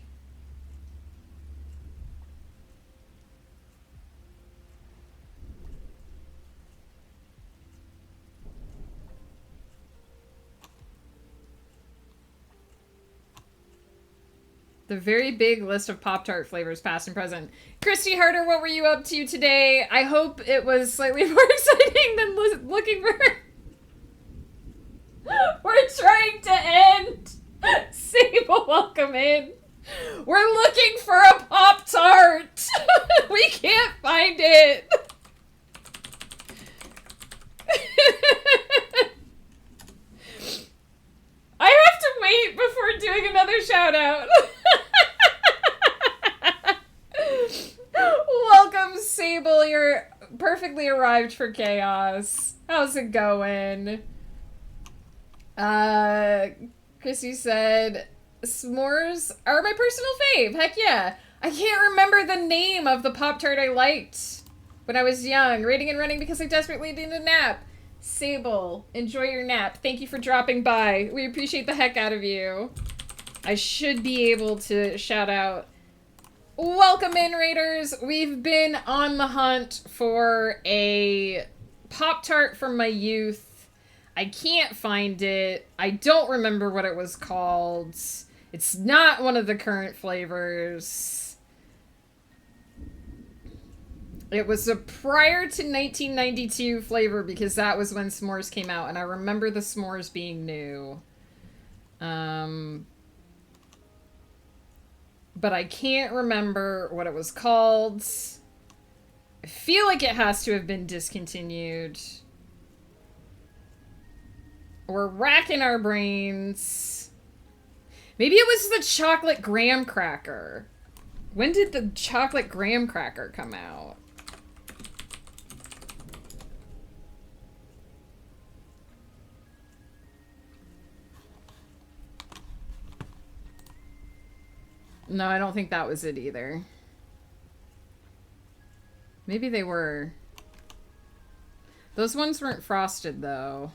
The very big list of Pop-Tart flavors, past and present. Christy Harder, what were you up to today? I hope it was slightly more exciting than looking for... We're trying to end. Sable, welcome in. We're looking for a Pop-Tart. We can't find it. I have to wait before doing another shout out. Welcome, Sable. You're perfectly arrived for chaos. How's it going? Chrissy said, s'mores are my personal fave. Heck yeah. I can't remember the name of the Pop-Tart I liked when I was young. Rating and running because I desperately need a nap. Sable, enjoy your nap. Thank you for dropping by. We appreciate the heck out of you. I should be able to shout out. Welcome in, Raiders. We've been on the hunt for a Pop-Tart from my youth. I can't find it. I don't remember what it was called. It's not one of the current flavors. It was a prior to 1992 flavor because that was when s'mores came out, and I remember the s'mores being new. But I can't remember what it was called. I feel like it has to have been discontinued. We're racking our brains. Maybe it was the chocolate graham cracker. When did the chocolate graham cracker come out? No, I don't think that was it either. Maybe they were. Those ones weren't frosted, though.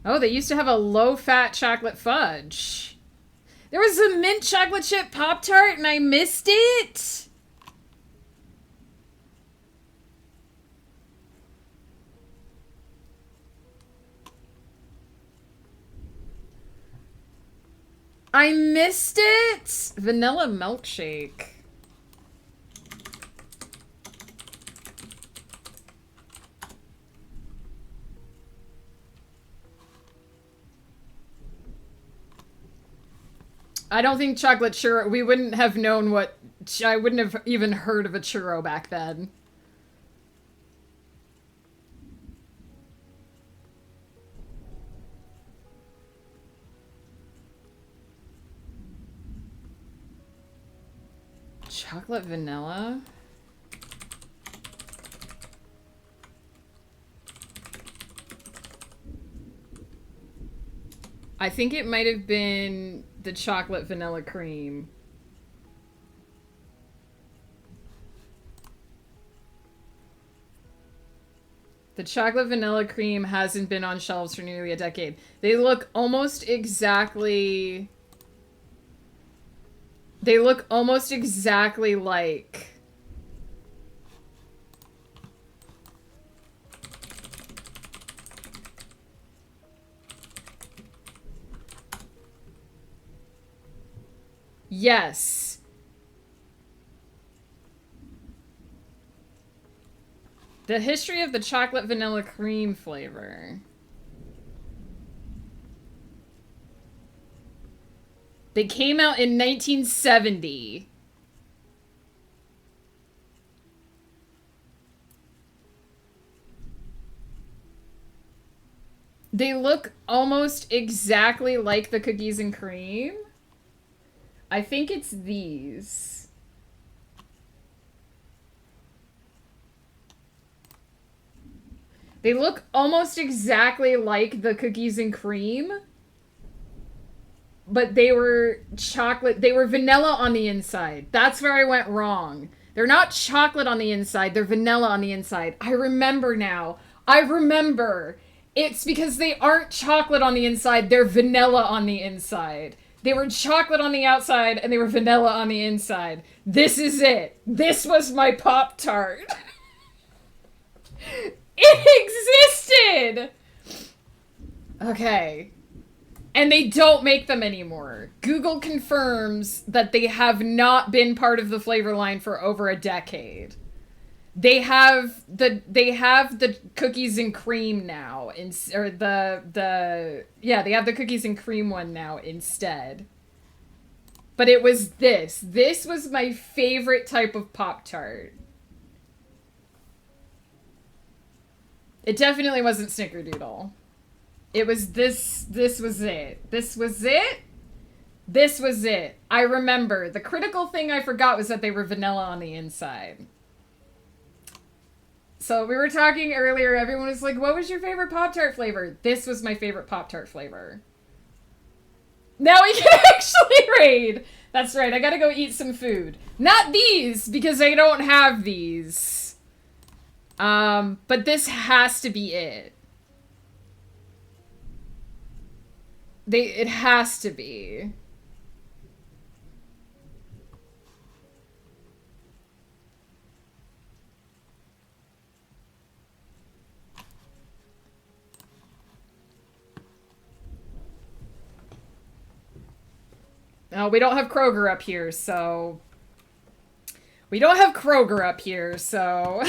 Oh, they used to have a low-fat chocolate fudge. There was a mint chocolate chip Pop-Tart and I missed it? I missed it? Vanilla milkshake. I don't think chocolate churro... We wouldn't have known what... I wouldn't have even heard of a churro back then. Chocolate vanilla? I think it might have been the chocolate vanilla cream. The chocolate vanilla cream hasn't been on shelves for nearly a decade. They look almost exactly... They look almost exactly like Yes. The history of the chocolate vanilla cream flavor. They came out in 1970. They look almost exactly like the cookies and cream. I think it's these. They look almost exactly like the cookies and cream, but they were chocolate. They were vanilla on the inside. That's where I went wrong. They're not chocolate on the inside. They're vanilla on the inside. I remember now. I remember. It's because they aren't chocolate on the inside. They're vanilla on the inside. They were chocolate on the outside and they were vanilla on the inside. This is it. This was my Pop-Tart. It existed! Okay. And they don't make them anymore. Google confirms that they have not been part of the flavor line for over a decade. They have the cookies and cream now, they have the cookies and cream one now instead. But it was this. This was my favorite type of Pop-Tart. It definitely wasn't Snickerdoodle. It was this. This was it. This was it. This was it. I remember. The critical thing I forgot was that they were vanilla on the inside. So we were talking earlier, everyone was like, what was your favorite Pop-Tart flavor? This was my favorite Pop-Tart flavor. Now we can actually raid. That's right, I gotta go eat some food. Not these, because I don't have these. But this has to be it. It has to be. No, we don't have Kroger up here, so... We don't have Kroger up here, so...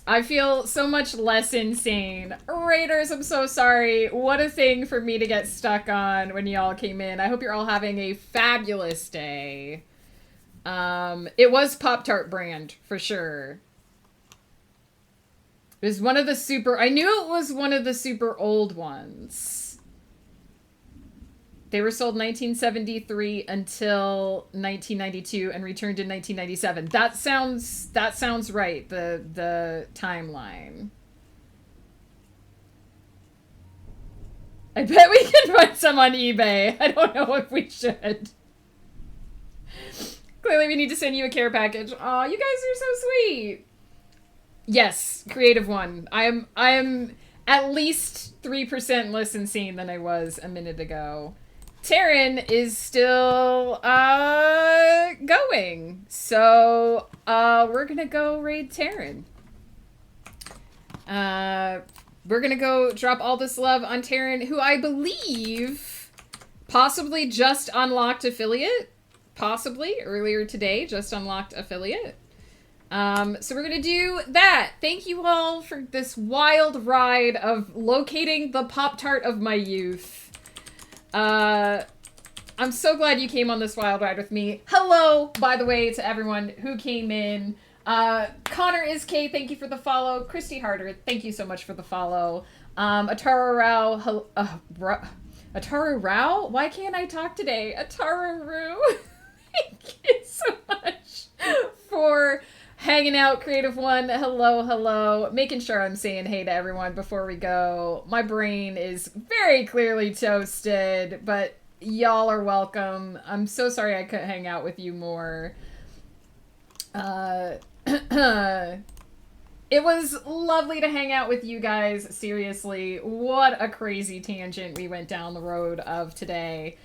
I feel so much less insane. Raiders, I'm so sorry. What a thing for me to get stuck on when y'all came in. I hope you're all having a fabulous day. It was Pop-Tart brand, for sure. It was one of the super... I knew it was one of the super old ones. They were sold 1973 until 1992 and returned in 1997. That sounds right, the timeline. I bet we can find some on eBay. I don't know if we should. Clearly we need to send you a care package. Aw, you guys are so sweet. Yes, creative one. I am at least 3% less insane than I was a minute ago. Taryn is still going, so we're gonna go raid Taryn. We're gonna go drop all this love on Taryn, who I believe possibly just unlocked affiliate. Possibly earlier today, just unlocked affiliate. So we're gonna do that. Thank you all for this wild ride of locating the Pop-Tart of my youth. I'm so glad you came on this wild ride with me. Hello, by the way, to everyone who came in. Connor is K, thank you for the follow. Christy Harder, thank you so much for the follow. Ataru Rao, Ataru Rao? Why can't I talk today? Ataru, thank you so much for hanging out, Creative One. Hello. Making sure I'm saying hey to everyone before we go. My brain is very clearly toasted, but y'all are welcome. I'm so sorry I couldn't hang out with you more. It was lovely to hang out with you guys. Seriously, what a crazy tangent we went down the road of today.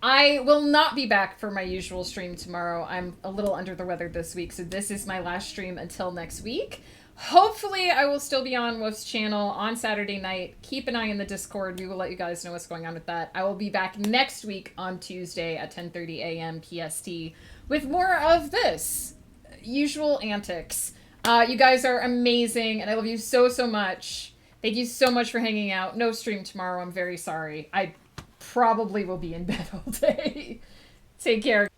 I will not be back for my usual stream tomorrow. I'm a little under the weather this week, so this is my last stream until next week. Hopefully, I will still be on Wolf's channel on Saturday night. Keep an eye in the Discord. We will let you guys know what's going on with that. I will be back next week on Tuesday at 10:30 a.m. PST with more of this usual antics. You guys are amazing, and I love you so, so much. Thank you so much for hanging out. No stream tomorrow. I'm very sorry. I probably will be in bed all day. Take care.